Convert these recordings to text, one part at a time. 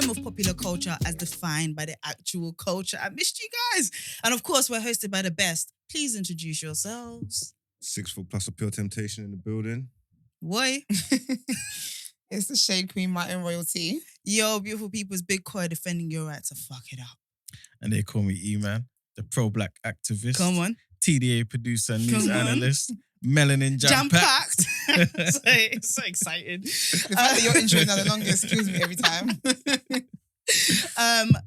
stream of popular culture as defined by the actual culture. I missed you guys. And of course, we're hosted by the best. Please introduce yourselves. 6 foot plus of pure temptation in the building. Boy. It's the Shade Queen Martin Royalty. Yo, beautiful people's big Koi defending your right to fuck it up. And they call me Emman, the pro-black activist. Come on. TDA producer, news Come on. analyst, melanin jam-packed. so excited. The fact that your intro is now the longest kills me every time.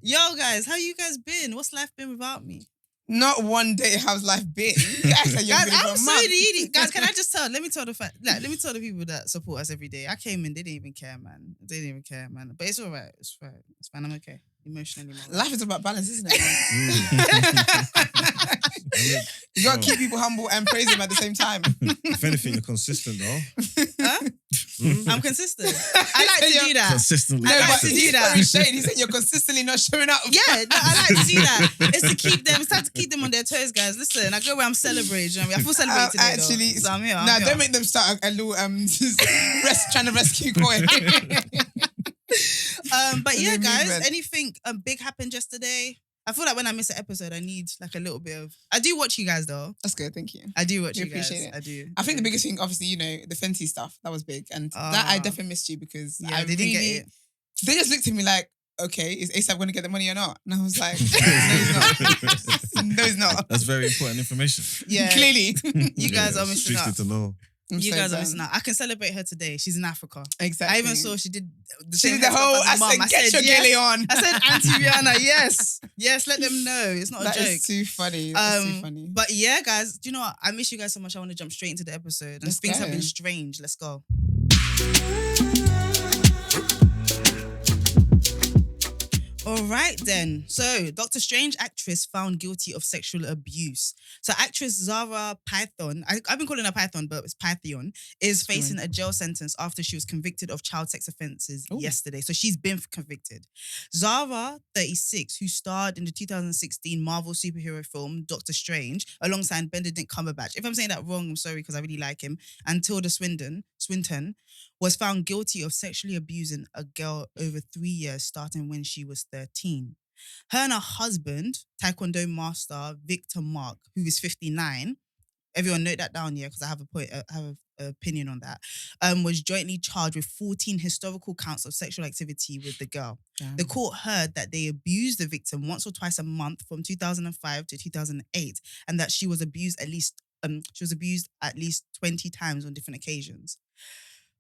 Yo, guys, how you guys been? What's life been without me? Not one day has life been. Guys, I'm so needy. Guys, can I just tell? Let me tell the people that support us every day. I came in, they didn't even care, man. They didn't even care, man. But it's all right. It's fine. It's fine. I'm okay. Emotionally, man. Life is about balance, isn't it, man? You gotta keep people humble and praise them at the same time. If anything, you're consistent though. Huh? I'm consistent. I like to do that. Consistently. I like but to do he's that. throwing shade. He said you're consistently not showing up. Yeah, no, I like to do that. It's to keep them. It's time to keep them on their toes, guys. Listen, I go where I'm celebrating. You know what I mean? I feel celebrated today, actually, though. So I'm here. I'm Nah, here. don't make them start a little trying to rescue Koi. But yeah, Any guys, movement. anything big happened yesterday? I feel like when I miss an episode, I need like a little bit of. I do watch you guys though. That's good, thank you. I do watch We you guys. appreciate it. I do. I think the biggest thing, obviously, you know, the Fenty stuff, that was big. And that I definitely missed you because Yeah, I they didn't really, get it. They just looked at me like, okay, is ASAP going to get the money or not? And I was like, no, he's not. No, he's not. That's very important information. Yeah, Clearly. you guys are missing Streets out. need to know. You guys are missing out. I can celebrate her today. She's in Africa. Exactly. I even saw she did the She same did the whole, hairstyle I as her said, mum. get your yes. gilly on. I said, Auntie Rihanna, yes. Yes, let them know. It's not That a joke. is too funny. That's too funny. But yeah, guys, do you know what? I miss you guys so much. I want to jump straight into the episode. And Let's things go. have been strange. Let's go. All right then. So, Dr. Strange actress found guilty of sexual abuse. So, actress Zara Python, I've been calling her Python, but it's Python, is facing a jail sentence after she was convicted of child sex offences yesterday. So, she's been convicted. Zara, 36, who starred in the 2016 Marvel superhero film Doctor Strange alongside Benedict Cumberbatch. If I'm saying that wrong, I'm sorry because I really like him. And Tilda Swinton was found guilty of sexually abusing a girl over 3 years, starting when she was 13. Her and her husband, Taekwondo master Victor Mark, who is 59, everyone note that down, yeah, because I have an opinion on that, was jointly charged with 14 historical counts of sexual activity with the girl. Damn. The court heard that they abused the victim once or twice a month from 2005 to 2008, and that she was abused at least 20 times on different occasions.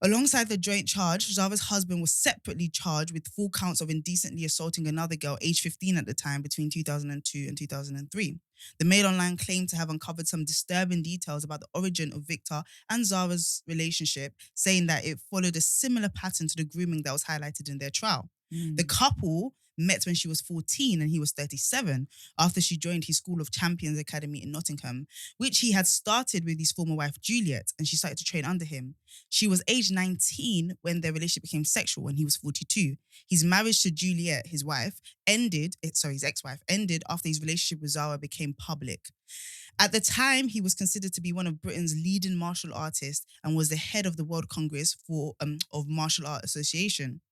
Alongside the joint charge, Zara's husband was separately charged with 4 counts of indecently assaulting another girl, aged 15 at the time, between 2002 and 2003. The Mail Online claimed to have uncovered some disturbing details about the origin of Victor and Zara's relationship, saying that it followed a similar pattern to the grooming that was highlighted in their trial. The couple met when she was 14 and he was 37 after she joined his School of Champions Academy in Nottingham, which he had started with his former wife Juliet, and she started to train under him. She was age 19 when their relationship became sexual when he was 42. His marriage to Juliet, his ex-wife, ended after his relationship with Zara became public. At the time, he was considered to be one of Britain's leading martial artists and was the head of the World Congress of Martial Art Association.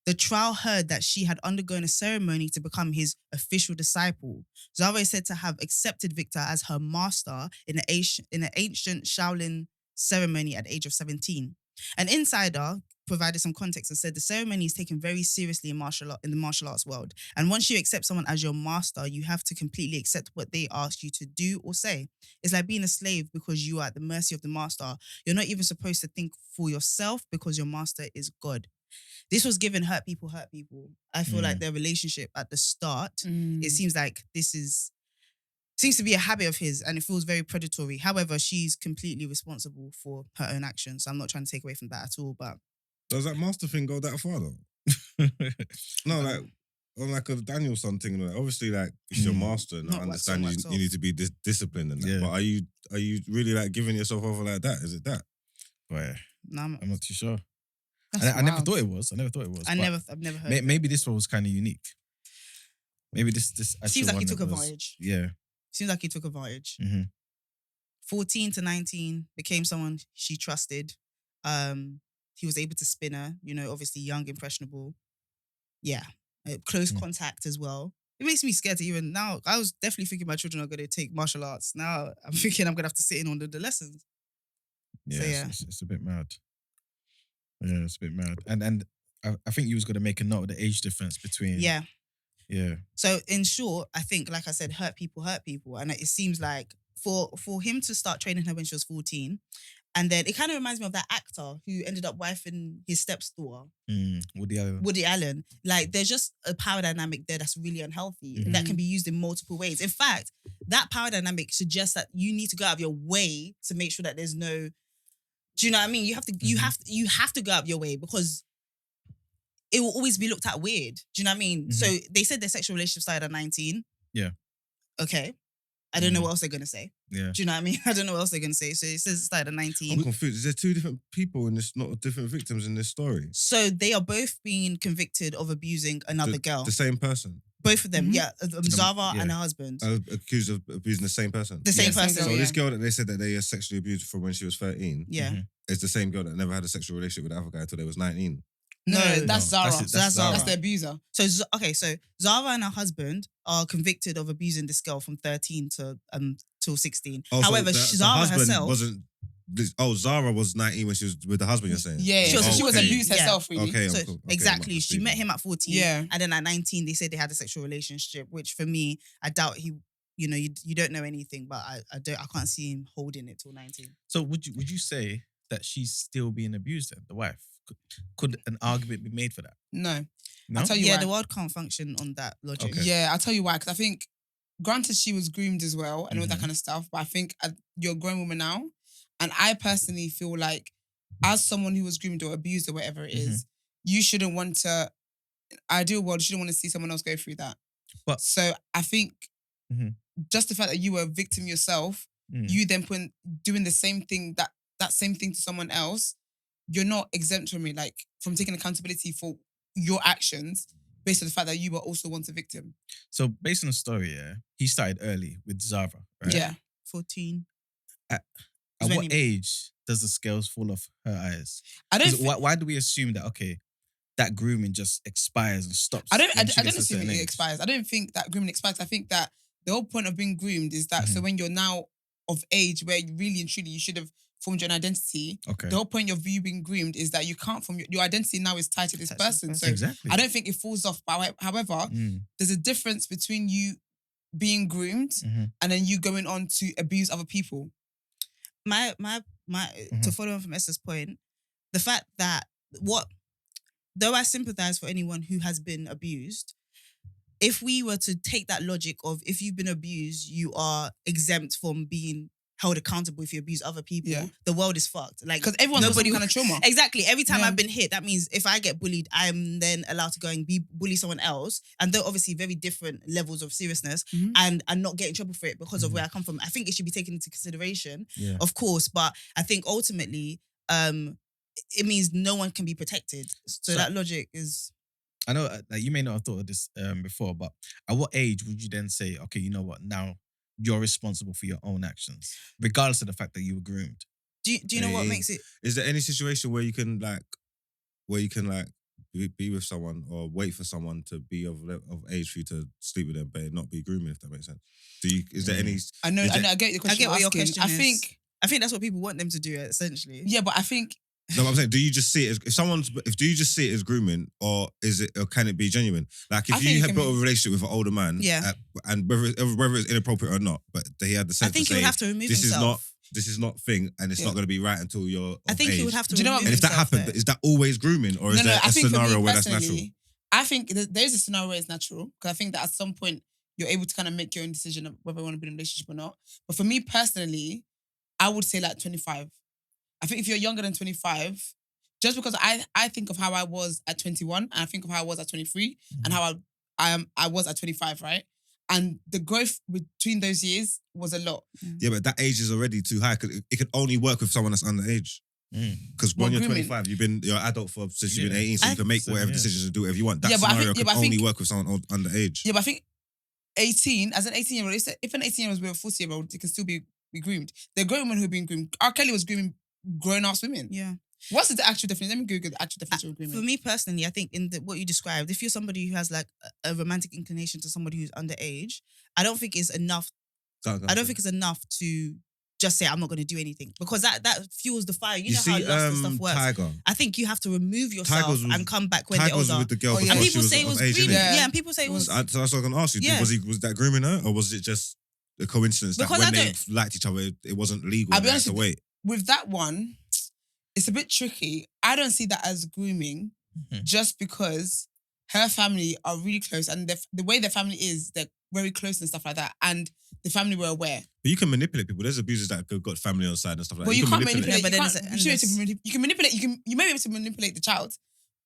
The trial heard that she had undergone a ceremony to become his official disciple. Zara is said to have accepted Victor as her master in an ancient Shaolin ceremony at the age of 17. An insider provided some context and said the ceremony is taken very seriously in the martial arts world. And once you accept someone as your master, you have to completely accept what they ask you to do or say. It's like being a slave because you are at the mercy of the master. You're not even supposed to think for yourself because your master is God. This was given hurt people. I feel like their relationship at the start, it seems like seems to be a habit of his and it feels very predatory. However, she's completely responsible for her own actions. So I'm not trying to take away from that at all, but... Does that master thing go that far though? No, like on like a Danielson thing. Like, obviously, like it's your master, and Not I understand wax you need to be disciplined and that. Yeah. But are you really like giving yourself over like that? Is it that? But No, I'm not too sure. That's I never wild. thought it was. I've never heard of Maybe it. this one was kind of unique. Maybe this Seems actual like he one took that was- advantage. Yeah. Seems like he took advantage. Mm-hmm. 14 to 19, became someone she trusted. He was able to spin her, obviously young, impressionable. Yeah, close contact as well. It makes me scared to even now. I was definitely thinking my children are going to take martial arts. Now I'm thinking I'm going to have to sit in on the lessons. Yeah, So, yeah. It's a bit mad. Yeah, it's a bit mad. And I think you was going to make a note of the age difference between. Yeah. Yeah. So in short, I think, like I said, hurt people. And it seems like for him to start training her when she was 14, and then it kind of reminds me of that actor who ended up wifing his stepdaughter, Woody Allen. Like, there's just a power dynamic there that's really unhealthy that can be used in multiple ways. In fact, that power dynamic suggests that you need to go out of your way to make sure that there's no. Do you know what I mean? You have to go out of your way because it will always be looked at weird. Do you know what I mean? So they said their sexual relationship started at 19. Yeah. Okay. I don't know what else they're going to say. Yeah. Do you know what I mean? I don't know what else they're going to say. So it says it started at 19. I'm confused. Is there two different people in this, not different victims in this story? So they are both being convicted of abusing another girl. The same person? Both of them, yeah. Zara yeah. and her husband. Accused of abusing the same person? The same person, So yeah. this girl that they said that they sexually abused from when she was 13 Yeah. is the same girl that never had a sexual relationship with the other guy until they was 19. No, that's Zara. That's Zara. That's the abuser. So Zara and her husband are convicted of abusing this girl from 13 to till 16. Oh, However, the Zara husband herself wasn't. Zara was 19 when she was with the husband. You're saying? Yeah, So she was okay. abused herself, really. Okay, So, cool. Okay, exactly. I'm She met him at 14. Yeah. And then at 19, they said they had a sexual relationship, which for me, I doubt he, you don't know anything, but I can't see him holding it till 19. So would you say that she's still being abused then, the wife? Could an argument be made for that? No. No? I'll tell you why. The world can't function on that logic. Okay. Yeah, I'll tell you why. Because I think, granted, she was groomed as well and all that kind of stuff, but I think you're a grown woman now. And I personally feel like, as someone who was groomed or abused or whatever it is, you shouldn't want to, ideal world, you shouldn't want to see someone else go through that. But so I think just the fact that you were a victim yourself, you then doing the same thing, that same thing to someone else, you're not exempt from it, like from taking accountability for your actions based on the fact that you were also once a victim. So based on the story, yeah, he started early with Zara, right? Yeah. 14. At what age does the scales fall off her eyes? I don't. Why do we assume that that grooming just expires and stops? I don't when she assume gets a certain it age? expires. I don't think that grooming expires. I think that the whole point of being groomed is that so when you're now of age where you really and truly you should have formed your own identity. Okay. The whole point of you being groomed is that you can't form your identity now is tied to this person. So exactly. I don't think it falls off. But however, there's a difference between you being groomed and then you going on to abuse other people. My to follow on from Esther's point, the fact that though I sympathize for anyone who has been abused, if we were to take that logic of if you've been abused, you are exempt from being held accountable if you abuse other people, the world is fucked. Like, because everyone's got some kind of trauma. Exactly. Every time I've been hit, that means if I get bullied, I'm then allowed to go and bully someone else. And they're obviously very different levels of seriousness and not get in trouble for it because of where I come from. I think it should be taken into consideration, of course. But I think ultimately, it means no one can be protected. So that logic is... I know like, you may not have thought of this before, but at what age would you then say, okay, you know what, now you're responsible for your own actions, regardless of the fact that you were groomed? Do you know what makes it... Is there any situation where you can be with someone or wait for someone to be of age for you to sleep with them, but not be grooming, if that makes sense? Is there any... I know, I get the question. I get what your question is. I think that's what people want them to do, essentially. Yeah, but I think... No, I'm saying, do you just see it as do you just see it as grooming, or can it be genuine? Like if you had built a relationship with an older man, and whether it's inappropriate or not, but he had the sense I think to he say, would have to remove himself. This is not thing, and it's not going to be right until you're of I think age. he would have to. Do you know remove and if that himself happened, is that always grooming, or is there a scenario where that's natural? I think there's a scenario where it's natural, because I think that at some point you're able to kind of make your own decision of whether you want to be in a relationship or not. But for me personally, I would say like 25. I think if you're younger than 25. Just because I think of how I was at 21 and I think of how I was at 23 and how I was at 25, right? And the growth between those years was a lot. Yeah, but that age is already too high, because it could only work with someone that's underage. Because when you're 25, you're adult since you've been 18, so you can make whatever decisions and do whatever you want. That scenario could only work with someone underage. Yeah, but I think 18, as an 18-year-old, if an 18-year-old was with a 40-year-old, they can still be groomed. There are grown women who have been groomed. R. Kelly was grooming grown-ass women. Yeah. What's the actual definition? Let me Google the actual definition of agreement. For me personally, I think in what you described, if you're somebody who has like a romantic inclination to somebody who's underage, I don't think it's enough. I don't think it's enough to just say I'm not going to do anything, because that fuels the fire. You know how lust and stuff works. Tiger. I think you have to remove yourself and come back when Tiger they're was older. with the girl and before people she say it was of age, grooming. innit? Yeah, and people say it was. So that's what I was going to ask you. Yeah. Was that grooming her, or was it just a coincidence that Because when they liked each other, it wasn't legal? I'll be honest to wait. With that one, it's a bit tricky. I don't see that as grooming, just because her family are really close, and the way their family is, they're very close and stuff like that, and the family were aware. But you can manipulate people. There's abusers that have got family on side and stuff like that. But you can't manipulate. Yeah, but you, then you can manipulate. You may be able to manipulate the child,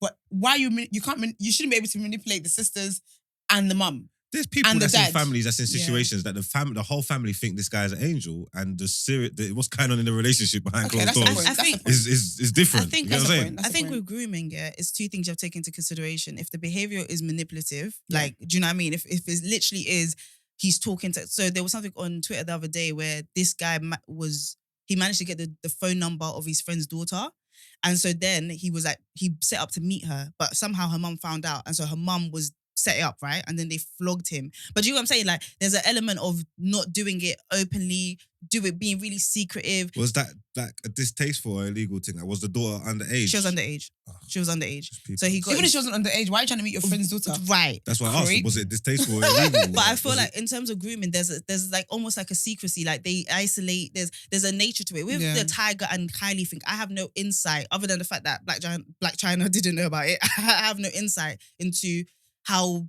but why you can't? You shouldn't be able to manipulate the sisters and the mum. There's people and that's the in dad. families that's in situations that the whole family think this guy's an angel, and what's going on in the relationship behind closed doors is different. I think you know what I'm saying? I think with grooming, it's two things you have to take into consideration. If the behavior is manipulative, like, do you know what I mean? If it literally is, he's talking to. So there was something on Twitter the other day where this guy he managed to get the phone number of his friend's daughter. And so then he set up to meet her, but somehow her mum found out. And so her mum was set it up, right? And then they flogged him. But you know what I'm saying? Like, there's an element of not doing it openly, being really secretive. Was that like a distasteful or illegal thing? Like, was the daughter underage? She was underage. She was underage. So he got... Even if she wasn't underage, why are you trying to meet your friend's daughter? Right. That's why I asked. Was it distasteful or illegal? But I feel like in terms of grooming, there's like almost like a secrecy. Like, they isolate. There's a nature to it. With the Tiger and Kylie thing, I have no insight other than the fact that Black China didn't know about it. I have no insight into how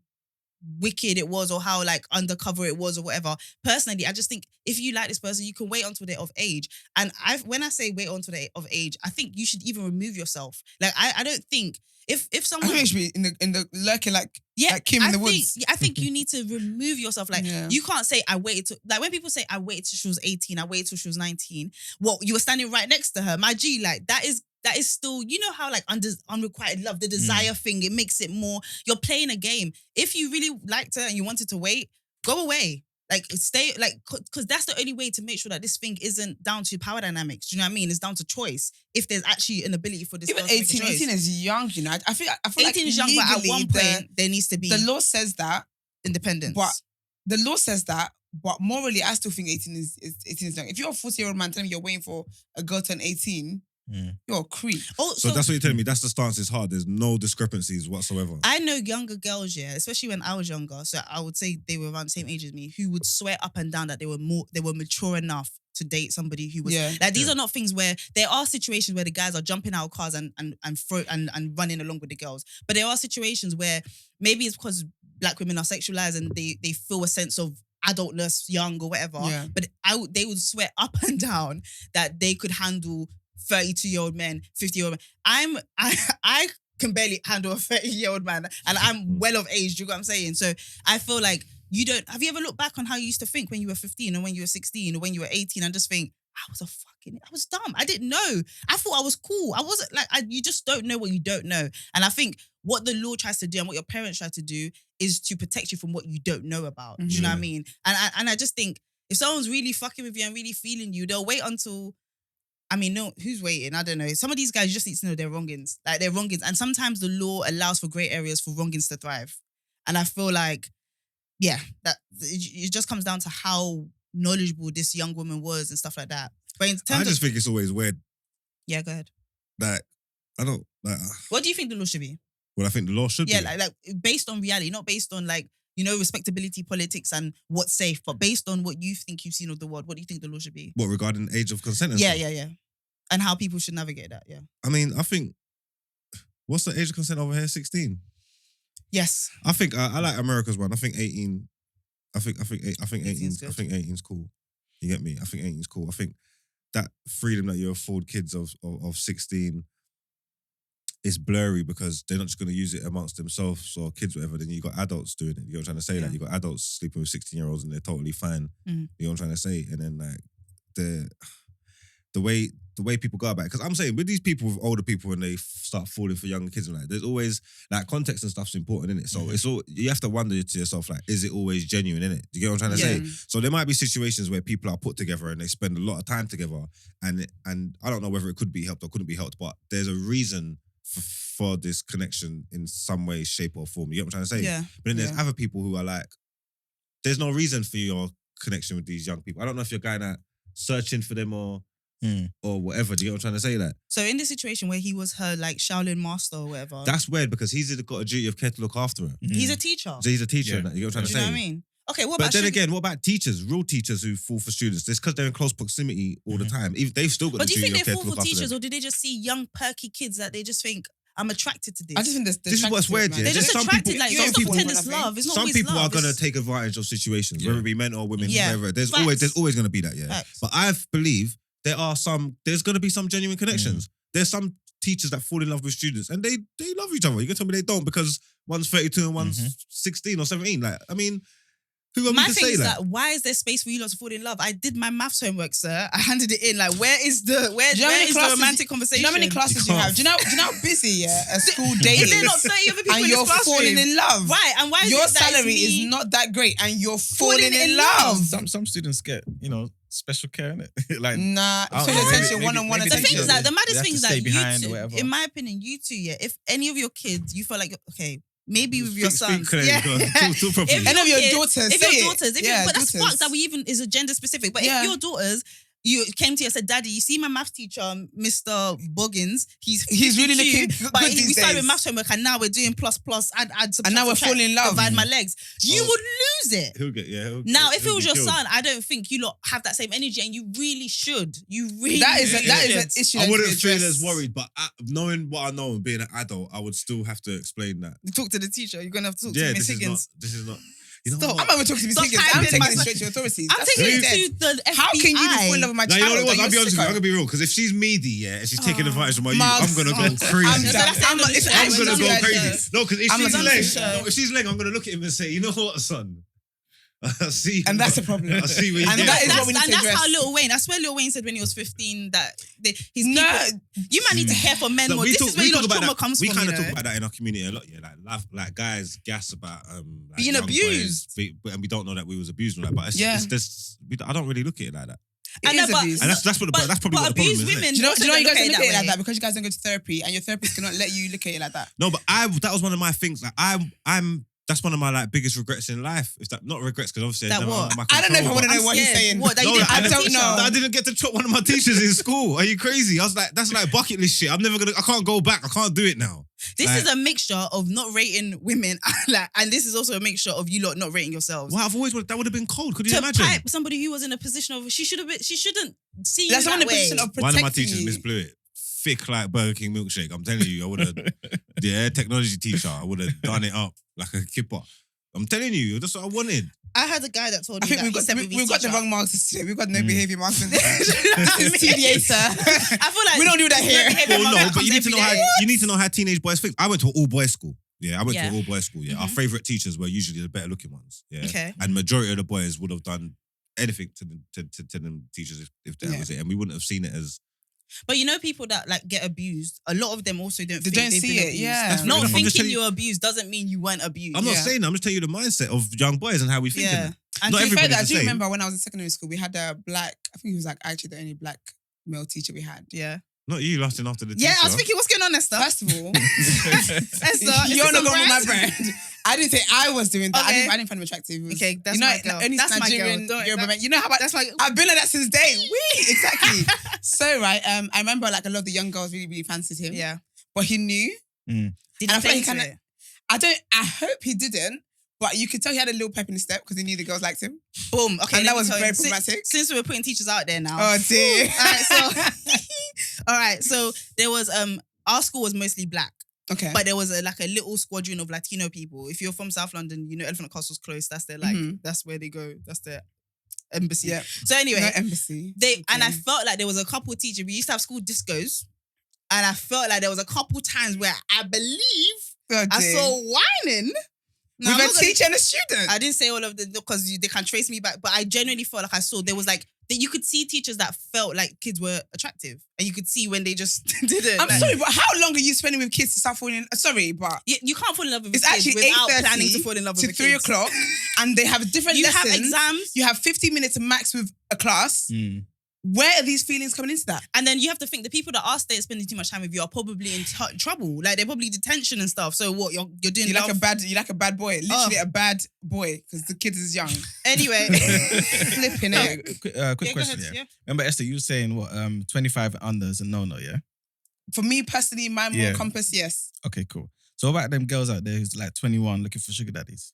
wicked it was or how like undercover it was or whatever. Personally, I just think if you like this person, you can wait until they're of age. And when I say wait until they're of age, I think you should even remove yourself. Like, I don't think if someone... I think you should be in the lurking like Kim in the woods. I think you need to remove yourself. Like, you can't say I waited till... Like, when people say I waited till she was 18, I waited till she was 19, well, you were standing right next to her. My G, like, that is still, you know how like unrequited love, the desire thing, it makes it more, you're playing a game. If you really liked her and you wanted to wait, go away. Like, stay, like, because that's the only way to make sure that this thing isn't down to power dynamics. Do you know what I mean? It's down to choice. If there's actually an ability for this even girl to make a choice. 18 is young, you know. I feel 18 like is young, but at one point there needs to be the law says that independence. But the law says that, but morally, I still think 18 is young. If you're a 40-year-old man telling me you're waiting for a girl to turn 18, you're a creep. Oh, so that's what you're telling me. That's the stance is hard. There's no discrepancies whatsoever. I know younger girls, especially when I was younger. So I would say they were around the same age as me, who would swear up and down that they were mature enough to date somebody who was like, these are not things where there are situations where the guys are jumping out of cars and running along with the girls. But there are situations where maybe it's because Black women are sexualized and they feel a sense of adultness, young or whatever. Yeah. But they would swear up and down that they could handle 32-year-old men, 50-year-old men. I can barely handle a 30-year-old man, and I'm well of age. Do you know what I'm saying? So I feel like have you ever looked back on how you used to think when you were 15 or when you were 16 or when you were 18 and just think, I was dumb. I didn't know. I thought I was cool. I wasn't like, you just don't know what you don't know. And I think what the law tries to do and what your parents try to do is to protect you from what you don't know about. Do you know what I mean? And I just think if someone's really fucking with you and really feeling you, they'll wait until, I mean, no, who's waiting? I don't know. Some of these guys just need to know their wrongings. Like, their wrongings. And sometimes the law allows for grey areas for wrongings to thrive. And I feel like, that it just comes down to how knowledgeable this young woman was and stuff like that. But in terms I just think it's always weird. Yeah, go ahead. Like, I don't... Like, what do you think the law should be? Well, I think the law should be. Yeah, like based on reality, not based on like, you know, respectability, politics and what's safe, but based on what you think you've seen of the world, what do you think the law should be? What, regarding age of consent and stuff? Yeah. And how people should navigate that, I mean, I think, what's the age of consent over here? 16? Yes. I think, I like America's one. I think 18, I think 18's cool. You get me? I think 18's cool. I think that freedom that you afford kids of 16 is blurry because they're not just going to use it amongst themselves or kids, whatever. Then you got adults doing it. You know what I'm trying to say? Like, you got adults sleeping with 16-year-olds and they're totally fine. You know what I'm trying to say? And then like the way people go about it. Because I'm saying with these people, with older people, when they start falling for younger kids, and like, there's always like context and stuff's important, isn't it? So it's all you have to wonder to yourself, like, is it always genuine, innit? Do you get what I'm trying to say? So there might be situations where people are put together and they spend a lot of time together, and I don't know whether it could be helped or couldn't be helped, but there's a reason for this connection in some way, shape, or form. You get what I'm trying to say? Yeah. But then there's other people who are like, there's no reason for your connection with these young people. I don't know if you're going out searching for them or whatever. Do you get what I'm trying to say? That. So in this situation where he was her like Shaolin master or whatever. That's weird because he's got a duty of care to look after her. He's a teacher. So he's a teacher. Yeah. You get what I'm trying Do to you say? know what I mean? Okay, what But about then again, what about teachers, real teachers who fall for students? It's because they're in close proximity all the time. If they've still got But the do you duty think of they care fall to look for after teachers them. or do they just see young perky kids that they just think, I'm attracted to this? I just think This is what's weird, yeah. They're just Some attracted, people- like, you some ain't people people pretend it's want love. It's not Some always people love. are going to It's- take advantage of situations, Yeah. whether it be men or women, Yeah. whoever. There's Facts. always going to be that, yeah. Facts. But I believe there's going to be some genuine connections. There's some teachers that fall in love with students and they love each other. You can tell me they don't because one's 32 and one's 16 or 17. Like, I mean, who are My we to thing say is that? that why is there space for you lot to fall in love? I did my maths homework, sir. I handed it in. Like, where is the Do you know how many the classes- romantic Do conversation? you know how many classes you have? Do you know how busy a school day Is is? there not 30 other people And in you're this classroom? falling in love. Right, and why is Your it that it's salary me is not that great and you're falling in love? love. Some students get, special care, innit? Like, Nah, I don't so know, attention, maybe- one-on-one maybe The attention. thing is that the They maddest have thing to is stay that behind you or two, whatever. in my opinion, you two, yeah, if any of your kids, you feel like, okay, maybe with your Speak sons. clearly, Yeah. go on. Talk properly. If Any of your kids- daughters, if say your it. daughters, Yeah, but that's daughters. fucked that we even is a gender specific. But Yeah. if your daughters, you came to you and said, Daddy, you see my maths teacher, Mr. Boggins, he's really cute, looking but good we these started with days. maths homework and now we're doing plus, add, And now we're subtract, falling in love. divide my legs. You Oh. would lose it. He'll get, Now, if it he'll was be your killed. son, I don't think you lot have that same energy, and you really should. You really That is really an should. issue. I that wouldn't needs to be feel as addressed. worried, but knowing what I know and being an adult, I would still have to explain that. You talk to the teacher. You're gonna have to talk Yeah, to Miss this Higgins. is not. You know Stop. what? I'm not even talking to Miss Stop Higgins. I'm typing taking my- it straight to authorities. I'm That's taking dead. it to the FBI. How can you be falling in love with my No, child? you know what it was? Are I'll be you honest with you. I'm sicko? gonna be real. Because if she's meaty, yeah, and she's taking advantage of my youth, Mugs. I'm gonna go I'm crazy. done. So that's the end of the If show. I'm it's gonna not go your crazy. idea. No, because if I'm she's done leg, with the show. if she's leg, I'm gonna look at him and say, you know what, son? I see. And that's the problem. I see where you And get that it is from. what we need to And that's address. how Lil Wayne. I swear Lil Wayne said when he was 15 that his No. people, you might need to care for men Look, more. we This talk- is where we your talk about trauma that- comes We from. kind you of know? talk about that in our community a lot, yeah. Like guys gas about Being young abused. boys, and we don't know that we was abused and all that. But I don't really look at it like that. I know, is but- abuse. And that's probably But what the problem abused is. Isn't women. it? Do you know also you don't guys don't look at it like way. that because you guys don't go to therapy and your therapist cannot let you look at it like that. No, but that was one of my things. Like that's one of my like biggest regrets in life. If that not regrets because obviously That it's never what? under my I don't know if I control, want to but- know what he's scared. saying. What, that you No, didn't I have a don't teacher? know. that I didn't get to chop one of my teachers in school. Are you crazy? I was like, that's like bucket list shit. I can't go back. I can't do it now. This Like- is a mixture of not rating women, and this is also a mixture of you lot not rating yourselves. Well, I've always wanted, that would have been cold. Could you To imagine? pipe somebody who was in a position of she shouldn't see you That's that not in a way. position of protecting One of my teachers you. misblew it. Thick like Burger King milkshake. I'm telling you, I would have. Yeah, technology teacher. I would have done it up like a kipper. I'm telling you, that's what I wanted. I had a guy that told I me think that we've he said got the teacher. wrong marks today. We've got no behaviour marks. This is TDA, sir. I feel like We don't do that here. no behaviour Well, mark no, that but you comes need to know every how day. you need to know how teenage boys think. I went to an all boys school. Yeah, I went to Yeah. an all boys school. Yeah, our favorite teachers were usually the better looking ones. Yeah, Okay. and majority of the boys would have done anything to them teachers if that Yeah. was it, and we wouldn't have seen it as. But you know, people that like get abused, a lot of them also don't. They think don't they've see been it, abused. yeah. That's Not fair enough. I'm just thinking telling you- you're abused doesn't mean you weren't abused. I'm not Yeah. saying that. I'm just telling you the mindset of young boys and how we think. Yeah. Innit? And Not to be fair, everybody's I the do same. remember when I was in secondary school, we had a black, I think he was like actually the only black male teacher we had. yeah. Not you lasting after the Yeah, teacher. I was thinking, what's going on, Esther? First of all, Esther, you're is not this going a with my brand. I didn't say I was doing that. Okay. I didn't find him attractive. It was- Okay, that's you know, my girl. Only That's my girl. Nigerian Don't- Yoruba that- men. You know how about That's my. I've been like that since day. Exactly. So right, I remember like a lot of the young girls really, really fancied him. Yeah. But he knew. Did And you I feel play like he into kinda- it? I hope he didn't, but you could tell he had a little pep in his step because he knew the girls liked him. Boom. Okay, And let that me was tell very you, problematic. Since we were putting teachers out there now. Oh dear. All right. So there was our school was mostly black, Okay. but there was a little squadron of Latino people. If you're from South London, you know Elephant and Castle's close. That's their Mhm. that's where they go. That's their embassy. Yeah. So anyway, No embassy. and I Okay. felt like there was a couple of teachers. We used to have school discos, and I felt like there was a couple times where I believe Oh, I dear. saw whining. Now, I'm With not a gonna- teacher and a student. I didn't say all of the because they can trace me back, but I genuinely felt like I saw there was like that you could see teachers that felt like kids were attractive, and you could see when they just didn't. I'm like, sorry, but how long are you spending with kids to start falling in? Sorry, but you can't fall in love with it's a kid actually without 8:30 planning to fall in love to with a 3 kid. o'clock, and they have different You lessons. have exams. You have 50 minutes max with a class. Where are these feelings coming into that? And then you have to think the people that are spending too much time with you are probably in trouble. Like they're probably detention and stuff. So what you're doing? You like a bad boy, literally a bad boy, because the kid is young. Anyway, Flipping it. Quick question. Go ahead, yeah. Remember, Esther, you were saying what? 25 under is a no-no, yeah. For me personally, my moral Yeah. compass, yes. Okay, cool. So what about them girls out there who's like 21 looking for sugar daddies?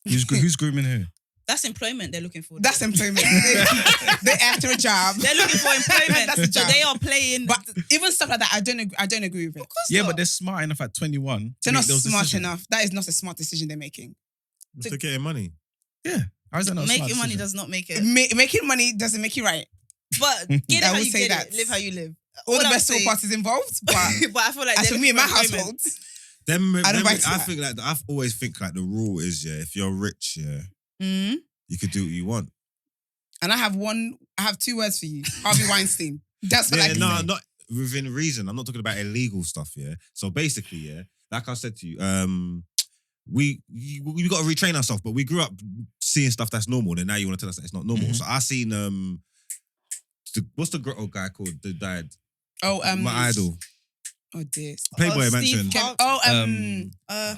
Who's grooming who? that's employment they're looking for. That's employment. They're after a job. They're looking for employment. That's a So job. they are playing. But even stuff like that, I don't agree with it. Of course Yeah, not. but they're smart enough at 21. They're to not make those smart decisions. enough. That is not a smart decision they're making. They're getting money. Yeah. How is that not a smart Making money decision? does not make it. Making money doesn't make you right. But get it I how would you say get that. it. Live how you live. All the I'm best saying- parties involved, but but I feel like as for they're me in my looking for employment. household, I don't buy into I that. think like I've always think like the rule is if you're rich, Mm. you could do what you want. and I have 2 words for you. Harvey Weinstein. That's what I can no, say. not within reason. I'm not talking about illegal stuff. So basically, like I said to you, we got to retrain ourselves. But we grew up seeing stuff that's normal, and now you want to tell us that it's not normal. Mhm. So I seen what's the grotto guy called that died? Oh, My idol, Oh dear. Playboy Steve Mansion. Kev-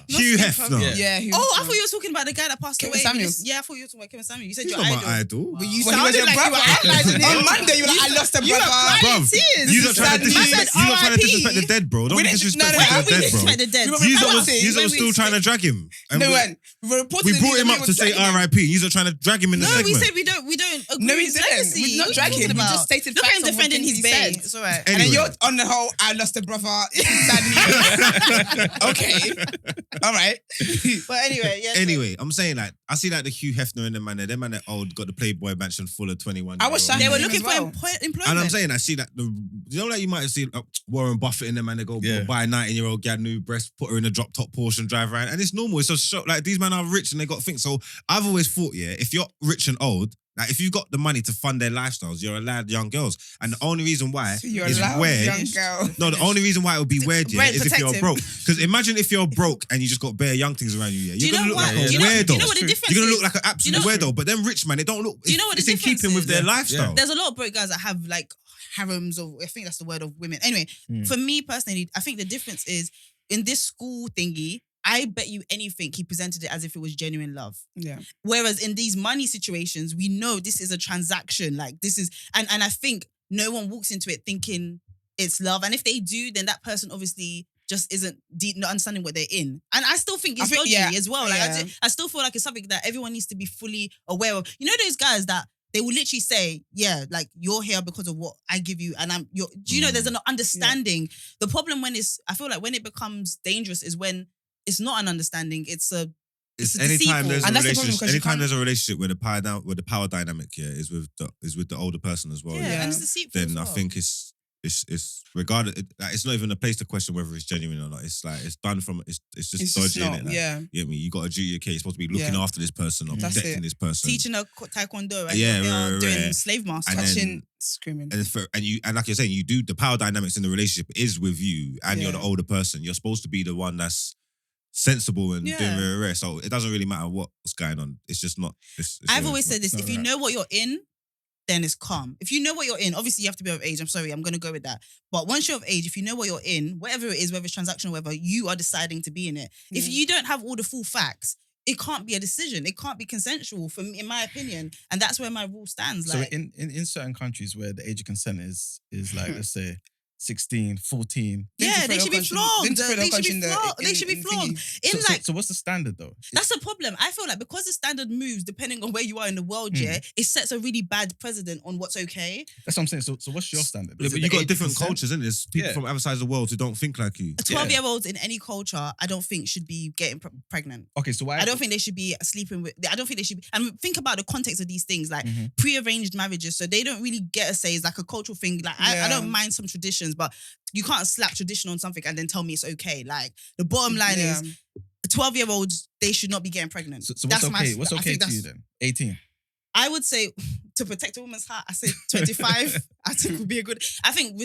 Hugh Hefner. yeah. Yeah. Oh, I thought you were talking about the guy that passed Kevin away. Samuels. Yeah, I thought you were talking about Kevin Samuels. You said He's your not idol. my idol. But you Well, he was sounded your like you were brother. idolizing him. On Monday, you were like, I lost a You were brother. crying Bruv, tears. You lot trying to Sadly. disrespect. I said You lot trying to RIP. disrespect the dead, bro. Don't We didn't- disrespect no, Why the we dead, bro. disrespect the dead? You You I lot was saying, was still trying to drag him. And No, we- when we reported We brought him up to say R. RIP. You lot trying to drag him in the No, segment. we said we don't agree No, we with his didn't. legacy. We did not What drag are you him. talking We about? just stated Look at facts him of what defending things his he bae. said. It's all right. And then Anyway. you're on the whole, I lost a brother. Sadly. Okay. All right. But anyway, yeah. Anyway, I'm saying like I see like the Hugh Hefner and them man that old got the Playboy mansion full of 21. I was They were Him looking as for well. employment. And I'm saying I see that like you might have seen Warren Buffett and them man they go Yeah. buy a 19-year-old gal new breast, put her in a drop top Porsche and drive around, and it's normal. It's a shock. Like these men are rich and they got things. So I've always thought, if you're rich and old. Like if you've got the money to fund their lifestyles, you're allowed young girls. And the only reason why So you're is allowed weird. young girl. No, the only reason why it would be weird, Brent, is if you're protect him. broke. Because imagine if you're broke and you just got bare young things around you, Do you you're gonna know look what? like a Do you know weirdo. what the difference You're gonna is? look like an absolute Do you know- weirdo. But them rich man, they don't look. Do you know what it's the in difference keeping with is? their Yeah. lifestyle. There's a lot of broke guys that have like harems, or I think that's the word of women. Anyway, for me personally, I think the difference is in this school thingy. I bet you anything he presented it as if it was genuine love. Yeah. Whereas in these money situations, we know this is a transaction. Like this is, and I think no one walks into it thinking it's love. And if they do, then that person obviously just isn't not understanding what they're in. And I still think it's I think, dodgy yeah, as well. Like yeah. I still feel like it's something that everyone needs to be fully aware of. You know those guys that they will literally say, yeah, like you're here because of what I give you, and do you know there's an understanding. The problem I feel like when it becomes dangerous is when it's not an understanding. It's Anytime there's a And that's the problem, relationship, because you anytime can't- there's a relationship where the power dynamic is with the older person as well. yeah, and it's deceitful. Then as I well. think it's regardless. It's not even a place to question whether it's genuine or not. It's like it's done from it's just It's dodgy just not, innit? Like, yeah. you get me? You got a duty of care. You're supposed to be looking Yeah. after this person or That's protecting it. this person. teaching her taekwondo, right? Yeah, They right, are right, doing right. slave master. And then- Touching, screaming. And like you're saying, you do the power dynamics in the relationship is with you, and you're the Yeah. older person. You're supposed to be the one that's sensible and doing Yeah. very rare. So it doesn't really matter what's going on. It's just not. I've always said this: it's if not you right. know what you're in, then it's calm. If you know what you're in, obviously you have to be of age. I'm sorry, I'm gonna go with that. But once you're of age, if you know what you're in, whatever it is, whether it's transactional, whatever, you are deciding to be in it. If Yeah. you don't have all the full facts, it can't be a decision. It can't be consensual, for me, in my opinion. And that's where my rule stands. So Like, in certain countries where the age of consent is like, let's say, 16, 14. yeah, they should be flogged. They should be flogged. They should be flogged. So what's the standard though? That's the problem. I feel like because the standard moves depending on where you are in the world, yeah, it sets a really bad precedent on what's okay. That's what I'm saying. So what's your standard? Yeah, Is but it you the got age of different consent? cultures, isn't it? There's people Yeah. from other sides of the world who don't think like you. 12-year-olds in any culture, I don't think should be getting pregnant. Okay, so why? I don't think they should be sleeping with. I don't think they should be. And think about the context of these things, like Mhm. pre-arranged marriages. So they don't really get a say. It's like a cultural thing. Like I Yeah. don't mind some traditions, but you can't slap tradition on something and then tell me it's okay. Like the bottom line is, 12-year-olds they should not be getting pregnant. So what's That's okay? What's I okay think to that's- you then? 18. I would say to protect a woman's heart, I say 25. I think would be a good. I think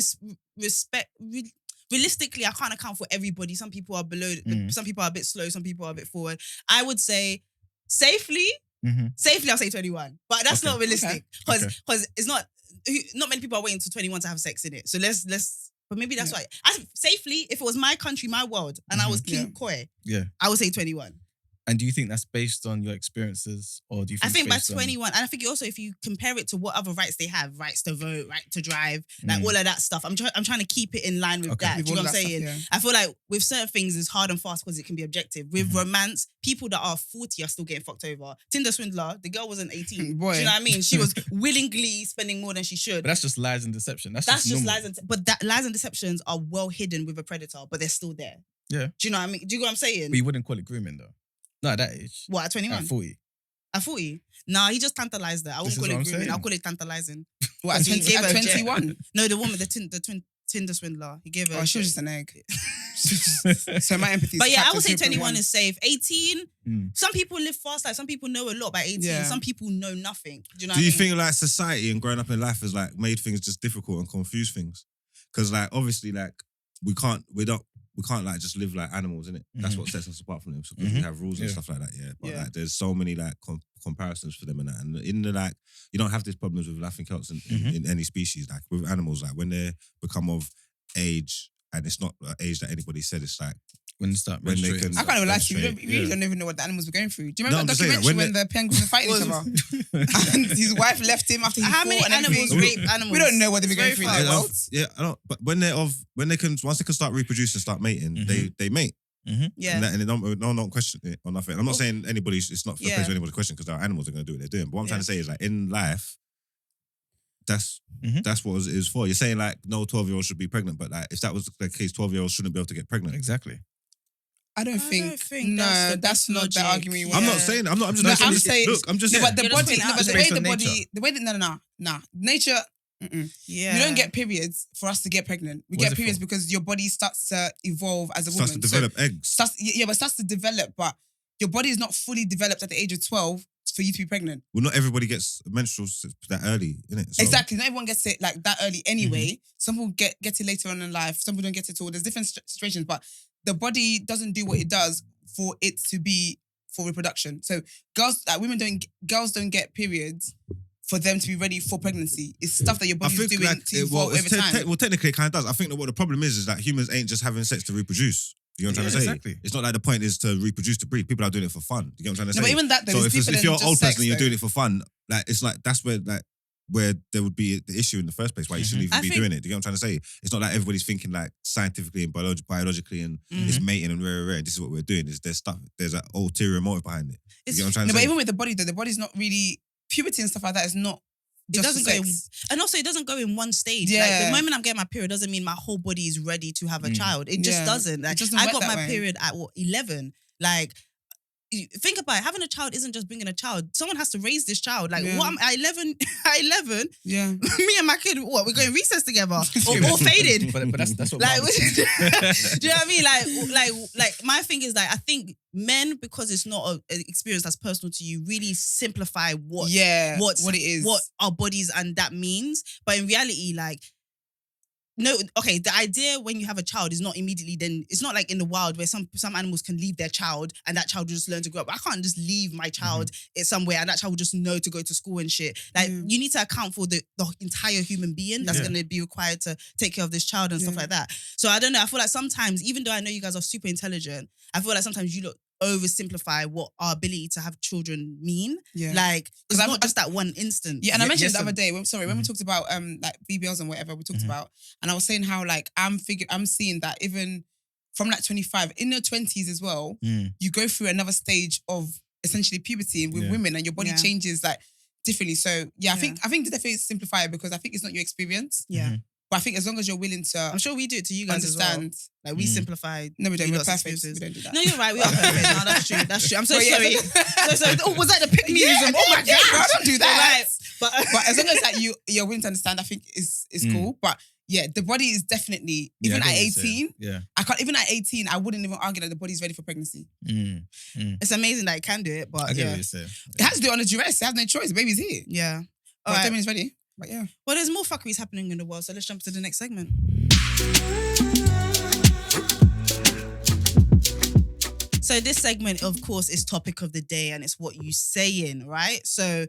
realistically, I can't account for everybody. Some people are below. Some people are a bit slow. Some people are a bit forward. I would say safely, I'll say 21. But that's not realistic because it's not many people are waiting until 21 to have sex in it. So let's. But maybe that's why. Safely, if it was my country, my world, and I was King Koi, I would say 21. And do you think that's based on your experiences, or do you think? I think by 21, and I think also if you compare it to what other rights they have, rights to vote, right to drive, like all of that stuff. I'm trying to keep it in line with that. Do you know what I'm saying? Stuff, I feel like with certain things it's hard and fast because it can be objective. With romance, people that are 40 are still getting fucked over. Tinder swindler, the girl wasn't 18. Boy. Do you know what I mean? She was willingly spending more than she should. But that's just lies and deception. That's just lies but lies and deceptions are well hidden with a predator, but they're still there. Yeah. Do you know what I mean? Do you know what I'm saying? But you wouldn't call it grooming though. No, at that age. What, at 21? At 40. At 40? Nah, he just tantalized her. I wouldn't call it grooming. I'll call it tantalizing. What, at 21? No, the woman, the Tinder swindler. He gave her. Oh, she was just an egg. So my empathy is. But yeah, I would say 21 is safe. 18, some people live fast. Like some people know a lot by 18. Yeah. Some people know nothing. Do you know what I mean? Think like society and growing up in life has like made things just difficult and confuse things? Because like obviously like we can't like just live like animals, innit? That's what sets us apart from them. Because we have rules and stuff like that, But like there's so many like comparisons for them and that. And in the like, you don't have these problems with nothing else in any species. Like with animals, like when they become of age, and it's not an age that anybody said, it's like when they can. I can't even lie to you. We really don't even know what the animals were going through. Do you remember that documentary when the penguins were fighting each other? And his wife left him after he How many animals rape animals? We don't know what they were going through in their world. Yeah, I don't. But once they can start reproducing, start mating, they mate. Yeah. And they don't question it or nothing. I'm not saying it's not for the place for anybody to question because there are animals that are going to do what they're doing. But what I'm trying to say is like in life, that's what it is for. You're saying like no 12-year-olds should be pregnant, but like if that was the case, 12-year-olds shouldn't be able to get pregnant. Exactly. I don't think that's not the argument you want. I'm not saying that. I'm just saying. Look, I'm just saying. But the body, nature. Yeah. We don't get periods for us to get pregnant. We get periods because your body starts to evolve as a woman. Starts to develop eggs. Starts to develop, but your body is not fully developed at the age of 12 for you to be pregnant. Well, not everybody gets menstruals that early, innit? So. Exactly. Not everyone gets it like that early anyway. Some people get it later on in life. Some people don't get it at all. There's different situations, but the body doesn't do what it does for it to be for reproduction. So girls don't get periods for them to be ready for pregnancy. It's stuff that your body's doing to evolve over time. Technically it kind of does. I think that what the problem is that humans ain't just having sex to reproduce. You know what I'm trying to say? Exactly. It's not like the point is to reproduce, to breed. People are doing it for fun. You know what I'm trying to say? But even that, so if you're an old person and you're doing it for fun, like it's like that's where there would be the issue in the first place, why you shouldn't even be doing it. Do you know what I'm trying to say? It's not like everybody's thinking like scientifically and biologically and it's mating and rare. This is what we're doing. There's an ulterior motive behind it. You know what I'm trying to say? But even with the body though, the body's not really, puberty and stuff like that is not. It doesn't go in, and also it doesn't go in one stage. Yeah. Like the moment I'm getting my period doesn't mean my whole body is ready to have a child. It just doesn't. Like I got my period at 11. Like think about it, having a child isn't just bringing a child. Someone has to raise this child. Like what I'm at 11. Yeah. Me and my kid, what we're going recess together or faded. But that's what. Like, do you know what I mean? Like my thing is like I think men, because it's not an experience that's personal to you, really simplify what it is, what our bodies and that means. But in reality, like. No, okay, the idea when you have a child is not immediately then, it's not like in the wild where some animals can leave their child and that child will just learn to grow up. I can't just leave my child somewhere and that child will just know to go to school and shit. Like you need to account for the entire human being that's going to be required to take care of this child and stuff like that. So I don't know, I feel like sometimes, even though I know you guys are super intelligent, I feel like sometimes you oversimplify what our ability to have children mean. Yeah. Like, it's not just that one instant. Yeah, and I mentioned the other day, when we talked about like BBLs and whatever we talked about, and I was saying how like I'm seeing that even from like 25, in your 20s as well, you go through another stage of essentially puberty with women and your body changes like differently. So I think definitely simplify it because I think it's not your experience. Yeah. But I think as long as you're willing to, I'm sure we do it to you guys understand. As well. Like we simplify. No, we don't. We're perfect. We don't do that. No, you're right. We are perfect. No, that's true. I'm so sorry. Oh, was that the pick-me-ism? Oh my God, bro, don't do that. Right. But as long as that you're willing to understand, I think is cool. But Yeah, the body is definitely, Yeah, even I at get what you're 18, saying. Yeah. I can't, even at 18, I wouldn't even argue that the body's ready for pregnancy. It's amazing that it can do it, but I get yeah. what you're saying. It has to do it on a duress. It has no choice. The baby's here. Yeah. But All right. Demi's ready. But yeah. Well, there's more fuckeries happening in the world, so let's jump to the next segment. So this segment, of course, is topic of the day, and it's what you saying, right? So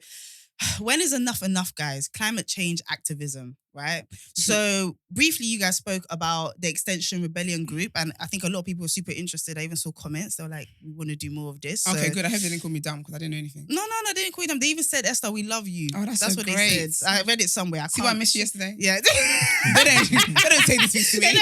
when is enough, guys? Climate change activism, right? So briefly, you guys spoke about the Extinction Rebellion group, and I think a lot of people were super interested. I even saw comments. They were like, we want to do more of this. Okay, So- good. I hope they didn't call me dumb because I didn't know anything. No, they didn't call them. They even said, Esther, we love you. Oh, that's so what great. they said. I read it somewhere. See why I missed you yesterday? Yeah. They don't take this thing to me.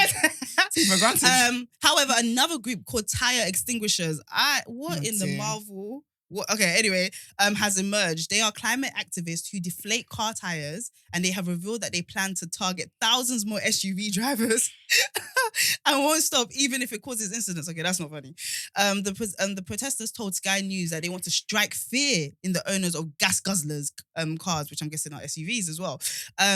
Take for granted. However, another group called Tyre Extinguishers, what Oh, in the dear. Marvel? What, okay, anyway, has emerged. They are climate activists who deflate car tires, and they have revealed that they plan to target thousands more SUV drivers and won't stop even if it causes incidents. Okay, that's not funny. The protesters told Sky News that they want to strike fear in the owners of gas guzzlers cars, which I'm guessing are SUVs as well.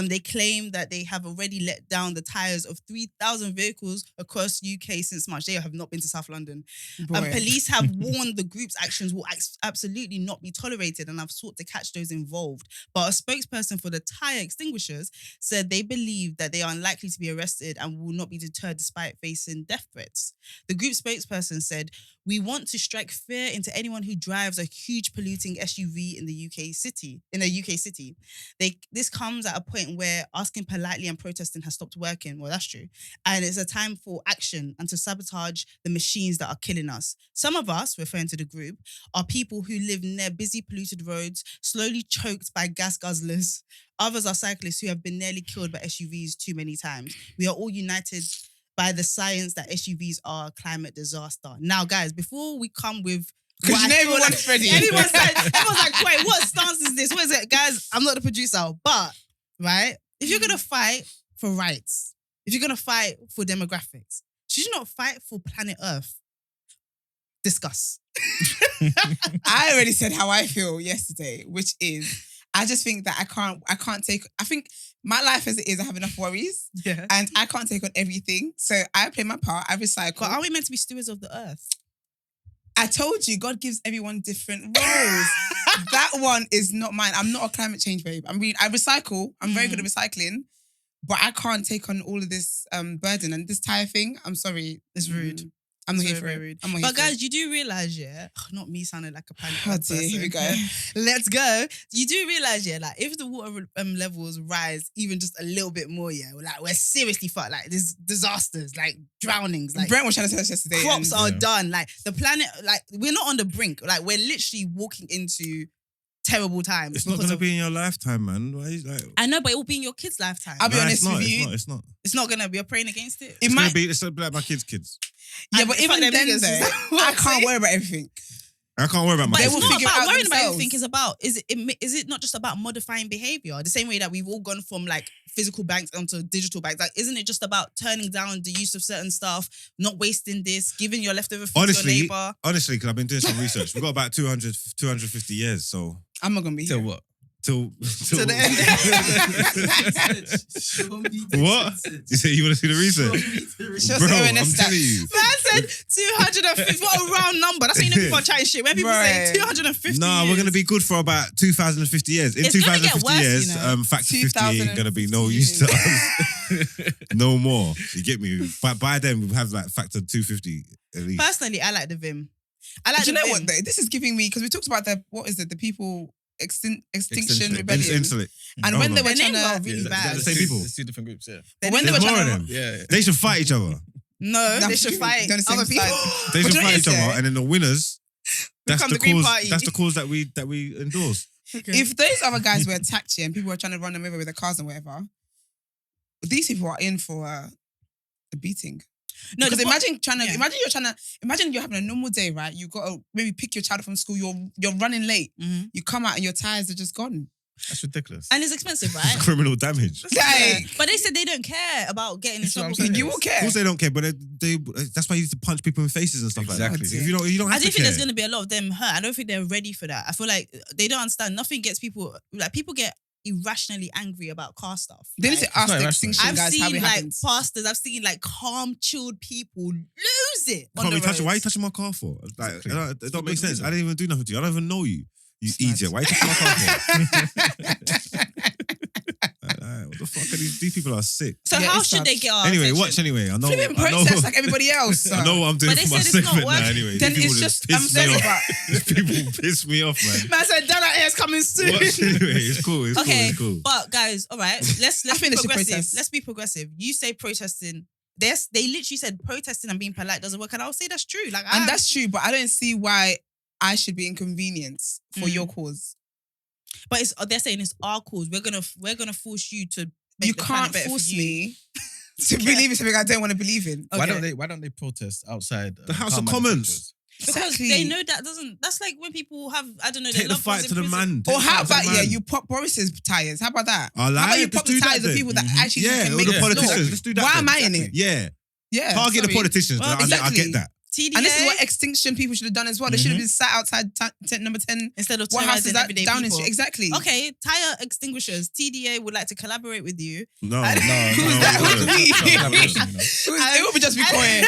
They claim that they have already let down the tires of 3,000 vehicles across UK since March. They have not been to South London. Boy. Police have warned the group's actions will absolutely not be tolerated and have sought to catch those involved. But a spokesperson for the Tyre Extinguishers said they believe that they are unlikely to be arrested and will not be deterred despite facing death threats. The group spokesperson said, "We want to strike fear into anyone who drives a huge polluting SUV in the UK city. This comes at a point where asking politely and protesting has stopped working." Well, that's true. And it's a time for action and to sabotage the machines that are killing us. Some of us, referring to the group, are people who live near busy polluted roads, slowly choked by gas guzzlers. Others are cyclists who have been nearly killed by SUVs too many times. We are all united by the science that SUVs are a climate disaster. Now, guys, before we come with Because you know everyone's ready. everyone's like, wait, what stance is this? What is it? Guys, I'm not the producer, but, right, if you're going to fight for rights, if you're going to fight for demographics, should you not fight for planet Earth? Discuss. I already said how I feel yesterday, which is I just think that I can't take. I think my life as it is, I have enough worries, Yeah. and I can't take on everything. So I play my part. I recycle. But are we meant to be stewards of the earth? I told you, God gives everyone different roles. That one is not mine. I'm not a climate change babe. I recycle. I'm very good at recycling, but I can't take on all of this burden and this tire thing. I'm sorry, It's rude. I'm not It's here for very, it. very rude. I'm not But here for it. guys, you do realise, yeah, not me sounding like a panic Oh person. dear, here we go. okay? Let's go. You do realise, yeah, like if the water levels rise even just a little bit more, yeah, like we're seriously fucked. Like there's disasters, like drownings, like Brent was trying to tell us yesterday. crops and- are done. Like the planet, like we're not on the brink. Like we're literally walking into terrible times. It's not because going to of- be in your lifetime, man. Why is like? I know, but it will be in your kid's lifetime. I'll be Nah, honest it's not, with you. It's not. It's not gonna be. You're praying against it. It It's might. gonna be. It's like my kids' kids. Yeah, And but fuck even them then, niggas, is though, that what I I'm can't saying? worry about everything. I can't worry about my But They it's will not figure it about out worrying about themselves. everything. It's about is it not just about modifying behavior? The same way that we've all gone from like physical banks onto digital banks. Like, isn't it just about turning down the use of certain stuff, not wasting this, giving your leftover food to your neighbor? Honestly, because I've been doing some research. We've got about 250 years, so I'm not gonna be Till here. what? till To the end. What? You say you want to see the research? Show us Bro, the I'm ONS telling stats. you. Man said 250. What a round number. That's how you know people are chatting shit. When people say Right. 250 Nah, we're gonna be good for about 2,050 years. In It's gonna get 2,050 worse, years, you know. factor 50 ain't gonna be no use to us. No more. You get me? But by then we'll have like factor 250 at least. Personally, I like the Vim. I like Do you the know Vim. what? Though? This is giving me because we talked about the people Extinction Extinction. Rebellion, Intellect. and Oh, when no. they were Their trying names are to, really Yeah, bad. the same people. It's two different groups, yeah. but when they were There's more trying of to, them. Yeah. They should fight each other. No, No, they should fight they're on the same other people. side. They But should you know fight what each it other, is? and then the winners. That's Become the the Green cause. Party. That's the cause that we endorse. if those other guys were attacked here and people were trying to run them over with their cars and whatever, these people are in for a beating. No, Because the imagine yeah. imagine you're having a normal day, right? You've got to maybe pick your child up from school. You're running late. Mhm. You come out and your tires are just gone. That's ridiculous. And it's expensive, right? Criminal damage. Like, But they said they don't care about getting in That's what trouble. I'm for saying. this. you will Of care. course they don't care, but they that's why you need to punch people in faces and stuff like Exactly. that. If you don't I have do to think care. there's going to be a lot of them hurt. I don't think they're ready for that. I feel like they don't understand. Nothing gets people, like people get irrationally angry about car stuff. They need to It's ask not the irrational. Extinction I've guys how seen it like happens. pastors, I've seen like calm, chilled people lose it on Can't the be touching. Why are you roads. touching my car for? Like, Exactly. it don't make Good sense. reason. I didn't even do nothing to you. I don't even know you. You It's mad. idiot. Why are you touching my car for? What the fuck are these people are sick. So Yeah, how it's should sad. they get our Anyway, attention? watch anyway. I know. Flipping I know. protest like everybody else. I know what I'm doing But they for my said it's not segment now. working. Anyway, Then These people it's just just, piss I'm me saying off. These people piss me off, man. Man said, "Dana Air's coming soon." Watch anyway. It's cool. It's Okay, cool. It's cool. but guys, all right, let's I be think they should progressive. protest. Let's be progressive. You say protesting. They literally said protesting and being polite doesn't work, and I'll say that's true. Like, And that's true, but I don't see why I should be inconvenienced for your cause. but they're saying it's our cause. We're gonna force you to. Make You the planet can't better for force you. me to believe in something I don't want to believe in. Okay. Why don't they protest outside The House car of Commons? manufacturers? Because Exactly. they know that doesn't. That's like when people have, I don't know, their Take the loved ones fight in to the prison. man. Take Or the how fight to the about, man. you pop Boris's tires? How about that? Oh, How about you let's pop the do that tires of then. people that actually Yeah, can all make the it politicians. law? Let's do that. Why then. am I in it? Yeah. Yeah. Target the sorry. politicians. Well, I exactly. get that. TDA, And this is what Extinction people should have done as well. They should have been sat outside number 10. instead of What house is terrorizing that? everyday Downing people. Street. Exactly. Okay, Tyre Extinguishers. TDA would like to collaborate with you. No. And- no. Who's that? Who's we? know. It would just be quiet.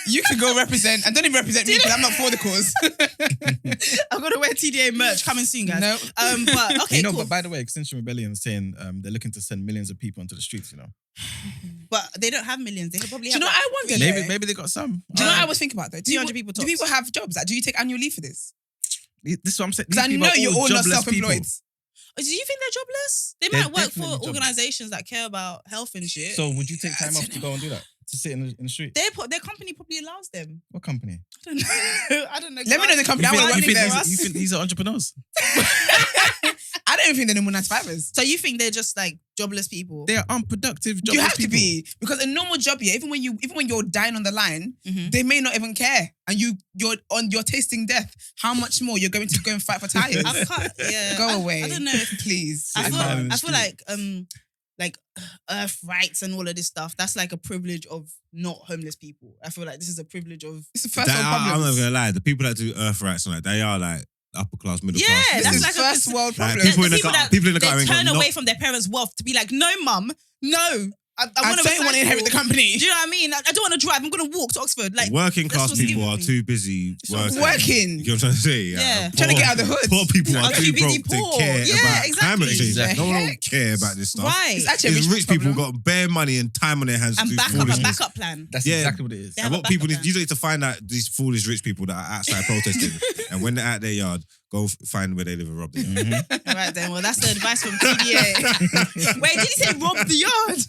You could go represent, and don't even represent me because I'm not for the cause. I'm gonna wear TDA merch coming soon, guys. No. But okay, cool. But by the way, Extinction Rebellion is saying they're looking to send millions of people onto the streets. But they don't have millions. They probably Do you have. know what I wonder? Maybe yeah? maybe they got some. Do you know what I was thinking about though? 200 people Do tops. people have jobs? Like, do you take annual leave for this? This is what I'm saying. Because I These people know are you're all not jobless self-employed. people. Do you think they're jobless? They They're might work for definitely jobless. organizations that care about health and shit. So would you take time off to go and do that? To sit in the street? their company probably allows them. What company? I don't know. I don't know. Let me know the company. I You wanna think, work you, for think them. these, you think these are entrepreneurs? I don't even think they're the more 9-to-5ers. So you think they're just like jobless people? They are unproductive jobless You have to people. be, because a normal job here, even when you're dying on the line, Mhm. they may not even care, and you're tasting death. How much more you're going to go and fight for tires? I can't, yeah. Go I- away. I don't know if Please. I Sitting feel, down in the I feel like earth rights and all of this stuff. That's like a privilege of not homeless people. I feel like this is a privilege of. It's the first That, world I'm not problems. gonna lie. The people that do earth rights and like they are like upper class, middle Yeah, class. This that's is like a- first world Like, problems. people in the people car- that people in the they car ain't got turn no- away from their parents' wealth to be like, no, mum, no. I I want don't want to inherit the company. Do you know what I mean? I don't want to drive. I'm going to walk to Oxford. Like, Working that's class what's people given are me. too busy working. Working. You know what I'm trying to say? Yeah. Trying to get out of the hood. Poor people are Are too too busy broke poor. to care Yeah, about climate exactly. change. The Like, no one heck? don't care about this stuff. right. It's actually a It's rich people problem. got bare money and time on their hands And to do backup, a foolishness. backup plan. That's Yeah. exactly what it is. They And have a what people backup need, you need to find out these foolish rich people that are outside protesting, and when they're at their yard, go find where they live and rob them. All right, then. Well, that's the advice from TDA. Wait, did he say rob the yard?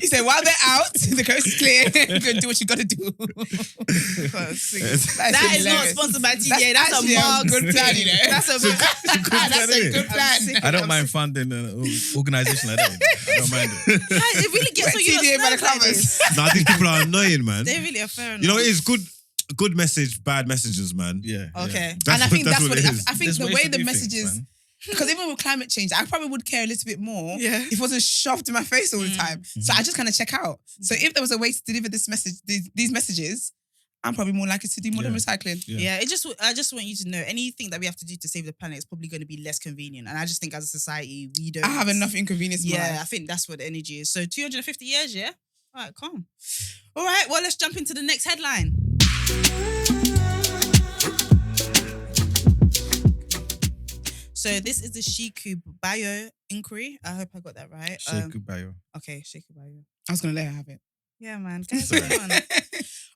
He said, while they're out, the coast is clear. Go do what you got to do. That is not sponsored by TDA. That's a actually Mark's good plan, you know. That's a That's a good plan. I don't mind funding an organization like that. I don't mind it. It really gets on you. TDA by the like covers. this. Nah, these people are annoying, man. They really are fair enough. You know, it is good message, bad messages, man. Yeah. Okay. And I think that's what it it is. I think There's the ways way to the do messages, things, man. because even with climate change, I probably would care a little bit more Yeah. if it wasn't shoved in my face all the time. So I just kind of check out. So if there was a way to deliver this message, these messages, I'm probably more likely to do modern recycling. Yeah, I just want you to know anything that we have to do to save the planet is probably going to be less convenient. And I just think as a society, we don't. I have enough inconvenience in my Yeah, I life. think that's what the energy is. So 250 years, yeah? All right, calm. All right, well, let's jump into the next headline. So this is the Sheku Bayoh inquiry. I hope I got that right. Sheku Bayoh. Okay, Sheku Bayoh. I was going to let her have it. Yeah, man. Guys, what's going on?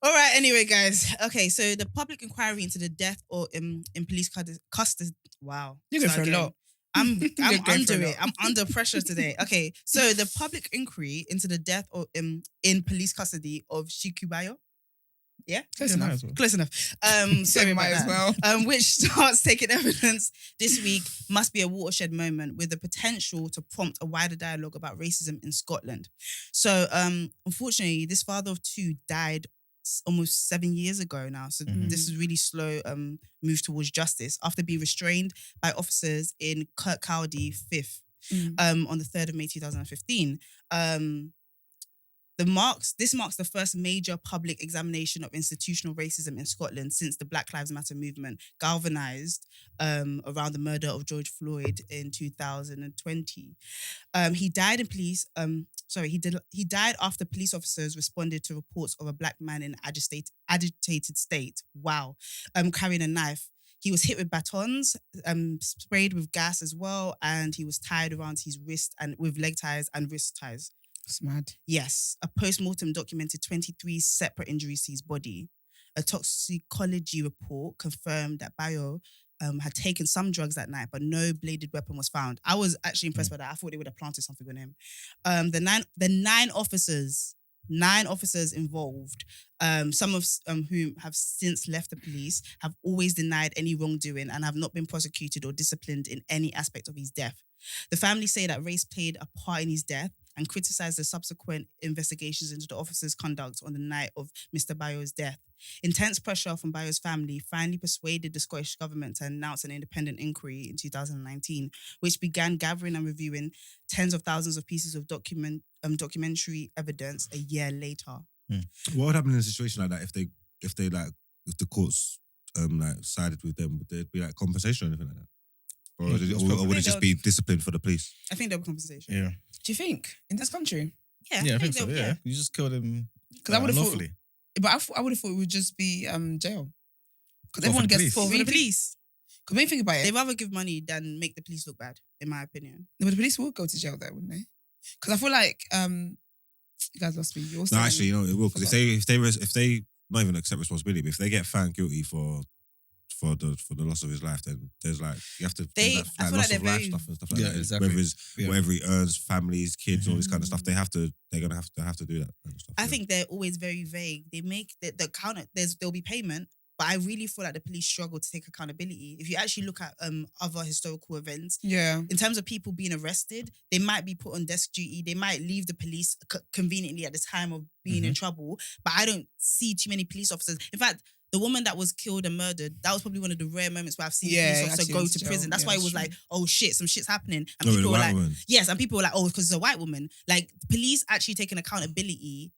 All right, anyway, guys. Okay, so the public inquiry into the death or in police custody. Wow. You're going Start for a again. lot. I'm You're going for under a it. lot. I'm under pressure today. Okay, so the public inquiry into the death or in police custody of Sheku Bayoh. Yeah, Close Yeah, might enough. as well. close enough. Sorry might about as that. well. Which starts taking evidence this week must be a watershed moment with the potential to prompt a wider dialogue about racism in Scotland. So, unfortunately, this father of two died almost 7 years ago now. So this is really slow move towards justice after being restrained by officers in Kirkcaldy 5th on the 3rd of May 2015. This marks the first major public examination of institutional racism in Scotland since the Black Lives Matter movement galvanised around the murder of George Floyd in 2020. He died in police. He died after police officers responded to reports of a black man in agitated state. Wow, carrying a knife. He was hit with batons, sprayed with gas as well, and he was tied around his wrist and with leg ties and wrist ties. It's mad. Yes, a post-mortem documented 23 separate injuries to his body. A toxicology report confirmed that Bayoh had taken some drugs that night, but no bladed weapon was found. I was actually impressed by that. I thought they would have planted something on him. The nine officers involved, some of whom have since left the police, have always denied any wrongdoing and have not been prosecuted or disciplined in any aspect of his death. The family say that race played a part in his death and criticised the subsequent investigations into the officers' conduct on the night of Mr. Bayoh's death. Intense pressure from Bayoh's family finally persuaded the Scottish government to announce an independent inquiry in 2019, which began gathering and reviewing tens of thousands of pieces of documentary evidence a year later. What would happen in a situation like that if the courts sided with them? Would there be like compensation or anything like that? Or would it just be discipline for the police? I think there will be compensation. Yeah. Do you think in this country? Yeah, I think so. Yeah. You just killed him. Because I would have thought, unlawfully. but I would have thought it would just be jail. Because Or everyone for the gets police. For the police. Because when you think about it, They'd rather give money than make the police look bad, in my opinion. but the police will go to jail though, wouldn't they? Because I feel like you guys lost me. No, actually, you know it will, because if they not even accept responsibility, but if they get found guilty for the loss of his life, then there's like you have to I feel like loss they're of life very- stuff and stuff like Yeah, that. exactly. Whatever he earns, families, kids, all this kind of stuff, they're gonna have to do that kind of stuff. I think they're always very vague. They make the counter. There'll be payment, but I really feel like the police struggle to take accountability. If you actually look at other historical events, Yeah. in terms of people being arrested, they might be put on desk duty. They might leave the police conveniently at the time of being in trouble. But I don't see too many police officers. In fact, the woman that was killed and murdered, that was probably one of the rare moments where I've seen a police officer actually go into to jail. prison. That's Yeah, why it that's was true. like, oh shit, some shit's happening. And No, the people were white like, woman. yes, and people were like, oh, because it's a white woman. Like police actually taking accountability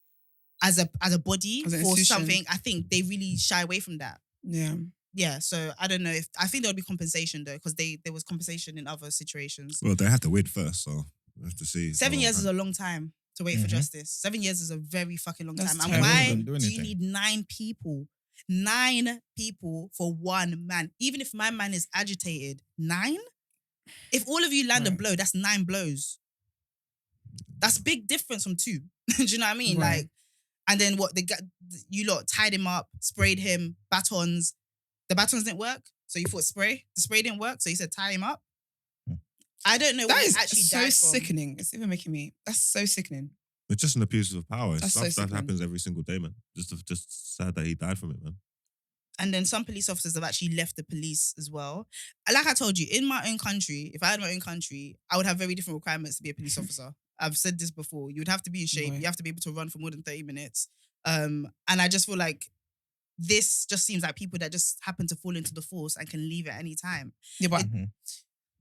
as a body As an for institution. something. I think they really shy away from that. Yeah. Yeah, so I don't know I think there would be compensation though, because there was compensation in other situations. Well, they have to win first, so we have to see. 7 years is a long time to wait for Mhm. justice. 7 years is a very fucking long That's time. And terrible. why Wouldn't do do you anything. need 9 people? 9 people for one man. Even if my man is agitated, 9? If all of you land a Right. blow, that's 9 blows. That's big difference from 2. Do you know what I mean? Right. Like, and then what? You lot tied him up, sprayed him, batons. The batons didn't work, so you thought spray. The spray didn't work, so you said tie him up. I don't know what That he is actually so died from. sickening. It's even making me. That's so sickening. It's just an abuse of power. It's That's so stuff that sickening. happens every single day, man. Just sad that he died from it, man. And then some police officers have actually left the police as well. Like I told you, in my own country, if I had my own country, I would have very different requirements to be a police officer. I've said this before. You would have to be in shape. Right. You have to be able to run for more than 30 minutes. And I just feel like this just seems like people that just happen to fall into the force and can leave at any time. Yeah, but Mhm.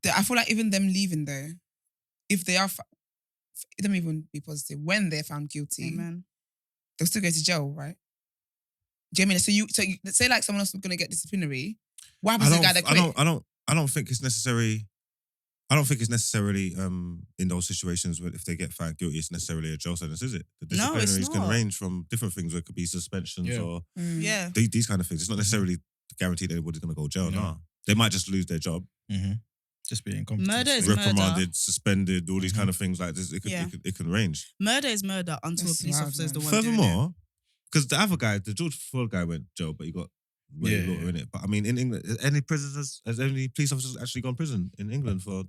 I feel like even them leaving though, if they are, it don't even be positive. When they're found guilty, Amen. they'll still go to jail, right? Do you know what I mean? So you say like someone else was gonna get disciplinary. What happens to the guy that quit? I don't think it's necessary. I don't think it's necessarily in those situations where if they get found guilty, it's necessarily a jail sentence, is it? The No, it's disciplinaries can not. range from different things. Where it could be suspensions Yeah. or Mm. Yeah. these kind of things. It's not necessarily guaranteed anybody's going to go to jail. No. No, they might just lose their job, Just being incompetent. Murder is reprimanded, suspended, all these Mhm. kind of things like this. It Yeah. can range. Murder is murder until That's a police wild, officer is the man. one doing it. Furthermore, because the other guy, the George Floyd guy, went jail, but he got way Yeah, lower in it. But I mean, in England, has any police officers actually gone to prison in England for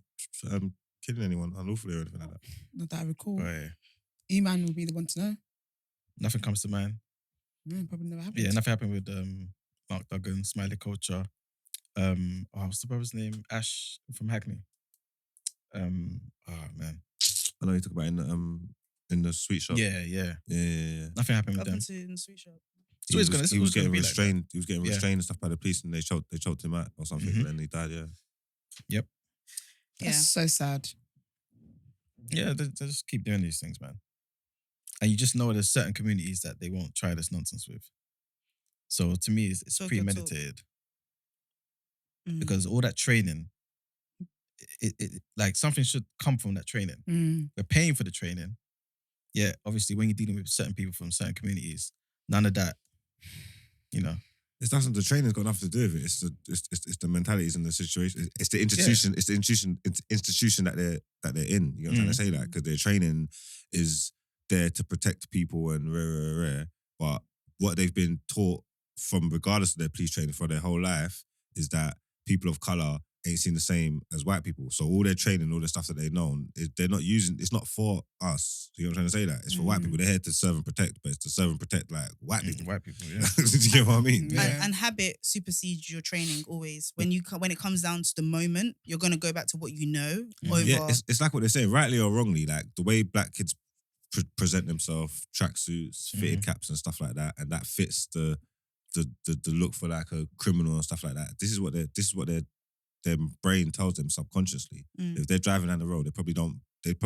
killing anyone unlawfully or anything like that? Not that I recall. Right. E-Man would be the one to know. Nothing comes to mind. No, probably never happened. Yeah, nothing happened with Mark Duggan, Smiley Culture. What's the brother's name? Ash from Hackney. Oh man. I know you talk about in the sweet shop. Yeah. Yeah. Nothing happened Up with them. into in the sweet shop. So it's he was getting be like that. restrained. He was getting Yeah. restrained and stuff by the police, and they choked him out or something, Mhm. and then he died. Yeah. Yep. That's so sad. Yeah, they just keep doing these things, man. And you just know there's certain communities that they won't try this nonsense with. So to me, it's Talk your talk. premeditated. Mm. Because all that training, it like something should come from that training. We're paying for the training. Yeah, obviously when you're dealing with certain people from certain communities, none of that, you know. It doesn't. The training's got nothing to do with it. It's the mentalities and the situation. It's the institution. Yeah. It's the institution that they're in. You know what I'm trying to say? That because their training is there to protect people and rare. But what they've been taught from, regardless of their police training for their whole life, is that people of color ain't seen the same as white people. So all their training, all the stuff that they know, they're not using. It's not for us. You know what I'm trying to say? That it's for white people. They're here to serve and protect, but it's to serve and protect like white people. White people, yeah. Do you get what I mean? Yeah. And habit supersedes your training always. When it comes down to the moment, you're gonna go back to what you know. Over. Yeah, it's like what they say, rightly or wrongly. Like the way black kids present themselves, tracksuits, fitted caps, and stuff like that, and that fits the look for like a criminal and stuff like that. This is what their brain tells them subconsciously. If they're driving down the road, they probably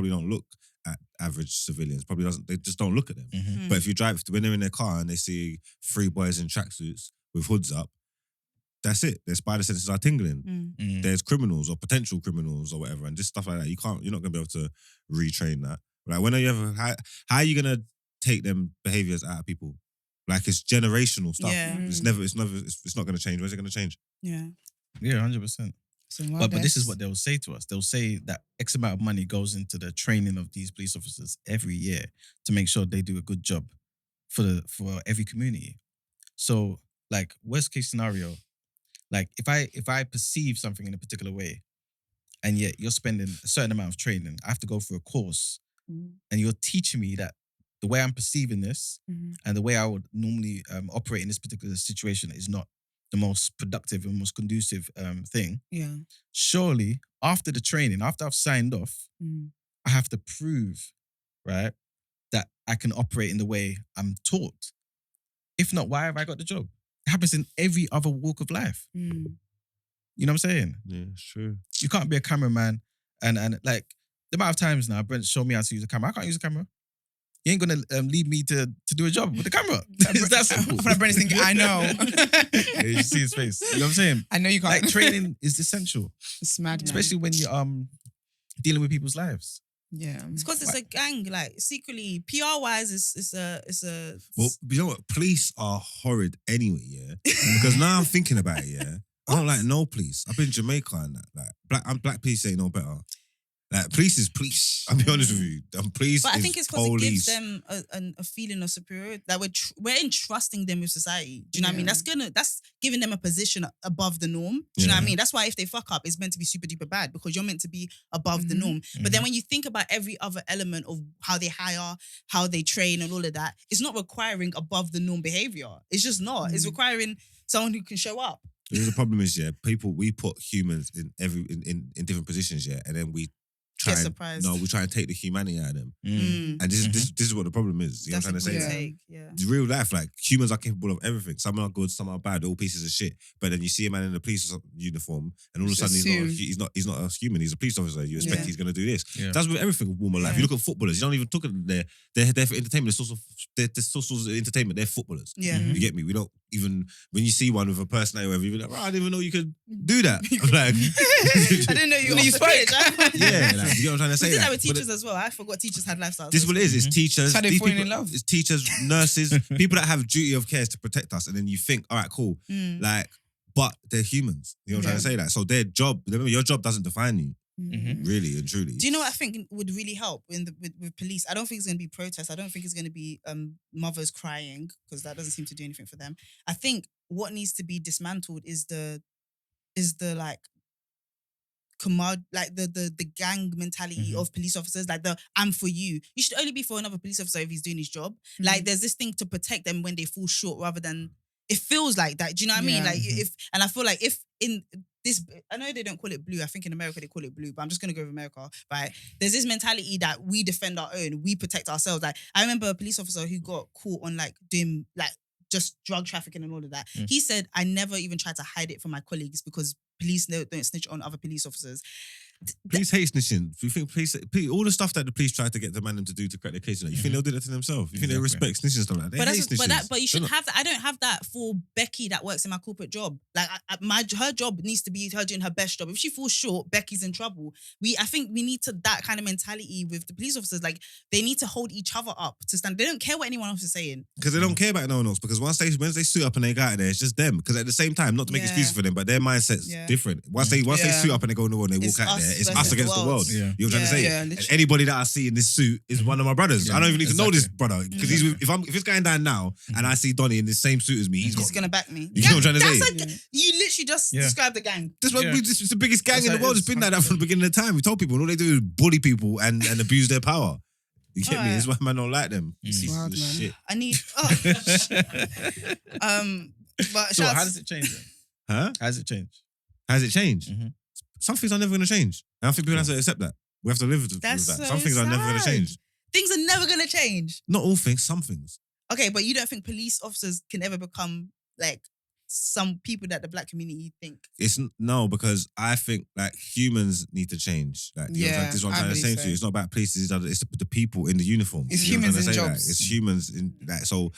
don't look at average civilians. They just don't look at them. But if you drive, when they're in their car and they see 3 boys in tracksuits with hoods up, that's it. Their spider senses are tingling. There's criminals or potential criminals or whatever, and just stuff like that. You're not gonna be able to retrain that. Like when are you ever? How are you gonna take them behaviors out of people? Like it's generational stuff. Yeah. It's not gonna change. When's it gonna change? Yeah. Yeah, 100%. But this is what they'll say to us. They'll say that X amount of money goes into the training of these police officers every year to make sure they do a good job for every community. So, like, worst case scenario, like if I perceive something in a particular way, and yet you're spending a certain amount of training, I have to go through a course, and you're teaching me that the way I'm perceiving this and the way I would normally operate in this particular situation is not the most productive and most conducive thing. Yeah. Surely, after the training, after I've signed off, I have to prove, right, that I can operate in the way I'm taught. If not, why have I got the job? It happens in every other walk of life. You know what I'm saying? Yeah, sure. You can't be a cameraman and like the amount of times now Brent showed me how to use a camera. I can't use a camera. You ain't gonna leave me to do a job with the camera. It's that simple. I feel like Brent's thinking, I know. Yeah, you see his face. You know what I'm saying? I know you can't. Like training is essential, It's mad, especially when you're dealing with people's lives. Yeah. It's because it's a gang. Like secretly, PR wise, it's a. Well, you know what? Police are horrid anyway, yeah. Because now I'm thinking about it, yeah. I don't like no police. I've been in Jamaica and that. Like black police ain't no better. Like police is police. I'll be honest with you. Police But I is think it's because it gives police. them a feeling of superiority. Like we're entrusting them with society. Do you know what I mean? That's giving them a position above the norm. Do you know what I mean? That's why if they fuck up, it's meant to be super duper bad because you're meant to be above the norm. But then when you think about every other element of how they hire, how they train, and all of that, it's not requiring above the norm behavior. It's just not. It's requiring someone who can show up. The problem is, yeah, we put humans in different positions, yeah, and then we Get surprised. we try and take the humanity out of them. And this is what the problem is. You know what I'm trying to say? It's real life, like humans are capable of everything. Some are good, some are bad, they're all pieces of shit. But then you see a man in a police uniform and all of a sudden he's not a human, he's a police officer. You expect he's gonna do this. That's with everything with warmer life. You look at footballers, you don't even talk at them they're there for entertainment. There's sorts of entertainment, they're footballers. Yeah. You get me? We don't even when you see one with a personality or whatever, you're like, I didn't even know you could do that. Like I didn't know you spoke. Yeah, like, you know what I'm trying to say? We did that with teachers as well. I forgot teachers had lifestyles. This is what it is. It's teachers. How they these falling people, in love. It's teachers, nurses, people that have duty of care to protect us. And then you think, all right, cool. Like, but they're humans. You know what I'm trying to say? That. So their job, remember, your job doesn't define you. Really and truly. Do you know what I think would really help with police? I don't think it's going to be protests. I don't think it's going to be mothers crying because that doesn't seem to do anything for them. I think what needs to be dismantled is the like the gang mentality of police officers, like the I'm for you. You should only be for another police officer if he's doing his job. Like there's this thing to protect them when they fall short rather than it feels like that. Do you know what I mean? Like and I feel like if in this, I know they don't call it blue. I think in America they call it blue, but I'm just gonna go with America. Right? There's this mentality that we defend our own, we protect ourselves. Like I remember a police officer who got caught on like doing like just drug trafficking and all of that. He said, I never even tried to hide it from my colleagues because police don't snitch on other police officers. Police hate snitching. Do you think police, all the stuff that the police try to get the man to do to crack their case, you think they'll do that to themselves? You think they respect snitching and stuff like that? They hate snitching. But you shouldn't have that. I don't have that for Becky that works in my corporate job. Like her job needs to be her doing her best job. If she falls short, Becky's in trouble. I think we need that kind of mentality with the police officers. Like they need to hold each other up to stand. They don't care what anyone else is saying. Because they don't care about no one else. Because once they suit up and they go out there, it's just them. Because at the same time, not to make excuses for them, but their mindset's different. Once they suit up and they go in the world and they walk out there, it's us against the world. Yeah. You know what I'm trying to say? Yeah, and anybody that I see in this suit is one of my brothers. I don't even need to know this brother. Because if it's going down now and I see Donnie in the same suit as me, he's gonna back me. You know what I'm trying to say? You literally just described the gang. This is the biggest gang in the world. It's been like that from the beginning of time. We told people all they do is bully people and abuse their power. You get me? That's why man don't like them. Wild, shit. I need. But so how does it change then? Huh? How does it change? How does it change? Mm-hmm. Some things are never going to change. And I think people have to accept that. We have to live with that. So some things are never going to change. Things are never going to change. Not all things, some things. Okay, but you don't think police officers can ever become like some people that the black community think? No, because I think like humans need to change. Like, this is what I'm trying to say to you. It's not about police, it's the people in the uniform. It's humans in jobs. It's humans in that. So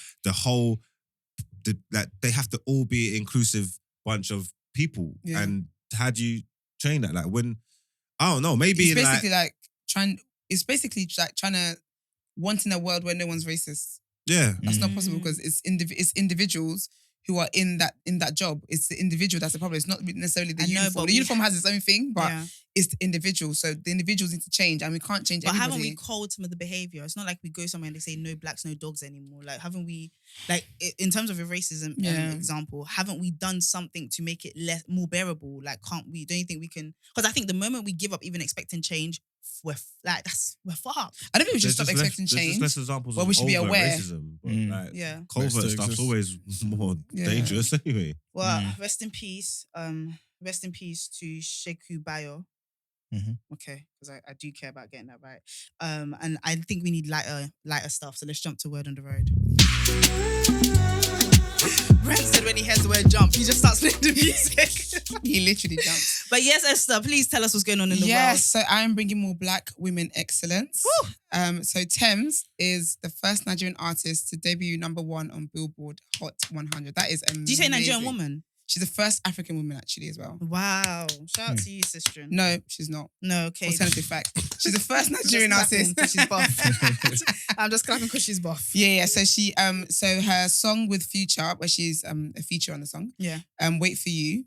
they have to all be an inclusive bunch of people. Yeah. And how do you train that? Like when, I don't know, maybe it's basically trying to wanting a world where no one's racist. Yeah. That's not possible because it's individuals who are in that job. It's the individual that's the problem. It's not necessarily the uniform. The uniform has its own thing, but it's the individual. So the individuals need to change and we can't change everybody. But haven't we culled some of the behavior? It's not like we go somewhere and they say no blacks, no dogs anymore. Like haven't we, like in terms of a racism example, haven't we done something to make it more bearable? Like can't we, don't you think we can, because I think the moment we give up even expecting change, we're fucked. I don't think we should stop expecting change. There's less examples but we should be aware. Racism, covert stuff's always more dangerous anyway. Well, rest in peace. Rest in peace to Sheku Bayoh. Mm-hmm. Okay, because I do care about getting that right. And I think we need lighter stuff. So let's jump to Word on the Road. Brent said when he hears the word jump, he just starts playing the music. He literally jumps. But yes, Esther, please tell us what's going on in the world. Yes, so I'm bringing more black women excellence. So Tems is the first Nigerian artist to debut #1 on Billboard Hot 100. That is amazing. Do you say Nigerian woman? She's the first African woman actually as well. Wow. Shout out to you, sister. No, she's not. No, okay. Alternative fact. She's the first Nigerian artist. She's buff. I'm just clapping because she's buff. Yeah. So she so her song with Future, where she's a feature on the song. Yeah. Wait For You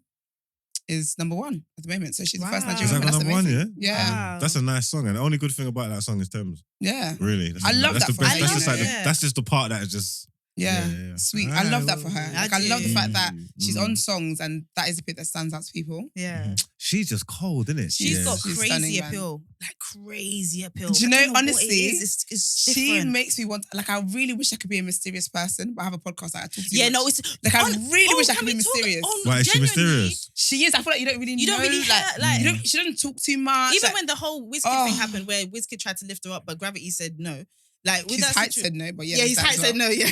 is #1 at the moment. So she's the first Nigerian woman. That's #1, yeah? Yeah. Wow. That's a nice song. And the only good thing about that song is Tems. Yeah. Really. I love that for her. That's just the part that is just... Yeah. Sweet. I love that for her. Like, I love the fact that she's on songs and that is the bit that stands out to people. Yeah. She's just cold, isn't it? She's got crazy appeal. Like crazy appeal. Do you know, honestly, it's she makes me want, like, I really wish I could be a mysterious person, but I have a podcast that I talk to you. Yeah, no, it's... Like, I really wish I could be mysterious. Why is she mysterious? She is. I feel like you don't really know. You don't really like... She doesn't talk too much. Even when the whole Wizkid thing happened, where Wizkid tried to lift her up, but Gravity said no. Like with his height said no, but his height said no. Yeah,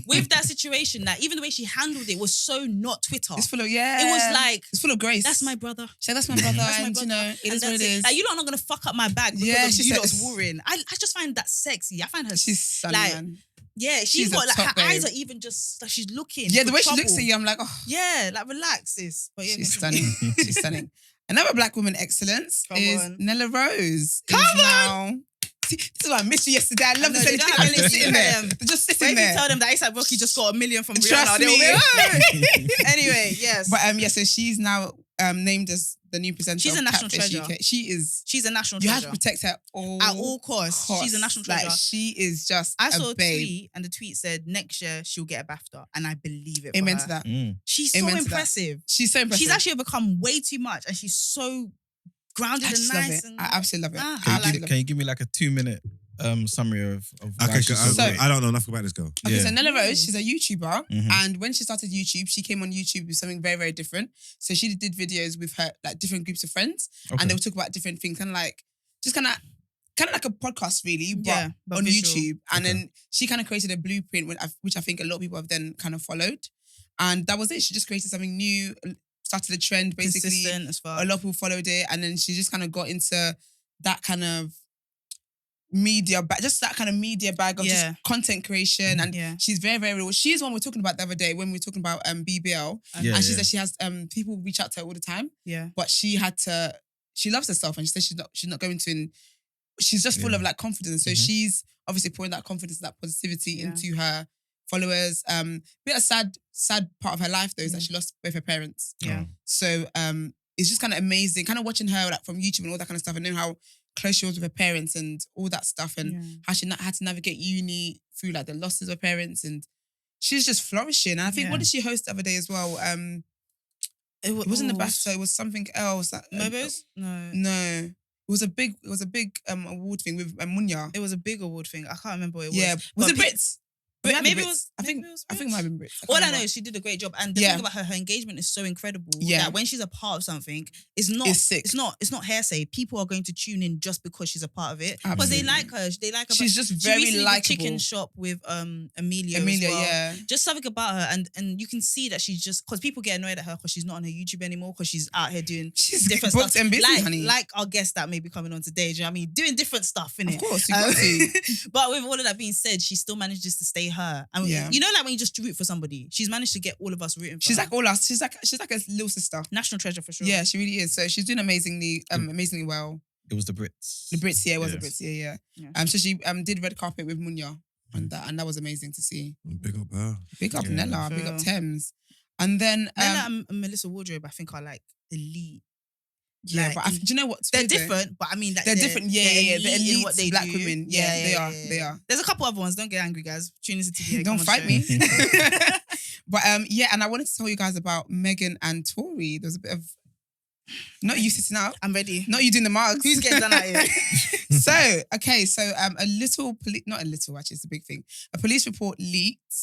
with that situation, like even the way she handled it was so not Twitter. It's full of It was like it's full of grace. That's my brother. She said, that's my brother, and you know it is what it is. Like you lot are not gonna fuck up my bag because of you lot's worrying. I just find that sexy. I find her. She's stunning. Like, man. Yeah, she's got like her eyes are even just like she's looking. Yeah, the way she looks at you, I'm like, oh yeah, like relax, sis. But yeah, she's stunning. She's stunning. Another black woman excellence is Nella Rose. Come on. See, this is why I missed you yesterday. I love this. They're sitting there. They're just sitting there. Maybe tell them that ASAP Rocky just got $1 million from Rihanna. Anyway, yes. But so she's now named as the new presenter. She's a national treasure. UK. She's a national treasure. You have to protect her at all costs. She's a national treasure. Like, she is just I saw a tweet and the tweet said next year she'll get a BAFTA and I believe it. Amen to that. She's so impressive. She's so impressive. She's actually overcome way too much and she's so grounded and nice. I absolutely love it. Can you give me like a 2-minute summary of okay, I don't know enough about this girl. Okay, so Nella Rose, she's a YouTuber, and when she started YouTube, she came on YouTube with something very, very different. So she did videos with her like different groups of friends, and they would talk about different things, kind of like like a podcast, really, but on visual. YouTube. And then she kind of created a blueprint, which I think a lot of people have then kind of followed, and that was it. She just created something new. started a trend, basically. Consistent as far. A lot of people followed it, and then she just kind of got into that kind of media bag, just that kind of media bag of just content creation, and she's very, very real. She's one we were talking about the other day when we were talking about BBL, and she said she has people reach out to her all the time, but she loves herself, and she said she's not going to, and she's just full of like confidence. So she's obviously pouring that confidence, that positivity into her followers. Bit of sad part of her life though is that she lost both her parents. So it's just kind of amazing, kind of watching her like from YouTube and all that kind of stuff, and knowing how close she was with her parents and all that stuff, and how she had to navigate uni through like the losses of her parents, and she's just flourishing. And I think what did she host the other day as well? It wasn't the BAFTA, it was something else. Mobos? No. It was a big award thing with Munya. It was a big award thing. I can't remember what it was. Yeah, was it Brits? But maybe it Brits. was. I think it might have been Brits. All I know is she did a great job, and the thing about her engagement is so incredible. That when she's a part of something, it's sick. It's not hearsay. People are going to tune in just because she's a part of it because they like her. They like her. She's just very likable. Chicken shop with Amelia as well. Just something about her, and you can see that she's just because people get annoyed at her because she's not on her YouTube anymore because she's out here doing different stuff. And busy, honey. Like our guest that may be coming on today. Do you know what I mean? Doing different stuff, innit? Of course, you got to. But with all of that being said, she still manages to stay her. And you know, like when you just root for somebody, she's managed to get all of us rooting for her. Like all us. She's like a little sister. National treasure for sure. Yeah, she really is. So she's doing amazingly well. It was the Brits. The Brits, it was the Brits, yeah. So she did red carpet with Munya, and that was amazing to see. Big up her. Big up Nella. Big up Tems. And then Nella and Melissa Wardrobe, I think, are like elite. Yeah, but do you know what? They're different, but I mean, like, they're different. Yeah. They're elite in what they black do. women. Yeah, they are. There's a couple other ones. Don't get angry, guys. Tune into TV. Don't fight me. But and I wanted to tell you guys about Megan and Tory. There was a bit of not you sitting out. I'm ready. Not you doing the mugs. Who's getting done out here? So a little not a little, actually, it's a big thing. A police report leaked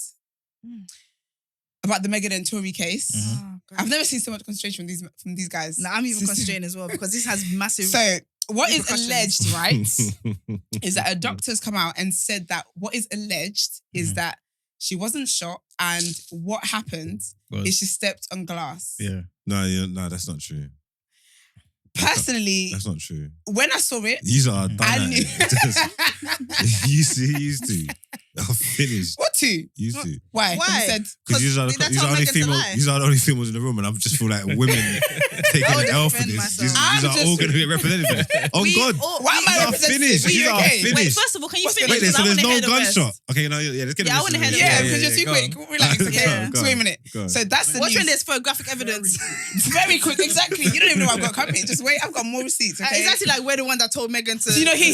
about the Megan and Tory case. Oh, I've never seen so much concentration from these guys. No, I'm even constrained as well because this has massive. So what is alleged, right, is that a doctor's come out and said that what is alleged is that she wasn't shot, and what happened is she stepped on glass. Yeah. No, that's not true. Personally, that's not true. When I saw it, you are done. I knew. used to. I'm finished. What to? Used to. Why? Because these are the only females in the room, and I just feel like women taking an L for this. These are all going to get represented for this. Oh God! Why am I represented? These are finished. Wait, first of all, can you finish? Wait, so there's no gunshot. Okay, let's get I want to hear the rest. Yeah, because you're too quick. Relax. Okay, wait a minute. So that's the news. Watch when there's photographic evidence. Very quick, exactly. You don't even know what I've got coming. Just wait, I've got more receipts. Okay, it's actually like we're the one that told Megan to. So, you know, he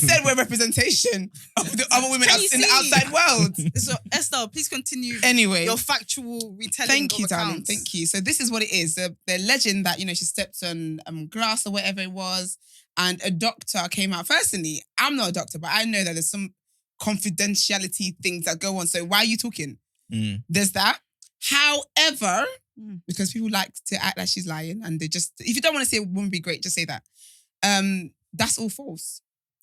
said we're representation of the other women in the outside world. So Estelle, please continue. Anyway, your factual retelling. Thank you, darling. Thank you. So this is what it is. The legend that she stepped on glass or whatever it was, and a doctor came out. Firstly, I'm not a doctor, but I know that there's some confidentiality things that go on. So why are you talking? There's that. However, because people like to act like she's lying, and they just, if you don't want to say a woman be great, just say that. That's all false.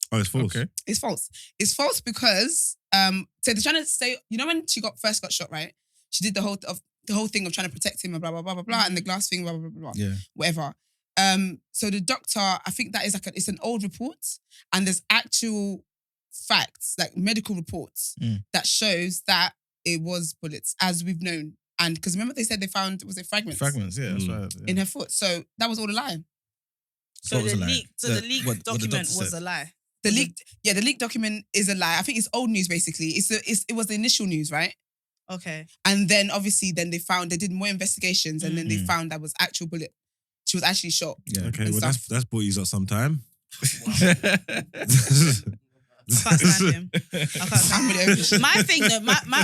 Oh, it's false. Okay. It's false. It's false because so they're trying to say, when she first got shot, right? She did the whole thing of trying to protect him and blah blah blah blah blah, and the glass thing, blah blah blah blah. Yeah. Whatever. So the doctor, I think that is it's an old report, and there's actual facts, like medical reports, that shows that it was bullets, as we've known. And because remember they said they found, was it fragments? Fragments, yeah, that's right. Yeah. In her foot. So that was all a lie. So the leaked document was a lie. The leaked document is a lie. I think it's old news basically. It was the initial news, right? Okay. And then obviously they did more investigations, and then they found that was actual bullet. She was actually shot. Yeah. Okay, well that's bought you up some time. I can't stand him. My thing though, my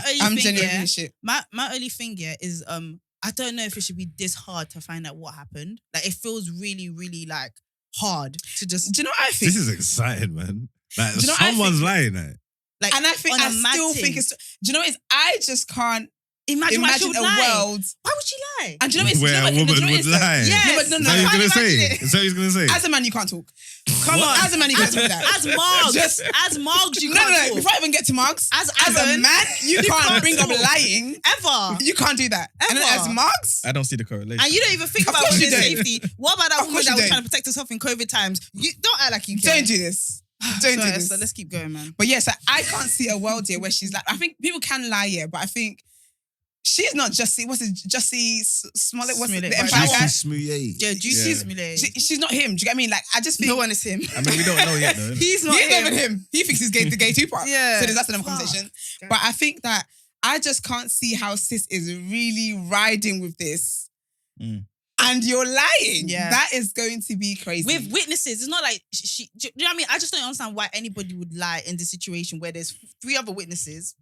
only thing is I don't know if it should be this hard to find out what happened. Like it feels really, really like hard to just. Do you know what I think? This is exciting, man. Like someone's lying. And I still think it's. Do you know what it is? I just can't Imagine why she would a lie. world. Why would she lie? And do you know what Where a woman would lie. Yes. No, Is that what he's gonna say? Is that what he's gonna say? As a man, you can't talk. Come on. As a man, you can't talk that. As Margs. Just- as Margs, you No, can't talk. before I even get to Marks, As a Aaron, man, you can't bring up talk. lying. Ever. You can't do that. And then Ever. as Marks, I don't see the correlation. And you don't even think Of about course you women's don't. safety. What about that Of woman course that you was don't. trying to protect herself in COVID times? You don't act like you care. don't do this. Don't do Sorry, this. So let's keep going, man. But yes, I can't see a world here where she's like, I think people can lie here, but I think she's not Jussie. What's it? Jussie Smollett? What's it? Smollett, The right. Empire guy? Smoothie. Yeah, juicy Yeah. Smollett. She's not him. Do you get what I mean? Like, I just think No one is him. I mean, we don't know yet, though. innit? He's not he's not him. even him. He thinks he's gay, the gay Tupac. Yeah. So that's another Fuck. conversation. But I think that I just can't see how sis is really riding with this. Mm. And you're lying. Yeah. That is going to be crazy. With witnesses, it's not like she. Do you know what I mean? I just don't understand why anybody would lie in this situation where there's 3 other witnesses,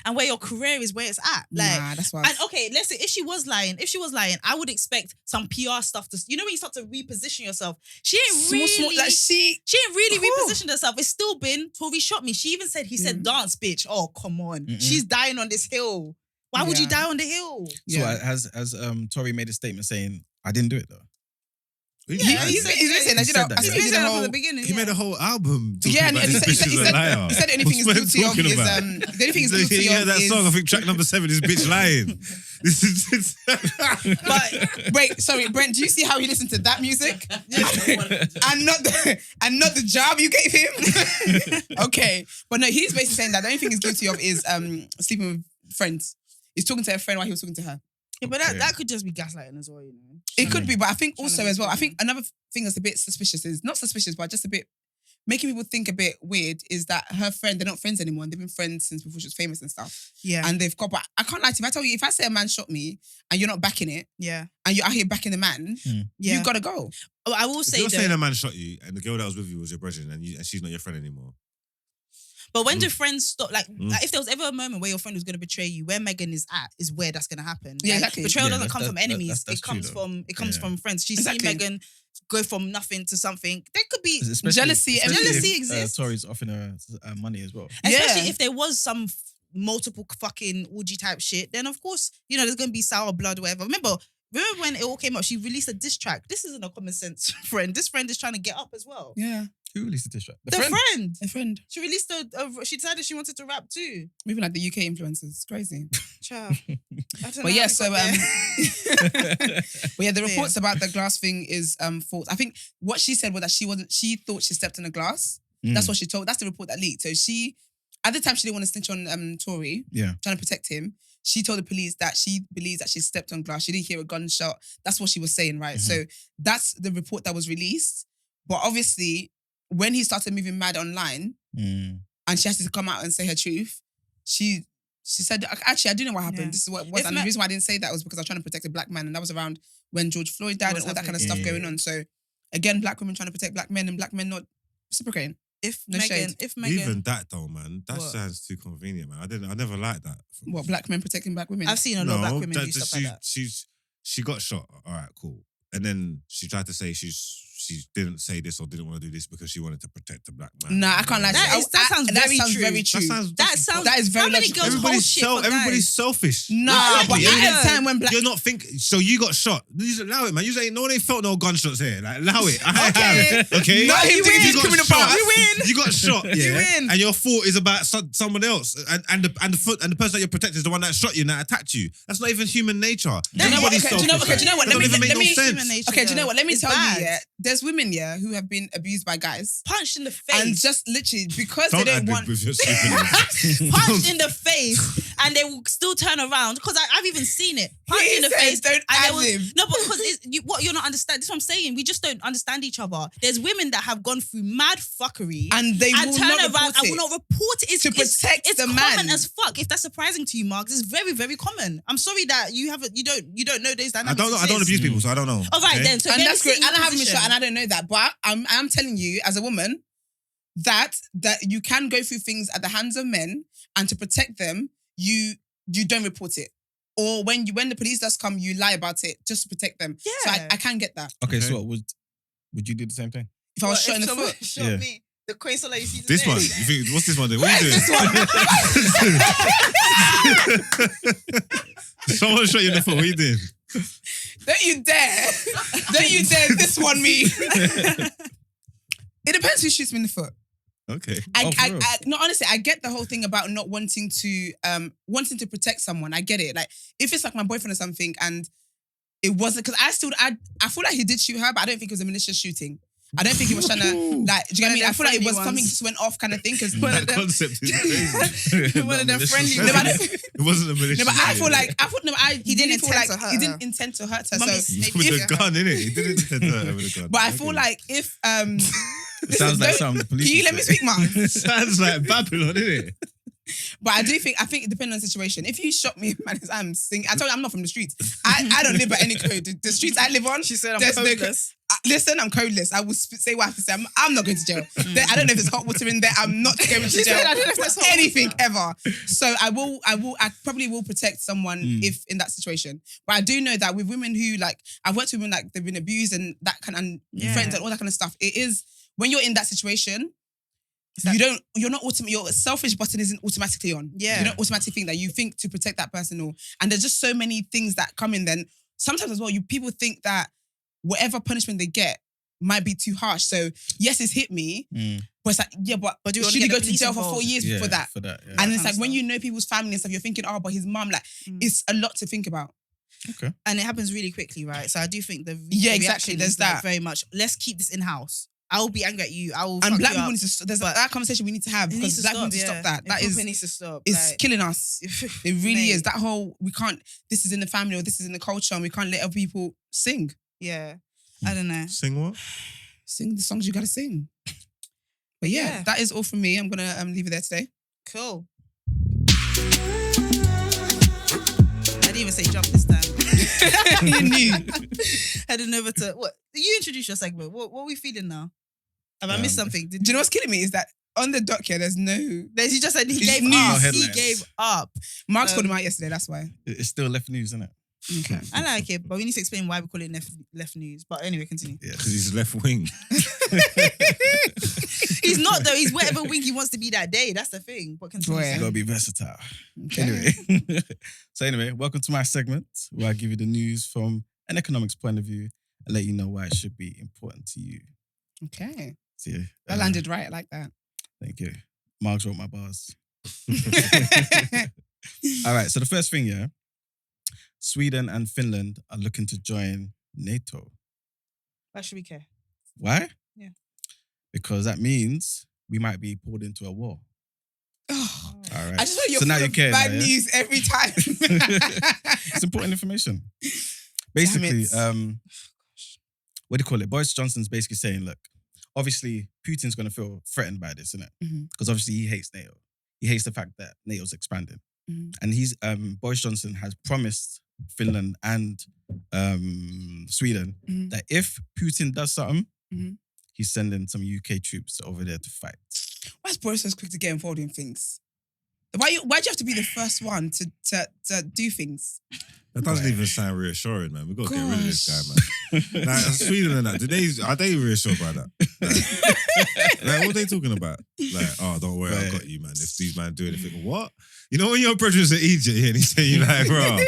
and where your career is where it's at. Like, nah, that's why. and okay, let's say if she was lying, I would expect some PR stuff to. You know when you start to reposition yourself, she ain't really. like She ain't really Cool. repositioned herself. It's still been Tory shot me. She even said he said dance, bitch. Oh come on, Mm-mm. she's dying on this hill. Why would you Yeah. die on the hill? So has Tory made a statement saying, I didn't do it, though? He's been saying that, you know, said that, I yeah. He's think been he saying did a that from whole. the beginning. He made a whole album talking Yeah, and about he this said, bitch is a liar. he said the only thing he's What's guilty man of talking is about? the only thing he's So guilty you hear of that is. song? I think track number 7 is bitch lying. This is But wait, sorry, Brent, do you see how he listened to that music? and not the job you gave him? Okay. But no, he's basically saying that the only thing he's guilty of is sleeping with friends. He's talking to a friend while he was talking to her. Yeah, but that could just be gaslighting as well, you know. It could be, but I think Trying also to as well, I make think another thing that's a bit suspicious is, not suspicious, but just a bit making people think a bit weird is that her friend, they're not friends anymore and they've been friends since before she was famous and stuff. Yeah. And they've got, but I can't lie to you, if I tell you, if I say a man shot me and you're not backing it Yeah. and you're out here backing the man, Yeah. you gotta go. Oh, I will if say you're though, saying a man shot you and the girl that was with you was your brethren and she's not your friend anymore. but when do friends stop? Like if there was ever a moment where your friend was going to betray you, where Megan is at is where that's going to happen. Yeah, Like, exactly. Betrayal Yeah, doesn't come from enemies. that's It comes true, from friends. She's Exactly. seen Megan go from nothing to something. There could be, Especially- Jealousy- especially jealousy if, exists. Tory's offering her money as well. especially Yeah. if there was some multiple fucking orgy type shit, then of course, you know, there's going to be sour blood or whatever. Remember when it all came out, she released a diss track. This isn't a common sense friend. This friend is trying to get up as well. Yeah. Who released the diss track? The friend. A friend. She released she decided she wanted to rap too. Moving like the UK influencers. It's crazy. Child. I don't know But how yeah, we so got there. but yeah, the reports about the glass thing is false. I think what she said was that she thought she stepped in a glass. That's what she told. That's the report that leaked. So she, at the time, she didn't want to snitch on Tory, trying to protect him. She told the police that she believes that she stepped on glass. She didn't hear a gunshot. That's what she was saying, right? So that's the report that was released. But obviously, when he started moving mad online, and she has to come out and say her truth, she said, actually, I do know what happened. Yeah. This is what it was. And the reason why I didn't say that was because I was trying to protect a black man. And that was around when George Floyd died and all that kind of stuff going on. So again, black women trying to protect black men and black men not reciprocating. If No shade. Megan, Even that though, man, that What? sounds too convenient, man. I never liked that. What, black men protecting black women? I've seen a lot of black women do stuff like that. She got shot. All right, cool. And then she tried to say she didn't say this or didn't want to do this because she wanted to protect the black man. Nah, I can't lie. That sounds very true. very true. That is very how many logical. girls hold shit for guys? Everybody's selfish. Nah, but Exactly. at a time when black... You're not thinking. So you got shot. You just allow it, man. No one ain't felt no gunshots here. Like, allow it. Okay. Not him doing his got criminal shot. past. You win. You got shot. Yeah. You win. And your fault is about someone else. And the person that you're protecting is the one that shot you and that attacked you. That's not even human nature. Do you know what? Everybody's Okay, do you know what? selfish, Do you know what? That Let don't even me make no sense. Human nature, Okay, do you know what? Let me It's tell bad. you, yeah. There's women, yeah, who have been abused by guys. Punched in the face. And just literally, because Don't they add don't want... with your stupidness. Punched in the face, and they will still turn around because I've even seen it. Punched He in the said, face, don't and they add will, him. no, but because what you're not understanding. This is what I'm saying. We just don't understand each other. There's women that have gone through mad fuckery And they will turn not around report and it. will not report it. To protect it's the common man. as fuck. If that's surprising to you, Marks, it's very, very common. I'm sorry that you don't know those dynamics. I don't abuse people, so I don't know. All right okay? then. So And let me that's sit great. in And I your haven't been position. shot and I don't know that. But I'm telling you, as a woman, that you can go through things at the hands of men, and to protect them, you don't report it. Or when the police does come, you lie about it just to protect them. So Yeah. I can get that. Okay, Okay. so would you do the same thing? If I was What, shot in if the someone foot. shot Yeah. me? The coin solar you see today. This one. You think, what's this one doing? What are you doing? Someone shot you in the foot. What are you doing? Don't you dare. Don't you dare this one me. It depends who shoots me in the foot. Okay. No, honestly, I get the whole thing about not wanting to protect someone. I get it. Like, if it's like my boyfriend or something and it wasn't, because I feel like he did shoot her, but I don't think it was a malicious shooting. I don't think he was trying to, like, do you get what I mean? I feel like it was something just went off kind of thing. Because that concept is crazy. One of them friendly. No, but it wasn't a malicious. No, but I feel like he didn't intend to hurt her. He didn't intend to hurt her. Mummy, So with the gun, innit? He didn't intend to hurt her with a gun. but I feel like if It sounds like something the police. Can you let me speak, man? Sounds like Babylon, innit? But I think it depends on the situation. If you shot me, man, I'm singing. I told you I'm not from the streets. I don't live by any code. The streets I live on. She said I'm there's no codeless. Listen, I'm codeless. I will say what I have to say. I'm not going to jail. I don't know if there's hot water in there. I'm not going to jail. I don't know if there's hot anything ever. So I probably will protect someone if in that situation. But I do know that with women who like, I've worked with women like they've been abused and that kind of friends and all that kind of stuff. It is when you're in that situation, your selfish button isn't automatically on. Yeah. You don't automatically think that you think to protect that person and there's just so many things that come in then. Sometimes as well, people think that whatever punishment they get might be too harsh. So yes, it's hit me, but it's like, but do you should he go to jail for 4 years for that? Yeah. And it's like when you know people's family and stuff, you're thinking, oh, but his mum, like, it's a lot to think about. Okay. And it happens really quickly, right? So I do think the exactly. reaction There's is like that very much, let's keep this in-house. I will be angry at you. I will and fuck black you people up. need to there's that conversation we need to have because black people need to stop that. That is needs to stop. It's Like, killing us. It really is. That whole we can't. This is in the family or this is in the culture, and we can't let other people sing. Yeah, I don't know. Sing what? Sing the songs you gotta sing. But yeah, that is all from me. I'm gonna leave it there today. Cool. I didn't even say jump this time. You knew. Heading over to what? You introduce your segment. What are we feeling now? Have I missed something? Do you know what's killing me is that on the doc here, there's no. He just said he It's gave news. up. He Headlines. gave up. Mark's called him out yesterday. That's why. It's still left news, isn't it? Okay. I like it, but we need to explain why we call it left news. But anyway, continue. Yeah. Because he's left wing. He's not though. He's whatever wing he wants to be that day. That's the thing. But continue. Boy. You gotta be versatile. Okay. Anyway, welcome to my segment where I give you the news from an economics point of view and let you know why it should be important to you. Okay. So, yeah, That landed right. I like that. Thank you. Marks wrote my bars. All right, so the first thing, Sweden and Finland are looking to join NATO. Why should we care? Why? Yeah. Because that means we might be pulled into a war. Oh, All right. I just want your So now you care bad now, yeah? news every time. It's important information. Basically, Damn what do you call it? Boris Johnson's basically saying, look, obviously Putin's going to feel threatened by this, isn't it? Mhm. Because obviously he hates NATO. He hates the fact that NATO's expanding. Mhm. And Boris Johnson has promised Finland and Sweden Mhm. that if Putin does something, Mhm. he's sending some UK troops over there to fight. Why is Boris so quick to get involved in things? Why do you have to be the first one to do things? That doesn't even sound reassuring, man. We've got to get rid of this guy, man. Gosh. Like, Sweden and that, are they reassured by that? Like, what are they talking about? Like, oh, don't worry, I Right. got you, man. If these man do anything, what? You know when your brethren's at Egypt here and he's saying, like, bro,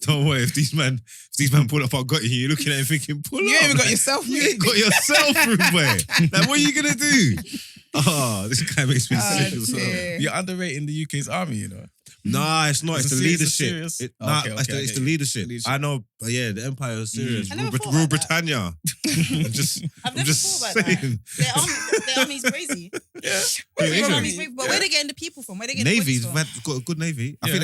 don't worry, if these man pull up, I got you. You're looking at him thinking, pull You up. ain't even got yourself. You ain't got yourself, rude boy. Like, what are you gonna do? Oh, this guy makes me sick as well. dear. You're underrating the UK's army, you know. Nah, it's not. It's the leadership. Serious? It's Okay, the leadership. Leadership. I know, but yeah, the empire is serious. I never thought Rule about that. Britannia. I'm just thought about saying. that. Their army's crazy. Yeah, Their Asian. army's crazy. But where they getting the people from? Where they getting Navy's the bodies from? got a good navy. I Yeah. think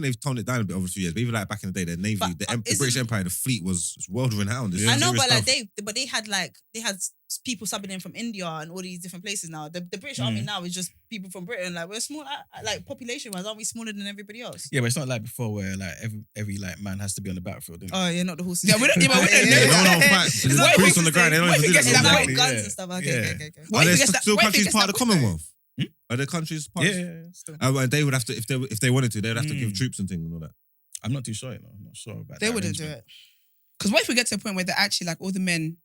they've toned it down a bit over a few years. But even like back in the day, the navy, But, the isn't- British Empire, the fleet was world renowned. It's I know, serious but like stuff. they had people subbing in from India and all these different places now. The British army now is just people from Britain. Like we're small, like population wise, aren't we smaller than everybody else? Yeah, but it's not like before where like every like man has to be on the battlefield. Isn't it? Oh, yeah, not the horses. Yeah, we don't know Yeah, no one don't fight. It's There's not boots the on the ground. They don't What even if do it that. gets no to more. that Like point? guns Yeah. and stuff. Okay, Yeah. okay. Are What there if it gets still that- what if it countries gets part of that the quick, Commonwealth? Hmm? Are there countries part? Yeah, still. And they would have to if they wanted to, they'd have to give Mm. troops and things and all that. I'm not too sure, you know. I'm not sure about They that wouldn't do arrangement. it. Because what if we get to a point where they're actually like all the men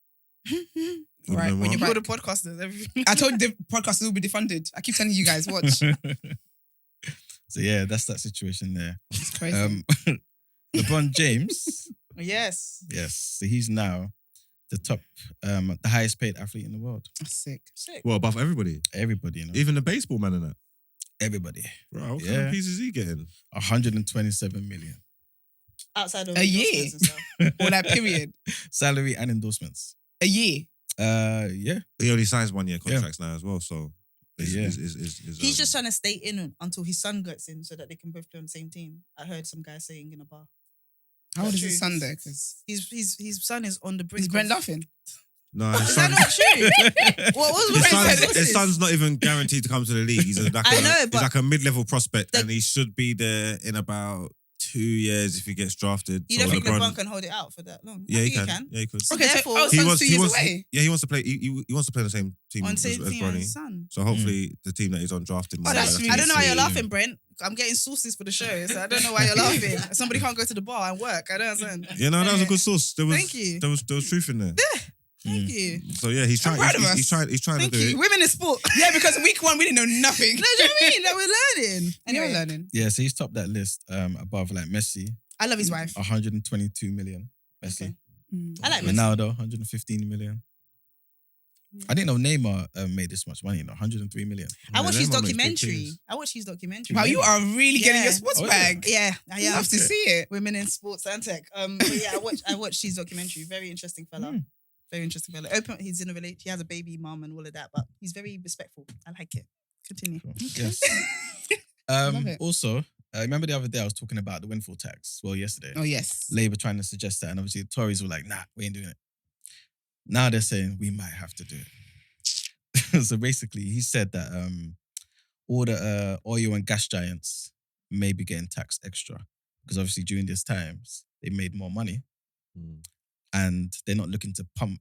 Right, when You you're all the back. podcasters, everything. I told you the podcasters will be defunded. I keep telling you guys, watch. So yeah, that's that situation there. It's crazy. LeBron James, Yes. yes, so he's now the top, the highest paid athlete in the world. That's sick. Sick. Well, above everybody. Everybody, Even the baseball man and that. everybody. Bro, what kind Yeah. of pieces is he getting? 127 million Outside of A year? endorsements and stuff. Or that period. salary and endorsements. A year. Yeah, He only signs 1 year contracts now as well, so Yeah. He's just trying to stay in until his son gets in so that they can both play on the same team. I heard some guy saying in a bar. How old is True. his son though? Because His son is on the brink. is Brent of- laughing? No, Is that not true? What was his, Brent son's, said? his son's not even guaranteed to come to the league. He's like I know, he's but like a mid-level prospect, the- and he should be there in about 2 years if he gets drafted. You don't think LeBron can hold it out for that long? Yeah, I he think can. Yeah, he could. So Okay, so therefore, oh, son's 2 years away. He wants to play. He wants to play on the same team on as, same as team as Bronny. his son. So hopefully the team that he's on drafted. Oh, that's really I don't know why you're sweet. laughing, Brent. I'm getting sources for the show, so I don't know why you're laughing. Somebody can't go to the bar and work. I don't understand. Yeah, no, that was a good source. There was, Thank you. There was truth in there. Thank you. So yeah, he's I'm trying. proud of us. He's trying to Thank do you. it. Women in sport. Yeah, because week 1 we didn't know nothing. No, do you know what I mean? Like, we're learning. You're Anyway, learning. yeah. So he's topped that list above like Messi, I love his wife. 122 million. Messi, Okay. Mm. I like Messi. Ronaldo, 115 million. I didn't know Neymar made this much money. 103 million. I watched his Neymar makes big documentary. things. I watched his documentary. Wow, you are really getting Yeah. your sports Oh, yeah. bag. Yeah, I am. Love to see it. Women in sports and tech. But yeah, I watched his documentary. Very interesting fella. Mm. Very interesting fella. Open. He's in a relationship. He has a baby mom and all of that, but he's very respectful. I like it. Continue. Cool. Yes. Love it. Also, remember the other day I was talking about the windfall tax? Well, yesterday. Oh yes. Labour trying to suggest that, and obviously the Tories were like, nah, we ain't doing it. Now they're saying we might have to do it. So basically, he said that all the oil and gas giants may be getting taxed extra because obviously during these times they made more money and they're not looking to pump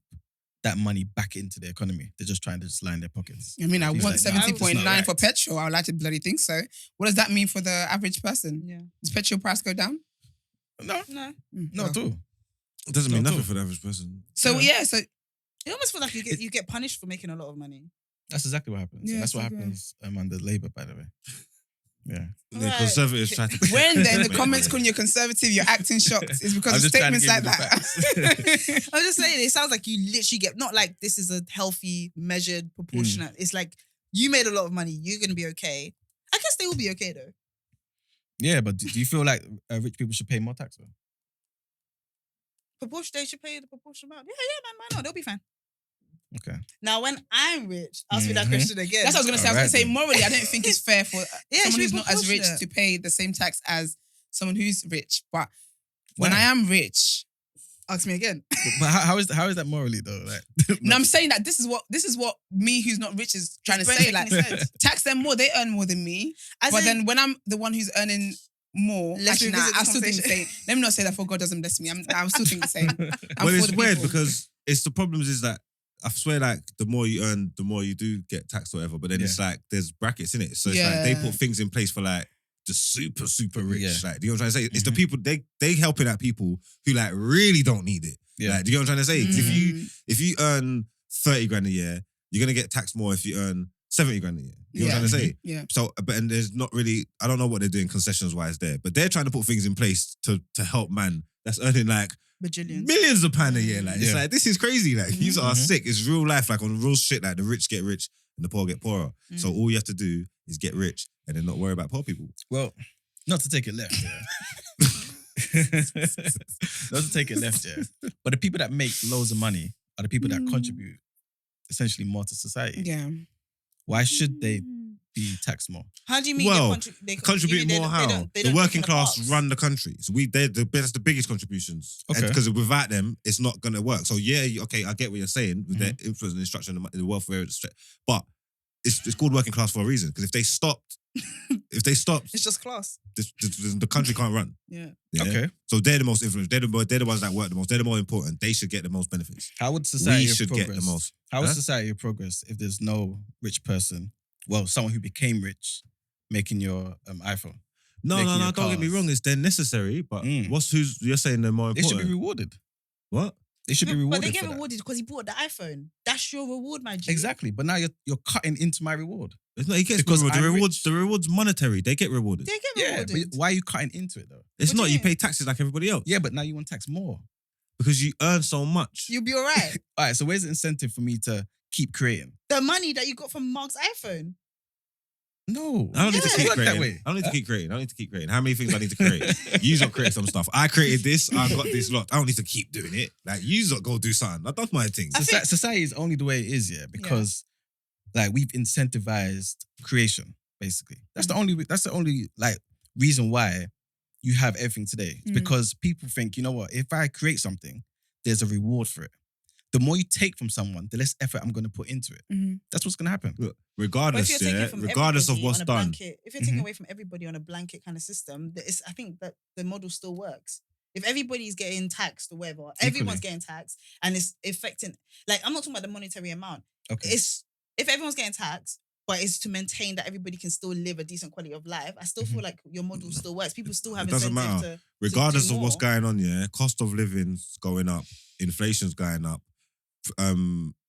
that money back into the economy. They're just trying to just line their pockets. I mean, I He's want like, nah, it's 70.9 not for right. petrol. I would like to bloody think so. What does that mean for the average person? Yeah. Does petrol price go down? No, No. not at all. It doesn't mean Not nothing at all. for the average person. So yeah, so It almost feels like you get punished for making a lot of money. That's exactly what happens. Yeah, And that's what it's okay. happens under Labour, by the way. Yeah. The Right. Conservatives try to. when they're in the Make comments money. calling you conservative, you're acting shocked. It's because I'm of just trying to statements give like you the that. I'm just saying, it sounds like you literally get, not like this is a healthy, measured, proportionate. It's like you made a lot of money. You're going to be okay. I guess they will be okay though. Yeah, but do you feel like rich people should pay more tax? Though? They should pay the proportion amount. Yeah, man, why not? They'll be fine. Okay. Now, when I'm rich, ask me that Mhm. question again. That's what I was going to say. I was going to say, Alright, morally, I don't think it's fair for Yeah, it someone should who's be not as rich proportionate. to pay the same tax as someone who's rich. But when Why? I am rich, Ask me again. But how is that morally though? Like, no, I'm saying that this is what me who's not rich is trying to Brent say. shaking Like, his head. tax them more. They earn more than me. As But in- then when I'm the one who's earning more, Let's actually, nah, revisit I this still think the same. conversation. Let me not say that, for God doesn't bless me. I'm still think the same. I'm Well, for it's the weird people. because it's the problems is that I swear like the more you earn, the more you do get taxed or whatever. But then it's like there's brackets in it. So it's like they Yeah. put things in place for like the super rich. Yeah. Like, do you know what I'm trying to say? It's the Mhm. people they helping out people who like really don't need it. Yeah. Like, do you know what I'm trying to say? 'Cause Mm. if you earn 30 grand a year, you're gonna get taxed more if you earn 70 grand a year. You know what I'm trying to say? Yeah. So, but and there's not really, I don't know what they're doing concessions wise there, but they're trying to put things in place to help man that's earning like Bajillions. millions of pounds a year. Like it's Yeah. like this is crazy. Like these are Mhm. sick. It's real life. Like on real shit. Like the rich get rich and the poor get poorer. So all you have to do is get rich and then not worry about poor people. well, not to take it left, yeah. Not to take it left, yeah. But the people that make loads of money are the people that contribute essentially more to society. Yeah. Why should they be taxed more? How do you mean Well, they Contribute you mean more they how? don't- they The don't working look in the class parks? run the country. So that's the biggest contributions. Okay. Because without them, it's not gonna work. So yeah, okay, I get what you're saying with their influence and instruction and the welfare, but it's called working class for a reason. Because if they stopped, It's just class. the country can't run. Yeah. Yeah? Okay. So they're the most influenced. They're the ones that work the most. They're the more important. They should get the most benefits. How would society We should progress? get the most. How would Huh? society progress if there's no rich person? Well, someone who became rich making your iPhone. No, Making your don't get me cars. wrong. They're necessary, but Mm. you're saying they're more They important. should be rewarded. What? They should be rewarded. But they get for rewarded because he bought the iPhone. That's your reward, my G. Exactly. But now you're cutting into my reward. It's not, he gets Because rewarded. I'm The reward's monetary. They get rewarded. They get Yeah, rewarded. but why are you cutting into it though? It's What not. do You you pay taxes like everybody else. Yeah, but now you want tax more. Because you earn so much. You'll be all right. All right, so where's the incentive for me to keep creating? The money that you got from Mark's iPhone. No. I don't need to Yeah. keep Work that creating. way. I don't need to keep creating. I don't need to keep creating. How many things I need to create? You lot create some stuff. I created this. I got this lot. I don't need to keep doing it. Like, you lot go do something. That's my thing. Society is only the way it is, yeah, because like we've incentivized creation, basically. That's the only like reason why you have everything today. It's because people think, you know what, if I create something, there's a reward for it. The more you take from someone, the less effort I'm going to put into it. That's what's going to happen. Look, But if regardless, you're taking yeah, from regardless of everybody what's on a done. blanket, if you're taking away from everybody on a blanket kind of system, I think that the model still works. If everybody's getting taxed or whatever, everyone's getting taxed and it's affecting, like, I'm not talking about the monetary amount. Okay. It's if everyone's getting taxed, but it's to maintain that everybody can still live a decent quality of life, I still feel like your model still works. People still have It doesn't incentive matter. to Regardless do of what's more. going on, yeah, cost of living's going up, inflation's going up,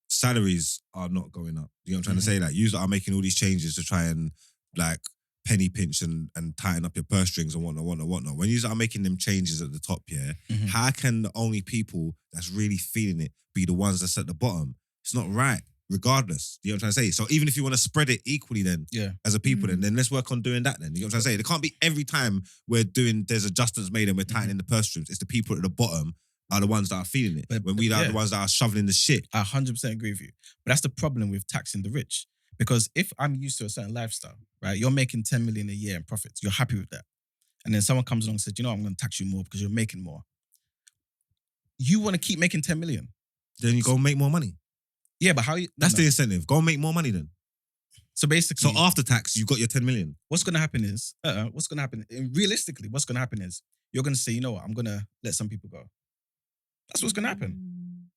salaries are not going up. You know what I'm trying to say? Like, you are making all these changes to try and like penny pinch and tighten up your purse strings and whatnot. When you are making them changes at the top, yeah, how can the only people that's really feeling it be the ones that's at the bottom? It's not right. Regardless, you know what I'm trying to say? So even if you want to spread it equally then, as a people, then let's work on doing that then. You know what I'm trying to say? It can't be every time there's adjustments made and we're tightening the purse strings. It's the people at the bottom are the ones that are feeling it. But when we are the ones that are shoveling the shit. I 100% agree with you. But that's the problem with taxing the rich. Because if I'm used to a certain lifestyle, right? You're making 10 million a year in profits. You're happy with that. And then someone comes along and says, you know, I'm going to tax you more because you're making more. You want to keep making 10 million. Then you go make more money. Yeah, but how you... That's the incentive. Go and make more money then. So basically... So after tax, you got your 10 million. What's going to happen is... realistically, what's going to happen is you're going to say, you know what, I'm going to let some people go. That's what's going to happen.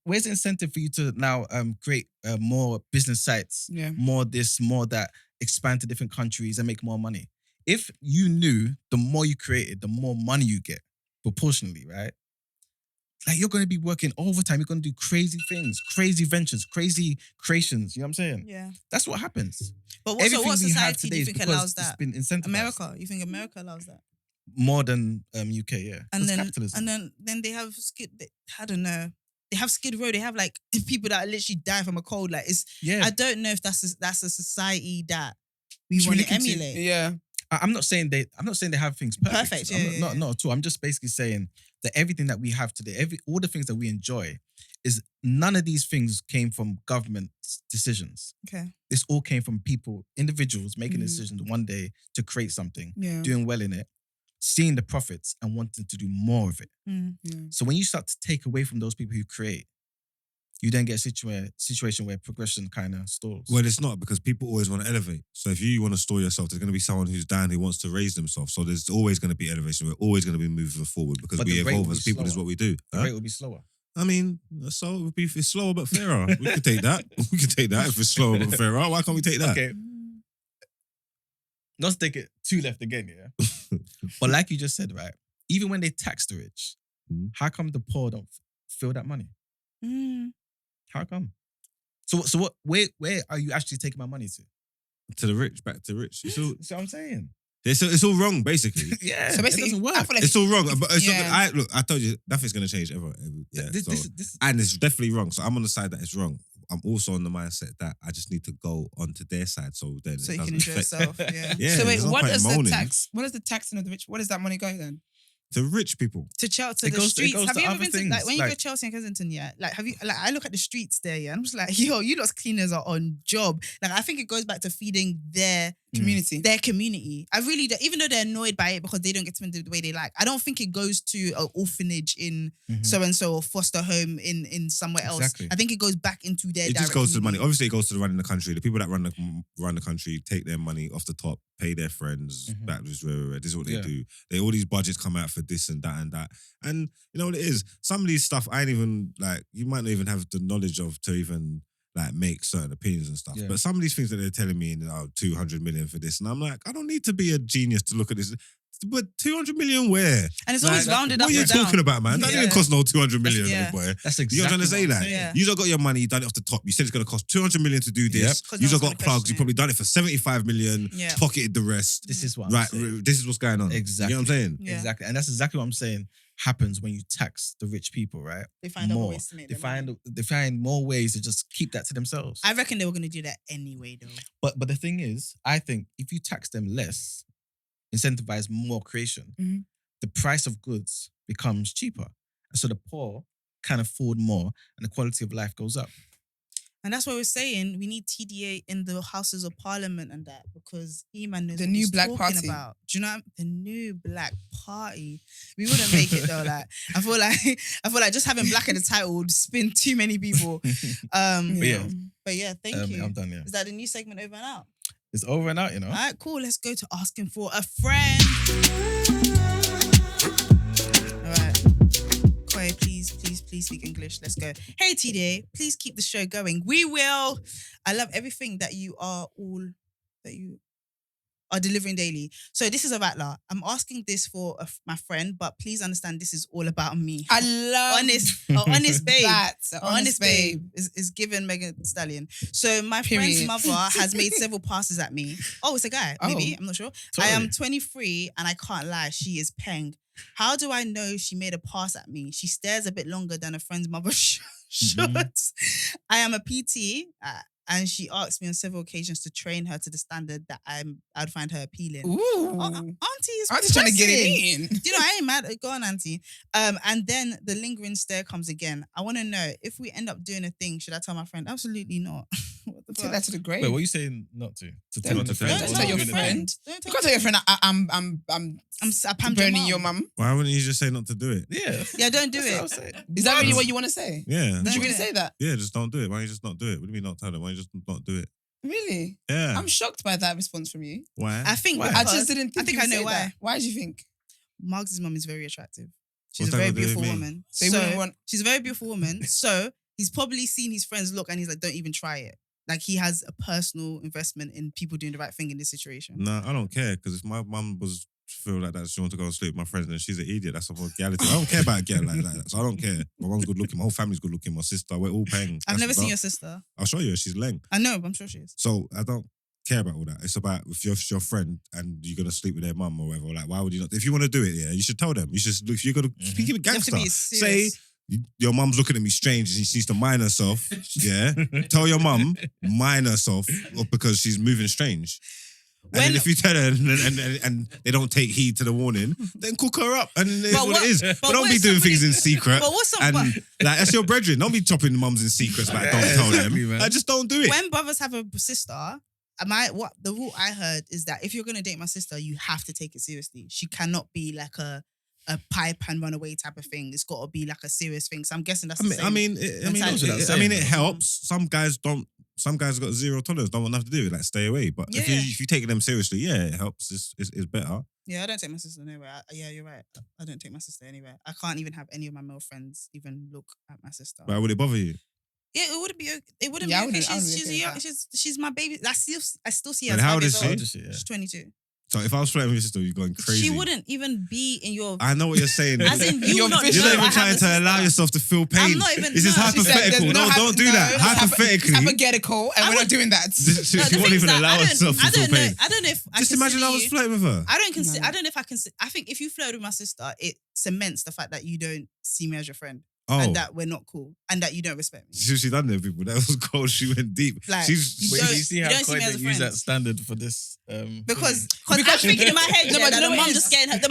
Where's the incentive for you to now create more business sites, more this, more that, expand to different countries and make more money? If you knew the more you created, the more money you get, proportionally, right? Like, you're going to be working overtime. You're going to do crazy things, crazy ventures, crazy creations. You know what I'm saying? Yeah. That's what happens. But what society do you think allows It's that? been incentivized. America. You think America allows that? More than UK, yeah. And then capitalism. And then they have I don't know. They have Skid Row. They have like people that literally die from a cold. Like, it's. Yeah. I don't know if that's a society that we want to emulate. Yeah. I'm not saying they have things perfect. Perfect, Not at all. I'm just basically saying that everything that we have today, all the things that we enjoy, is none of these things came from government decisions. Okay. This all came from people, individuals making decisions one day to create something, doing well in it, seeing the profits and wanting to do more of it. So when you start to take away from those people who create, you then get a situation where progression kind of stalls. Well, it's not, because people always want to elevate. So if you want to store yourself, there's going to be someone who's down who wants to raise themselves. So there's always going to be elevation. We're always going to be moving forward because But we the rate evolve will as be people. This is slower. what we do. The Huh? rate will be slower. I mean, so it would be, it's slower but fairer. We could take that. We could take that if it's slower but fairer. Why can't we take that? Okay. Not to take it too left again, yeah? But like you just said, right? Even when they tax the rich, how come the poor don't feel that money? How come? So what? Where are you actually taking my money to? To the rich, back to rich. It's all, That's what I'm saying. it's all wrong, basically. Yeah. So basically, it doesn't work. I feel like It's all wrong. But it's Yeah. not, I told you, nothing's going to change ever. Yeah, and it's definitely wrong. So I'm on the side that it's wrong. I'm also on the mindset that I just need to go onto their side so then So it you can doesn't enjoy affect. yourself. Yeah. Yeah, so wait, there's no what point does the moaning. tax? What is the taxing of the rich? Where does that money go then? To rich people. To Chelsea, It the goes- it streets. goes Have to you ever other been to, things, like, when you go like- to Chelsea and Kensington? Yeah, like, have you, like, I look at the streets there, yeah, and I'm just like, yo, you lot's cleaners are on job. Like, I think it goes back to feeding their Community. community. I really do, even though they're annoyed by it because they don't get to spend it the way they like. I don't think it goes to an orphanage in so and so or foster home in somewhere else. Exactly. I think it goes back into their. It just direct goes to the money. community. Obviously, it goes to the running the country. The people that run the country take their money off the top, pay their friends. That just this is what they do. All these budgets come out for this and that. And you know what it is? Some of these stuff I ain't even like. You might not even have the knowledge of to even like make certain opinions and stuff. Yeah. But some of these things that they're telling me, 200 million for this, and I'm like, I don't need to be a genius to look at this. but 200 million where? And it's always rounded up What are you or down. talking about, man? That Yeah. didn't cost no 200 million, Yeah. boy. That's You know what I'm trying to say? what I'm Like, saying. Yeah. you got your money, you done it off the top. You said it's going to cost 200 million to do this. Yep. 'Cause You no one's got gonna plugs. question You probably done it for 75 million, Yeah. pocketed the rest. This is what Right, I'm saying. this is what's going on. Exactly. You know what I'm saying? Yeah. Exactly. And that's exactly what I'm saying happens when you tax the rich people, right? They find other More. ways to make They their money. they find more ways to just keep that to themselves. I reckon they were going to do that anyway, though. But the thing is, I think if you tax them less, incentivize more creation, Mhm. the price of goods becomes cheaper. And so the poor can afford more and the quality of life goes up. And that's what we're saying. We need TDA in the Houses of Parliament and that because Emman knows The what new he's Black talking Party. about. Do you know what the new Black Party? We wouldn't make it though. Like I feel like just having black in the title would spin too many people. yeah. But yeah, thank you. I'm done, yeah. Is that the new segment over and out? It's over and out, you know? All right, cool. Let's go to asking for a friend. All right. Koi, please speak English. Let's go. Hey, TDA, please keep the show going. We will. I love everything that you are delivering daily. So this is a rattler. I'm asking this for my friend, but please understand this is all about me. I love honest babe. that. Honest babe is given Megan Stallion. So my friend's Period. mother has made several passes at me. Oh, it's a guy. Maybe. I'm not sure. I am 23 and I can't lie. She is peng. How do I know she made a pass at me? She stares a bit longer than a friend's mother should. I am a PT and she asked me on several occasions to train her to the standard that I'd find her appealing. Ooh. Oh, Auntie is I'm just trying to get it pressing. in. Do you know, I ain't mad. Go on, Auntie. And then the lingering stare comes again. I want to know, if we end up doing a thing, should I tell my friend? Absolutely not. What the Take fuck? that to the grave. Wait, what are you saying not to? To Don't tell the friend? don't or tell your doing it? friend. Don't You tell can't tell your friend I'm I pammed burning your mum. Why wouldn't you just say not to do it? Yeah. Yeah, don't do That's what I'm it. saying. Is that really what you want to say? Yeah. Did you do really it. say that? Yeah, just don't do it. Why don't you just not do it? What do you mean not tell them? Why don't you just not do it? Really? Yeah. I'm shocked by that response from you. Why? I think Why? I because just didn't think I think you I would know say why. that. Why do you think? Mark's mum is very attractive. She's What's a that very got to do with beautiful me? woman. So you wouldn't want- She's a very beautiful woman. So he's probably seen his friends look and he's like, don't even try it. Like he has a personal investment in people doing the right thing in this situation. No, I don't care because if my mum was feel like that she wants to go and sleep with my friends, then she's an idiot. That's a reality. I don't care about a girl like that. So I don't care. My mum's good looking. My whole family's good looking. My sister, we're all paying. I've never seen your sister. I'll show you. She's leng. I know, but I'm sure she is. So I don't care about all that. It's about if you're your friend and you're gonna sleep with their mum or whatever. Like, why would you not? If you want to do it, yeah, you should tell them. You should. If you're gonna keep it You have to gangster, be say serious. your mum's looking at me strange and she needs to mind herself. Yeah, tell your mum mind herself because she's moving strange. And When- then if you tell her and they don't take heed to the warning, then cook her up and it is But what it is. but But don't what be if doing somebody- things in secret. But what's some- and but- like that's your brethren. Don't be chopping mums in secrets. Like don't Yeah, tell exactly, them. man. I just don't do it. When brothers have a sister, the rule I heard is that if you're gonna date my sister, you have to take it seriously. She cannot be like a pipe and run away type of thing. It's got to be like a serious thing. So I'm guessing that's the same. I mean, mentality. it helps. Some guys don't. Some guys got zero tolerance. Don't want nothing to do with it. Like stay away. But Yeah, if you take them seriously, yeah, it helps. It's better. Yeah, I don't take my sister anywhere. Yeah, you're right. I don't take my sister anywhere. I can't even have any of my male friends even look at my sister. But would it bother you? Yeah, it wouldn't be. It wouldn't Yeah, I be okay. wouldn't- I wouldn't be She's okay with young. that. She's my baby. I still see her. And as how 5 old years is she? old. Yeah. She's 22. So if I was flirting with your sister, you're going crazy. She wouldn't even be in your. I know what you're saying. As in, you You're not. vicious. You're not know I even have trying a to allow sister. yourself to feel pain. I'm not even- This is no. She said hypothetical. there's No, don't do that. it's Hypothetically. hypothetical, and we're not doing that. She No, the won't thing is even that allow I don't- herself to I feel don't know. pain. I don't know if I Just imagine consider I was you- flirting with her. I don't consider. No. I don't know if I consider. I think if you flirt with my sister, it cements the fact that you don't see me as your friend Oh, and that we're not cool and that you don't respect me. she done there, people. That was cold. She went deep. Like, She's you Wait, don't- do you see you how don't see me Koi as a use friend. that standard for this? Because I'm thinking in my head, No, yeah, but that you know the what mum it just is? getting her. The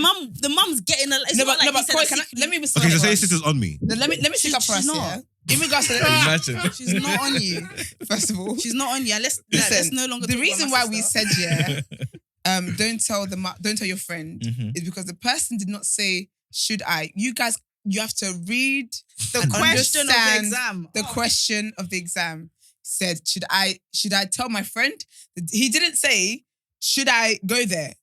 mum's getting. It's No, not but like he said Koi, that secretly. let me okay. So say your sister's on me. Let me speak She's- up for us. she's not. Yeah? In regards to Imagine. She's not on you. first of all, She's not on you. Let's listen. no longer. The talk about reason my why we sister. said don't tell your friend Mhm. is because the person did not say should I. You guys, you have to read the and question of the understand exam. the question of the exam. Said should I tell my friend? He didn't say should I go there.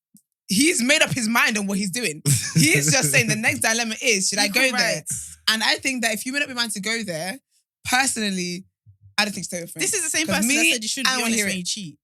He's made up his mind on what he's doing. He's just saying the next dilemma is should I go there? And I think that if you made up your mind to go there, personally, I don't think so. Your friend. This is the same 'Cause person me, that said you shouldn't I be don't wanna honest hear when it. you cheat.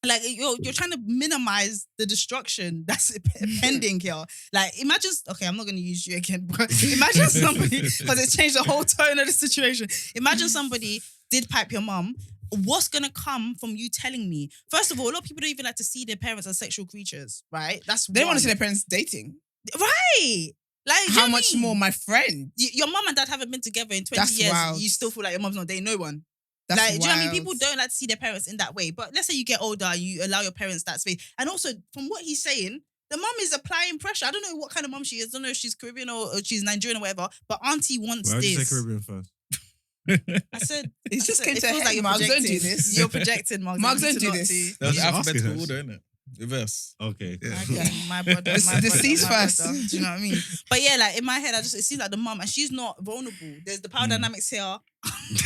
Like you're trying to minimize the destruction that's pending here. Like imagine, okay, I'm not going to use you again, but imagine somebody, because it changed the whole tone of the situation. Imagine somebody did pipe your mum. What's going to come from you telling me? First of all, a lot of people don't even like to see their parents as sexual creatures, right? They don't want to see their parents dating. Right. Like, how much more my friend? Your mum and dad haven't been together in 20 years. Wild. You still feel like your mum's not dating no one. That's like, wild. do you know what I mean? People don't like to see their parents in that way. But let's say you get older, you allow your parents that space. And also, from what he's saying, the mum is applying pressure. I don't know what kind of mum she is. I don't know if she's Caribbean or she's Nigerian or whatever. But auntie wants Why did this. you say Caribbean first? I said, it just came it to feels like you're Mark, don't projecting. do this. You're projecting, Mark. Mark, don't do this. That was He's asking alphabetical us. order, isn't it? Reverse. Okay. Yeah. Okay, my brother. The C's first. Do you know what I mean? But yeah, like in my head, it seems like the mum, and she's not vulnerable. There's the power dynamics here are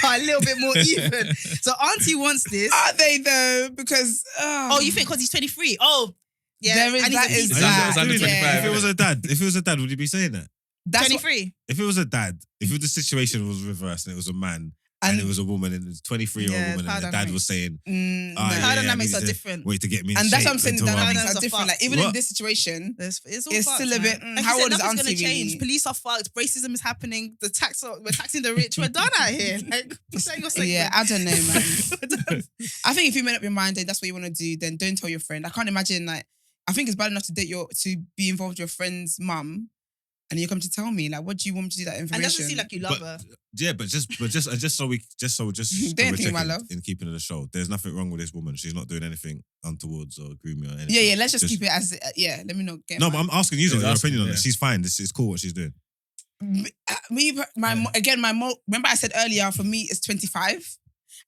a little bit more even. So auntie wants this. Are they though? Because oh, you think because he's 23? Oh, yeah. There is I need that to is beat that. It's under 25. If it was a dad, would you be saying that? That's 23. If it was a dad, if the situation was reversed and it was a man and it was a woman and it was a 23-year-old Yeah, woman and the dad was saying, no. Power I dynamics need are to different. wait to get me in And that's shape what I'm saying. The until I'm- dynamics are Are different. fucked. Like even in What? this situation, It's all it's fucked, still a man. bit. Like How you old said, is nothing's auntie gonna change. really? Police are fucked. Racism is happening. We're taxing the rich. We're done out here. Like, what's that your segment? Yeah, I don't know, man. I think if you made up your mind and that's what you want to do, then don't tell your friend. I can't imagine like. I think it's bad enough to to be involved with your friend's mum, and you come to tell me like, what do you want me to do that information? And doesn't seem like you love her. Yeah, but just so we Don't we're think, checking my love. in keeping of the show. There's nothing wrong with this woman. She's not doing anything untowards or groomy or anything. Yeah. Let's just keep it as Let me not get. No, but I'm asking you your asking, opinion on yeah. it. She's fine. This is cool what she's doing. Remember I said earlier, for me, it's 25.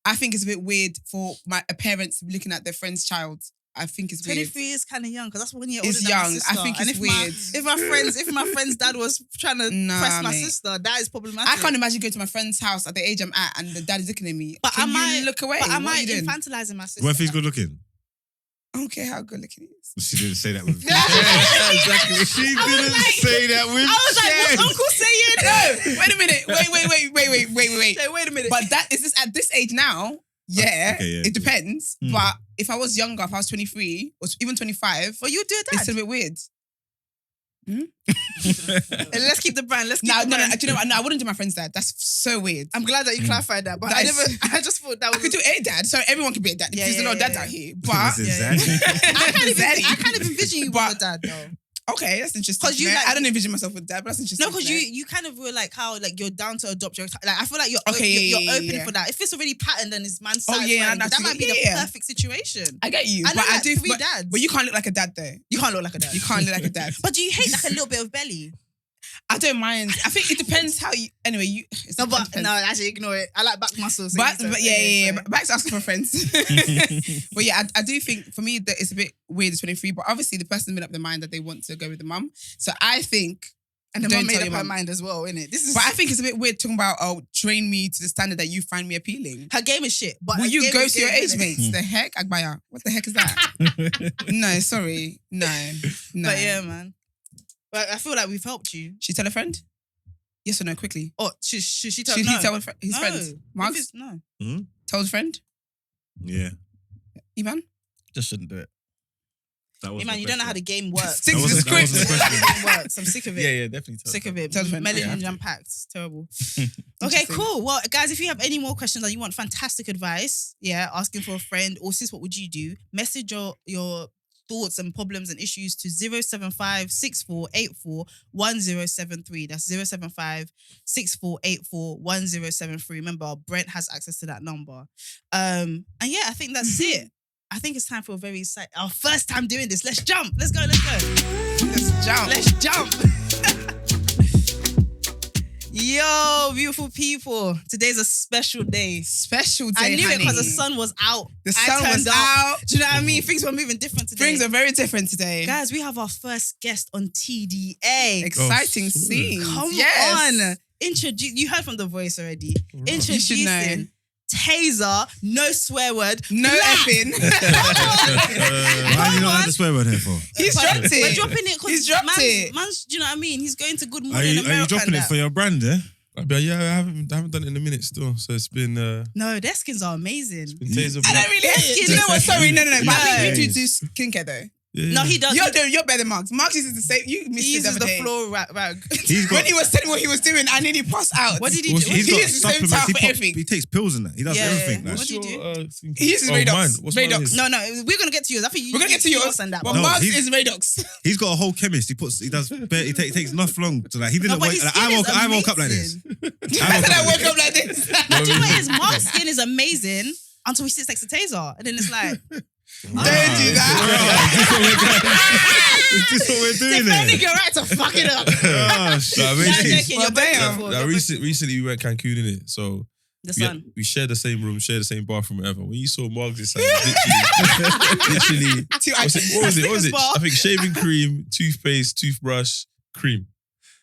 I think it's a bit weird for a parent to be looking at their friend's child. I think it's weird. 23 is kind of young because that's 1 year older It's than young. my sister. I think And it's if weird. If my friend's dad was trying to press my mate. sister, that is problematic. I can't imagine going to my friend's house at the age I'm at and the dad is looking at me. But Can am you I look away? But am What are I you doing? infantilizing my sister? What if he's good looking? I don't care how good looking he is. She didn't say that with Exactly. She didn't say that with I was like, what's Uncle saying? No, wait a minute. Wait. Say, wait a minute. But that is this at this age now. Yeah, Okay, yeah, it depends. Hmm. But if I was younger, if I was 23 or even 25, Well, you do it, it's dad. a bit weird. Let's keep the brand. Let's keep No, the brand. do you know what? No, I wouldn't do my friend's dad. That's so weird. I'm glad that you clarified that, but That I is- never. I just thought that I was. could do a dad, so everyone could be a dad. Yeah, There's a yeah, lot of yeah, dads yeah. out here. But This is Yeah, Zach. I kind of envision you But- with a dad though. okay, that's interesting. 'Cause you to know. like- I don't envision myself with dad, but that's interesting. No, because to know. you kind of were like how like you're down to adopt your like I feel like you're Okay, you're yeah, open yeah. for that. If it's already patterned and it's man's Oh, side, yeah, fine, that's that might be the yeah. perfect situation. I get you, I know but I like do. 3 But, dads, but you can't look like a dad though. you can't look like a dad. You can't look like a dad. But do you hate like a little bit of belly? I don't mind. I think it depends how you. Anyway, you. No, but depends. no, actually ignore it. I like back muscles. So But you said- yeah. sorry. But Back's asking for friends. But yeah, I do think for me that it's a bit weird. It's 23, but obviously the person's made up their mind that they want to go with the mum. So I think, And the don't mum made tell up your her mum. mind as well, innit? This is. But I think it's a bit weird talking about train me to the standard that you find me appealing. her game is shit. But Will her you game go is to your game, age innit? mates? The heck, Agbaya? What the heck is that? No, sorry, no. But yeah, man. But I feel like we've helped you. She tell a friend? Yes or no? Quickly. Oh, should she tell? Should no. he tell his No. friends? If Marks? it's- No. Tell his friend? Yeah. Ivan? Just shouldn't do it. That was Hey man, you don't know how the game works. Stick to the wasn't- that script. wasn't the How question. the game works. I'm sick of it. Yeah, definitely. Sick of it. Tell the friend. Melon Yeah. jam packed. It's terrible. Okay, Interesting. cool. Well, guys, if you have any more questions or you want fantastic advice, asking for a friend, or sis, what would you do? Message your thoughts and problems and issues to 075-6484-1073. That's 075-6484-1073. Remember, Brent has access to that number. And yeah, I think that's it. I think it's time for our first time doing this. Let's jump. Let's go. Let's jump. Let's jump. Yo, beautiful people. Today's a special day. Special day, I knew it honey. because the sun was out. The I sun turned was up. out. Do you know what I mean? Things were moving different today. Things are very different today. Guys, we have our first guest on TDA. Exciting sweet. scenes. Come Yes. on. You heard from the voice already. You should know. Introducing Tazer, no swear word. No Black. effing. Why do you not have the swear word here for? He's dropped it. We're dropping it because He's dropped it. man's, do you know what I mean? He's going to Good Are Morning you America. dropping and it that. for your brand, eh? I'd be like, I haven't done it in a minute still. So it's been No, their skins are amazing. Tazer. I don't really. You know what? Sorry, no. But I think you two do skincare though. Yeah. No, he does. You're better than Marks. Marks uses the same. You missed He it the uses other the day. floor rag. When he was telling what he was doing, I nearly passed out. What did he Well, do? he's He got uses the same towel for everything. He takes pills and that. He does Yeah, everything. yeah. Like, What do you do? He uses Radox. What's mine? Radox. No, we're gonna get to yours. I think We're gonna get to yours. and that. But No, Marks he's- is Radox. He's got a whole chemist. He takes enough long to like. He didn't but wake. his Like, skin is I woke up like this. amazing. I said I woke up like this. Do you know what it is? Mark's skin is amazing until he sits next to Tazer, and then it's like, Don't do that. Is this what we're doing defending here? your right to fuck it up. Oh shit! Nah, Nah, basically- joking, you're both damn. beautiful. Now, You're both- recently we went Cancun in it, so The sun. we shared the same room, shared the same bathroom, whatever. When you saw Margs this side, literally, what was it? Bar. I think shaving cream, toothpaste, toothbrush, cream.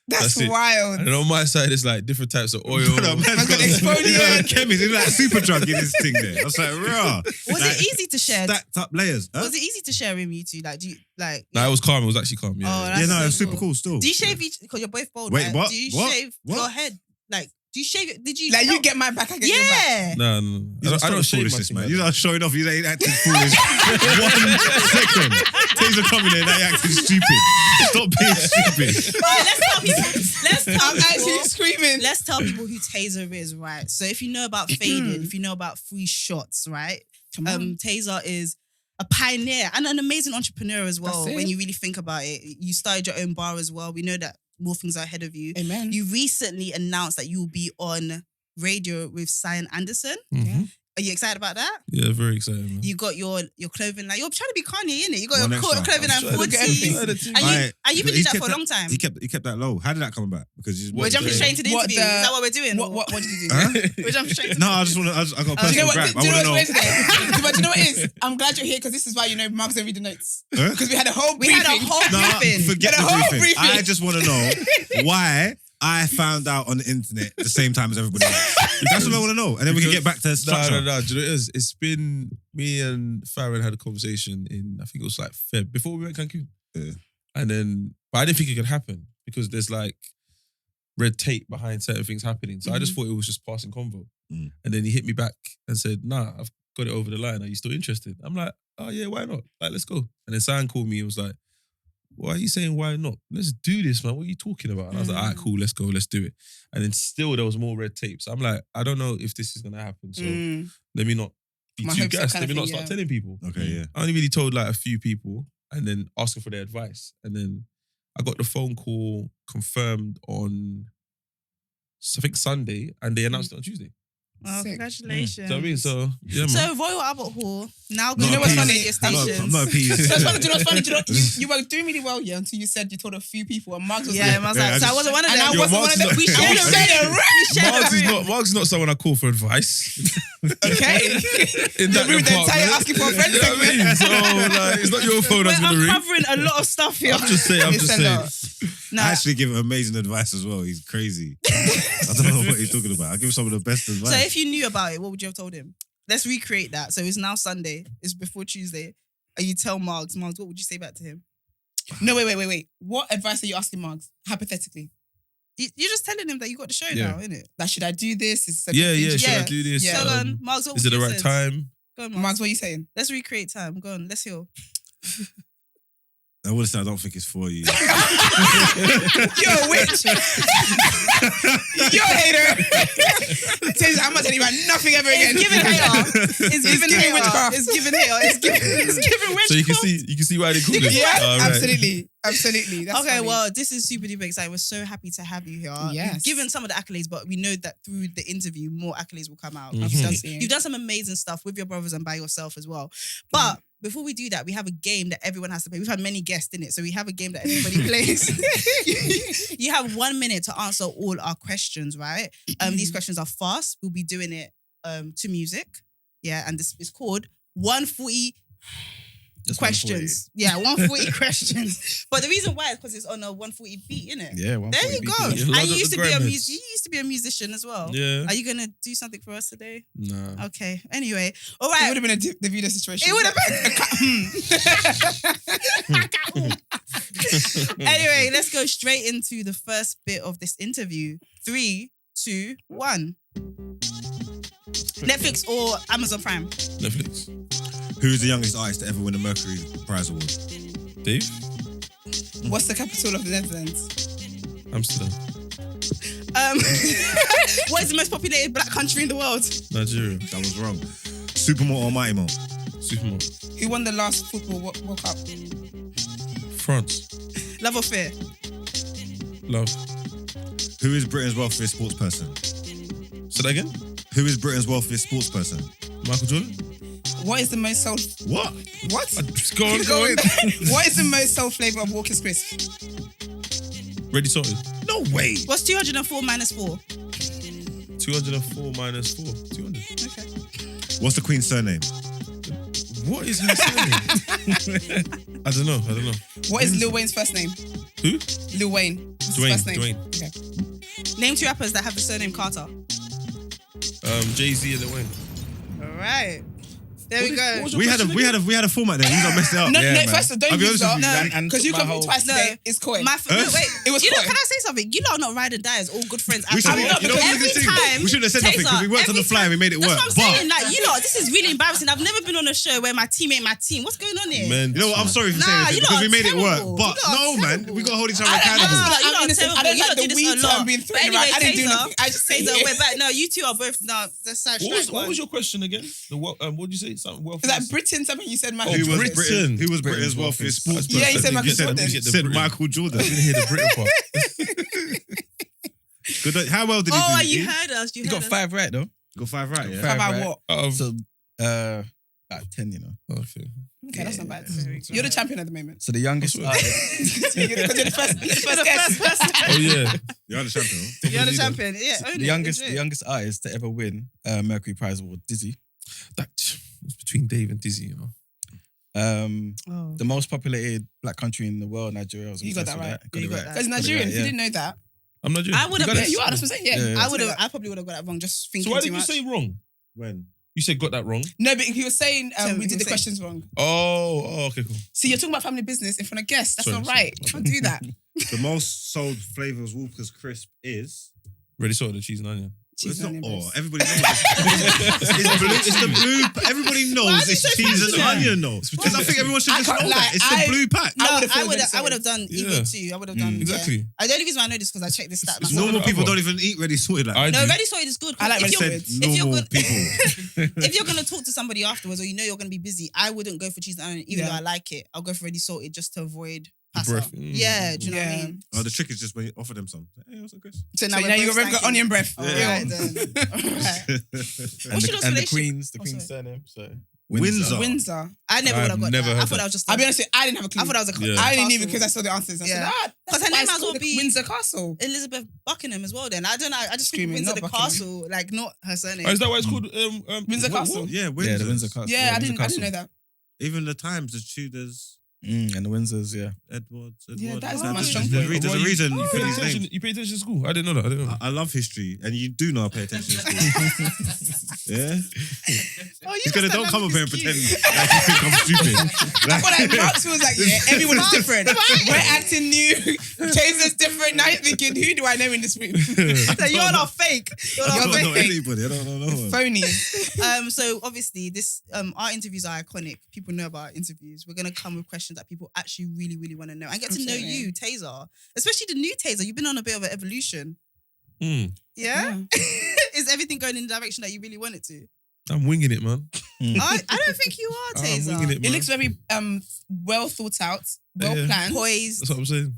That's That's it. wild. And then on my side, it's like different types of oil. No, man's got got exfoliant. he's got a chemist. He's like super drug in his thing there. I was like, raw. Was it easy to share? Stacked up layers. Huh? Was it easy to share with you two? Like, do you like? Nah, it was calm. It was actually calm. Oh, Yeah. that's Yeah, no, so it was super cool. cool still. Do you shave each? Because you're both bald. Wait, right? what? Do you What? shave What? your head? Like, do you shave it? Did you? Like no. you get my back, I get your back. Yeah. No. I don't shave my this, thing man. like You that. are showing off. You ain't acting foolish. 1 second. Taser coming in. Now you acting stupid. Stop being stupid. Alright, let's tell people. Let's tell I'm actually people. screaming. Let's tell people who Tazer is, right? So if you know about fading, if you know about free shots, right? Tazer is a pioneer and an amazing entrepreneur as well. That's it. When you really think about it, you started your own bar as well. We know that more things are ahead of you. Amen. You recently announced that you will be on radio with Cyan Anderson. Mhm. Are you excited about that? Yeah, very excited, man. You got your clothing line. You're trying to be Kanye, innit? You got One your extra. clothing line I'm trying to get 40s. everything. And you've been doing that for a long time. He kept that low. How did that come about? Because you We're jumping straight into the What interview. the- Is that what we're doing? What did you do? Huh? We're jumping straight into No, I just want to. I got a Do you know personal what? gripe. Do I you know want what's to weird know. today? But do you know what it is? I'm glad you're here because this is why you know Mark's don't read the notes. Huh? Because we had a whole We briefing. had a whole No, briefing. forget Get a the whole briefing. briefing. I just want to know why I found out on the internet the same time as everybody else. That's what I want to know. And then we can get back to structure. No. Do you know what it is? It's been me and Farron had a conversation in, I think it was like Feb, before we went Cancun. Yeah. And then, but I didn't think it could happen because there's like red tape behind certain things happening. So I just thought it was just passing convo. Mm. And then he hit me back and said, nah, I've got it over the line. Are you still interested? I'm like, oh yeah, why not? Like, let's go. And then Sam called me and was like, why are you saying why not? Let's do this, man. What are you talking about? And I was like, all right, cool, let's go, let's do it. And then still there was more red tape. So I'm like, I don't know if this is going to happen. So let me not be My too hopes up gassed. kind Let of me not thing, start yeah. telling people. Okay, yeah. I only really told like a few people and then asking for their advice. And then I got the phone call confirmed on, I think Sunday, and they announced it on Tuesday. Oh, Sick. congratulations. Do you know what I mean? So, yeah, man. So Royal Albert Hall now Not going know to what's radio funny? stations. I'm not appeased. So it's funny, do you know what's funny? Do you know, you were doing really well, yeah, until you said you told a few people and Mark's was Yeah, like, I was Yeah, like, I so I just- wasn't one of and them. I Yo, wasn't one of them. We And shared you a said room. it right. We shared a room. Mark's not someone I call for advice. Okay. In that Rude, then Tyre department. asking for a friend You know what I mean? So, like, it's not your phone that's We're going to ring. uncovering a lot of stuff here. I'm just saying. It's a lot. No, I actually give him amazing advice as well. He's crazy. I don't know what he's talking about. I give him some of the best advice. so if you knew about it, what would you have told him? Let's recreate that. So it's now Sunday. It's before Tuesday. And you tell Margs, what would you say back to him? No, wait. What advice are you asking Marks? Hypothetically. You're just telling him that you got the show Yeah. now, innit? Like, should I do this? Is this a Yeah, good thing yeah. to Should do? I do this? Yeah. So go on, Margs, what would Is it the you have right said? time? Go on, Marks, Margs. what are you saying? Let's recreate time. Go on, let's hear. I would say I don't think it's for you. You're a witch. You're a hater. Taser, I'm not telling you about nothing ever again. It's giving hater. It's giving giving hater. witchcraft. It's giving hater. It's giving witchcraft. So you can see why they call it. Yeah, All right. absolutely. That's Okay, funny. well, this is super duper exciting. We're so happy to have you here. Yes. You've given some of the accolades, but we know that through the interview, more accolades will come out. Mhm. You've done some amazing stuff with your brothers and by yourself as well. But before we do that, we have a game that everyone has to play. We've had many guests in it, so we have a game that everybody plays. You have 1 minute to answer all our questions, right? These questions are fast. We'll be doing it to music. Yeah, and this is called 140 Just questions. Yeah, 140 questions. But the reason why is because it's on a 140 beat, innit? Yeah, 140 There you go. Yeah, And load you up used the to be gram you heads. used to be a musician as well. Yeah. Are you gonna do something for us today? Nah. Okay. Anyway, all It right. would have been a Davido situation. It would have been. Anyway, let's go straight into the first bit of this interview. 3, 2, 1. Netflix or Amazon Prime? Netflix. Who is the youngest artist to ever win a Mercury Prize Award? Dave? What's the capital of the Netherlands? Amsterdam. What is the most populated black country in the world? Nigeria. That was wrong. Supermo or Mighty Mo? Superman. Who won the last football World Cup? France. Love or fear? Love. Who is Britain's wealthiest sports person? Say that again? Who is Britain's wealthiest sports person? Michael Jordan? What is the most sold? What? What? Go on, go on. What is the most sold flavour of Walker's Crisp? Ready sorted. No way. What's 204 minus 4? 204 minus 4. 200. Okay. What's the Queen's surname? What is her surname? I don't know. What is Lil Wayne's first name? Who? Lil Wayne. What's his Dwayne. first name? Dwayne. Okay. Name 2 rappers that have the surname Carter. Jay-Z and Lil Wayne. All right. There we go. What was your We had a format there. You got messed it up. No, Yeah, no, man. first of all, I'll don't be use honest that. with you, Because you my come whole- twice No. today. It's coin. No, wait. It was you know, coin. can I say something? You lot are not ride and die as all good friends. We should, I'm not, you know, because we every time. we shouldn't have said nothing because we worked on the fly and we made it work. That's what I'm saying. Like, you know, this is really embarrassing. I've never been on a show where my team ain't my team. What's going on here? Man, You know what? I'm sorry for Nah, saying you this lot because we are made it work. terrible. But You lot are no, man, terrible. we got to hold each other I don't accountable. know. You lot are Innocent. terrible. I don't You like lot the do this weed a lot. term being But thrown anyway, around. I didn't do Tazer, nothing. I just said Tazer, it. we're back. No, you two are both now. That's side What was your question again? What did you say? Something Is wealthiest? that Britain? Something you said, Michael Who was Jordan. Britain. Who was Britain's wealthiest sports person? Yeah, you said Michael Jordan. You said Michael Jordan. I didn't hear the Britain part. Good. How well did he do? Oh, you heard us. You got 5 right though. Got 5 right, yeah? Five out right. what? Out of- So, about 10, you know. Okay. Okay, that's not bad. Very You're the good. champion at the moment. So the youngest That's artist, Because you're the first guest. Oh yeah. You're the champion. You're the champion. Yeah, own the it, youngest, enjoy the it. youngest artist to ever win Mercury Prize Award, Dizzy. That was between Dave and Dizzy, you know. Oh. The most populated black country in the world, Nigeria. I was You got obsessed that with right. Got You it got right. that. Because Got it Nigerian, right, if you yeah. didn't know that. I'm Nigerian. I would have. You got Yeah, it. you are. That's what I'm saying. Yeah. Yeah. I probably would have got that wrong. Just thinking So why too did you much. say wrong? When? You said got that wrong. No, but he was saying So we he did was the saying- questions wrong. Oh, okay, cool. See, you're talking about family business in front of guests. That's Sorry, not sorry. right. You can't do that. The most sold flavours Walker's Crisp is... Ready sorted the cheese and onion. Well, it's not and onion or. breast. Everybody knows it's the blue. Everybody knows it's cheese and onion, though. Because I think everyone should I just can't know lie, that. It's the blue pack. No, I would've I thought would it was I would have done either Yeah. two. I would have done Exactly. Yeah. The only reason I know this because I checked this stat It's myself. Normal Other people one. don't even eat ready sorted like I that. No, do. ready sorted is good. I like if ready you're, sorted. if you're Normal good- people. if you're gonna talk to somebody afterwards, or you know you're gonna be busy, I wouldn't go for cheese and onion, even Yeah. though I like it. I'll go for ready salted just to avoid The pasta. breath. Yeah, do you know what I Yeah. mean? Oh, the trick is just when you offer them some. Hey, what's up, Chris? So So now we're you both got stanking. onion breath. All Yeah. right then. All right. And What's the, your and the relationship? Queen's, Oh, surname. So Windsor. Windsor. I never I've would have got never that. I heard thought that. I was just. I'll be honest with you, I didn't have a clue. I thought I was a. Yeah. I didn't even castle. because I saw the answers. I said, Yeah. that's 'Cause her why name it's might as well called the be- Windsor Castle. Elizabeth Buckingham as well. Then I don't know. I just Screaming, think Windsor not the Buckingham. castle, like not her surname. Oh, is that why it's called Windsor what- Castle? what? Yeah, yeah, Windsor. the Windsor Castle. Yeah, I Windsor didn't know that. Even the Times, the Tudors, And the Windsors, yeah. Edwards. Yeah, that is There's my a- strong there's a point. There's a reason you You put pay these attention. names. You pay attention to school. I didn't know that. I didn't know that. I love history, and you do know I pay attention to school. Yeah? Oh, you He's gonna must don't have come up known here and this pretend cute. like you think I'm stupid. That's what Marks was like, yeah, everyone's different. We're acting new. Tazer's different. Now you're thinking, who do I know in this room? So you're not fake. You're I not don't know fake. anybody. I don't know no one. Phony. So obviously this our interviews are iconic. People know about our interviews. We're gonna come with questions that people actually really, really want to know and get to know Absolutely. you, Tazer. Especially the new Tazer. You've been on a bit of an evolution. Mm, Yeah? Is everything going in the direction that you really want it to? I'm winging it, man. I don't think you are, I'm Tazer. winging it, man. It looks very well thought out, well Yeah. planned. Poised. That's what I'm saying.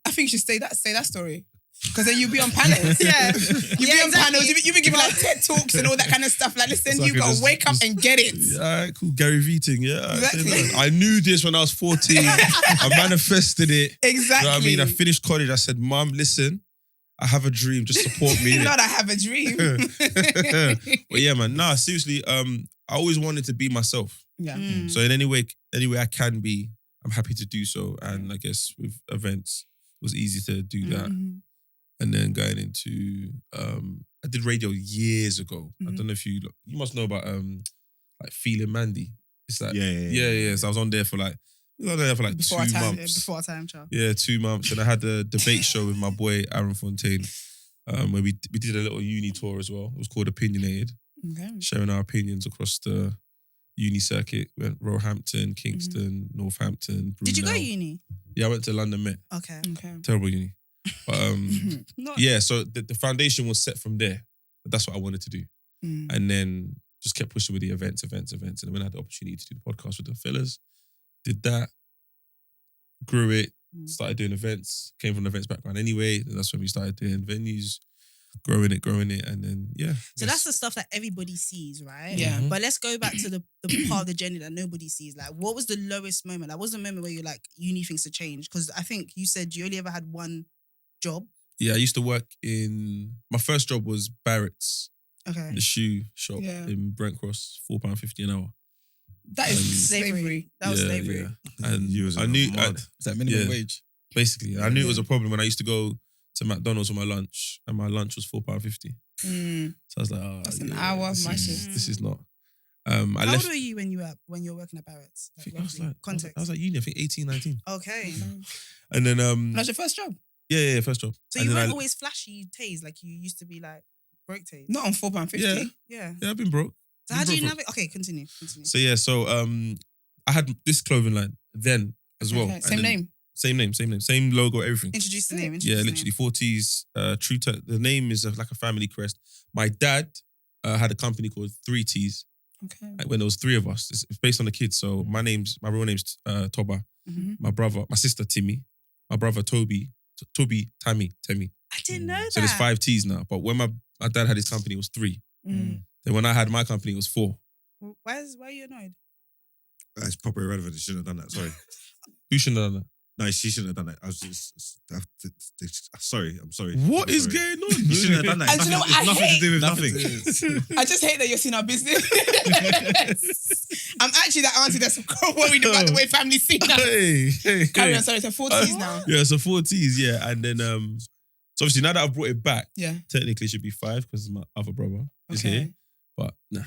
I think you should say that story. Because then you'll be on panels. Yeah. You'll be Yeah, on exactly. panels. You'll be giving like TED Talks and all that kind of stuff. Like, listen, So I you could got to just- wake up just- and get it. Yeah, all right, cool. Gary Vee thing, yeah. all right, say Exactly. that. I knew this when I was 14. I manifested it. Exactly. You know what I mean? I finished college. I said, Mom, listen, I have a dream. Just support me. Not I have a dream. But yeah, man. Nah, seriously. I always wanted to be myself. Yeah. Mm. So in any way I can be, I'm happy to do so. And I guess with events, it was easy to do that. Mhm. And then going into, I did radio years ago. I Mhm. don't know if you must know about like Feeling Mandy. It's like Yeah. So I was on there for like Before our 2 time, months. Before our time, child. Yeah, 2 months. And I had a debate show with my boy Aaron Fontaine. where we did a little uni tour as well. It was called Opinionated, sharing our opinions across the uni circuit. We went Roehampton, Kingston, Northampton, Brunel. Did you go to uni? Yeah, I went to London Met. Okay. Terrible uni. But yeah, so the foundation was set from there. That's what I wanted to do. And then just kept pushing with the events. And then when I had the opportunity to do the podcast with the fellas, did that, grew it, started doing events, came from an events background anyway. And that's when we started doing venues, growing it. And then, yeah. So that's the stuff that everybody sees, right? Yeah. But let's go back to the part of the journey that nobody sees. Like, what was the lowest moment? Like, what was the moment where you're like, uni thinks to change? Because I think you said you only ever had one job. Yeah, I used to work my first job was Barrett's. Okay. The shoe shop in Brent Cross, £4.50 an hour. That is slavery. That was slavery. Yeah. And I knew is that minimum wage? Basically, I knew it was a problem when I used to go to McDonald's for my lunch, and my lunch was £4.50. So I was like, oh, that's an hour. This is not. How old were you when you were working at Barrett's? I was like uni, I think 18, 19. Okay. And then that's your first job? Yeah, first job. So you weren't always flashy Taze, like you used to be like broke Taze? Not on £4.50. Yeah, I've been broke. So how do you navigate? Okay, continue. So yeah, I had this clothing line then as well. Okay. Same name? Same logo, everything. Introduce the name. Literally 40s. The name is like a family crest. My dad had a company called 3Ts. Okay. When there was three of us, it's based on the kids. So my real name's Toba. My sister Timmy, my brother Toby, Tammy. I didn't know that. So there's 5 T's now. But when my dad had his company, it was 3. Then when I had my company, it was 4. Why are you annoyed? That's proper irrelevant. She shouldn't have done that. Sorry. Who shouldn't have done that? No, she shouldn't have done that. I was just sorry. I'm sorry. What is going on? You shouldn't have done that. And you know what? It's nothing to do with Nothing. I just hate that you're seeing our business. I'm actually that auntie that's worried about the way families see us. Hey. Carry on, sorry, so 4 T's now. Yeah, so 4 T's, yeah. And then, so obviously now that I've brought it back, technically it should be 5 because my other brother is here. But nah.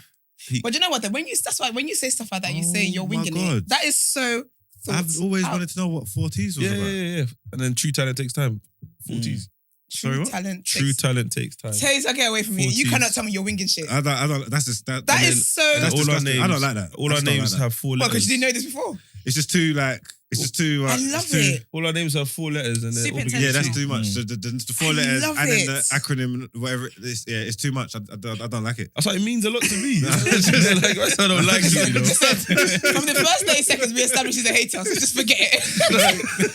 But you know what? That's why when you say stuff like that, you say you're winging it. That is so. I've always wanted to know what 4 T's was about. Yeah. And then true talent takes time. 4 T's. True talent takes time. Taze, get away from me. You cannot tell me you're winging shit. I don't. That's just that. That is so. That's all our disgusting. names. I don't like that. All our names have 4 letters. Well, because you didn't know this before. It's just too like. It's just too. I love it. All our names have 4 letters, and then Super yeah, that's too much. So the 4 letters and then the it. acronym, whatever. It's too much. I don't like it. That's like it means a lot to me. It's just like I don't like it. You know? From the first 30 seconds, we established he's a hater. So just forget it.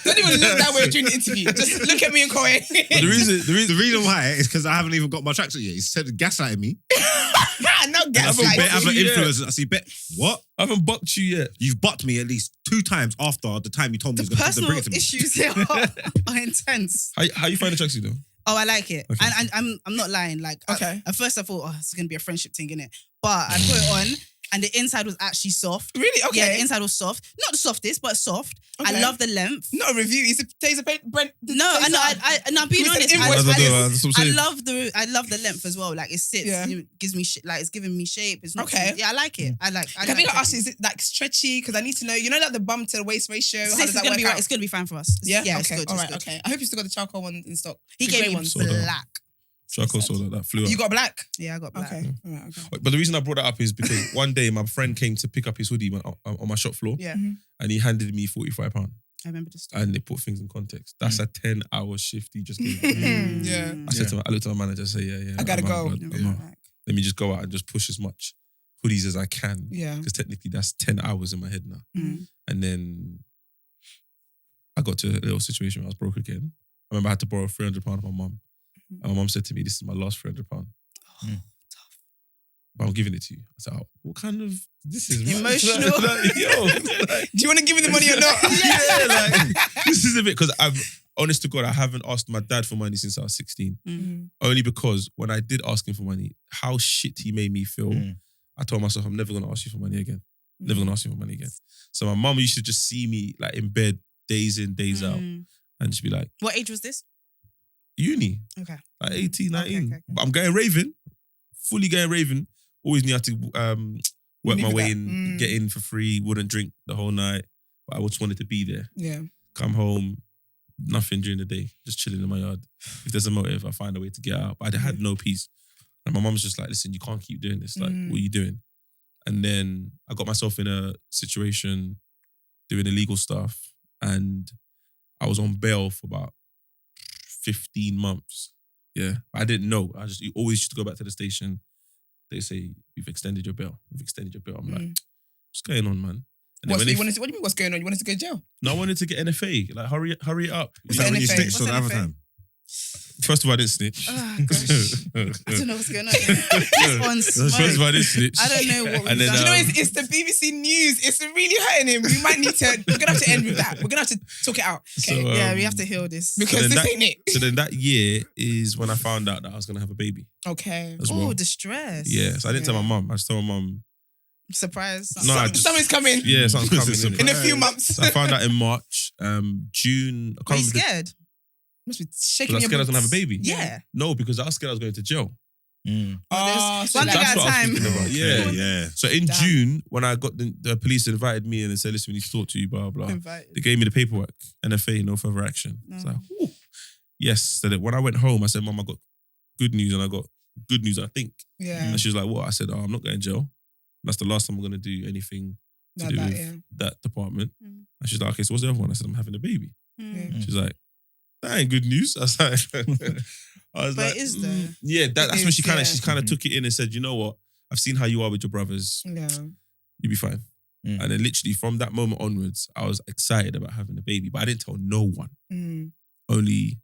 Don't even look that way during the interview. Just look at me and call it. The reason why is because I haven't even got my tracksuit yet. He said gaslighting me. No I see gaslighting. other influencers. I see what? I haven't bucked you yet. You've bucked me at least 2 times after the time you told me you was going to bring it to me. Issues here are intense. How you find the tracksuit though? Oh, I like it. Okay. And I'm not lying. Like, okay. At first I thought, this is going to be a friendship thing, innit? But I put it on and the inside was actually soft. Really? Okay. Yeah, the inside was soft. Not the softest, but soft. Okay. I love the length. Not a review. He's a Tazer Brent. No, I know. I'm being honest. I love the length as well. Like it sits. Yeah. It gives me like it's giving me shape. It's not okay. Yeah, I like it. I think I asked you, is it like stretchy? Because I need to know. You know, like the bum to the waist ratio. How does that work out? It's gonna be fine for us. Yeah. Yeah. Okay. It's good. All right. Okay. I hope you still got the charcoal one in stock. He gave me black. Charcoal soda that flew up. You got black? Yeah, I got black. Okay. All right, okay. But the reason I brought that up is because one day my friend came to pick up his hoodie on my shop floor. Yeah. And he handed me £45. I remember this. And they put things in context. That's a 10-hour shift he just gave me. Yeah. I looked at my manager and said, yeah. I gotta go. Let me just go out and just push as much hoodies as I can. Yeah. Because technically that's 10 hours in my head now. Mm. And then I got to a little situation where I was broke again. I remember I had to borrow £300 from my mum. And my mum said to me, this is my last £300. Tough. But I'm giving it to you. I said, what kind of, this is emotional. Do you want to give me the money or not? This is a bit, because honest to God, I haven't asked my dad for money since I was 16. Mm-hmm. Only because when I did ask him for money, how shit he made me feel, I told myself, I'm never going to ask you for money again. Never going to ask you for money again. So my mum used to just see me like in bed, days in, days out, and just be like, what age was this? Uni. Okay. Like 18, 19. Okay. But I'm going raving, fully going raving. Always knew how to work my way in, get in for free, wouldn't drink the whole night. But I just wanted to be there. Yeah. Come home, Nothing during the day, just chilling in my yard. If there's a motive, I find a way to get out. But I had no peace. And my mum's just like, listen, you can't keep doing this. Like, what are you doing? And then I got myself in a situation doing illegal stuff. And I was on bail for about 15 months. Yeah. I didn't know. You always used to go back to the station. They say, we've extended your bail. We've extended your bail. I'm like, what's going on, man? And what do you mean what's going on? You wanted to go to jail? No, I wanted to get NFA. Like, hurry it up. Is that when you snitched on the other NFA? time? First of all, I didn't snitch. Oh, gosh. I don't know what's going on. This one's First of all, I didn't snitch. I don't know what And we've then, Do you know, done. it's the BBC News. It's really hurting him. We might need to. We're gonna have to end with that. We're gonna have to talk it out. Okay. So, Yeah, we have to heal this. Because then this that- ain't it. So then that year is when I found out that I was going to have a baby Okay. as Oh, well. distress. Yeah, so I didn't tell my mum. I just told my mum, Surprise. No, I just- Something's coming. yeah, something's coming. It's a innit? In a few months. So I found out in March, June. I Are you can't remember. scared? Must be Was shaking I your scared I was going to have a boots. baby? Yeah. No, because I was scared I was going to jail. Oh, so One thing like- at That's a what I time. was thinking about. Yeah, Yeah. yeah. So in Damn. June, when I got the police invited me in and said, listen, we need to talk to you, blah, blah. Invited. They gave me the paperwork, NFA, no further action. It's like, whew. Yes. So that when I went home, I said, Mum, I got good news and I got good news, I think. Yeah. And she was like, what? I said, oh, I'm not going to jail. That's the last time I'm going to do anything to do with that department. Mm. And she's like, okay, so what's the other one? I said, I'm having a baby. Mm. She's like, that ain't good news. I was like, But it is though. Yeah, that's when is, she kind of yeah. she kind of took it in and said, you know what? I've seen how you are with your brothers. Yeah. You'll be fine. Mm. And then literally from that moment onwards, I was excited about having a baby, but I didn't tell no one. Mm. Only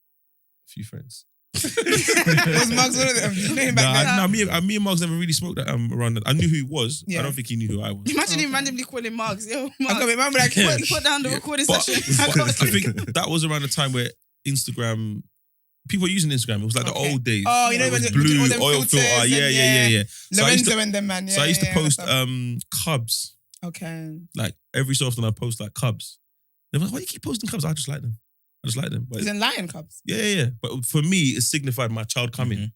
a few friends. Was Mugs one of them? Did you know him back then? Nah, me and Mugs never really spoke that around that. I knew who he was. Yeah. I don't think he knew who I was. Imagine him Okay. randomly calling Marks. Yo, I Marks. got remember like Yeah. Put down the Yeah. recording But, session. but I think that was around the time where Instagram, people were using Instagram. It was like the Okay. old days. Oh, you know it was when blue, all them oil filters filter. and Yeah. So I used Lorenzo to, and them, man. Yeah, so I used to yeah, post that's up. cubs. Okay. Like every so often I post like cubs. They're like, why do you keep posting cubs? I just like them. But Is in Lion Cubs? yeah. But for me, it signified my child coming. Mhm.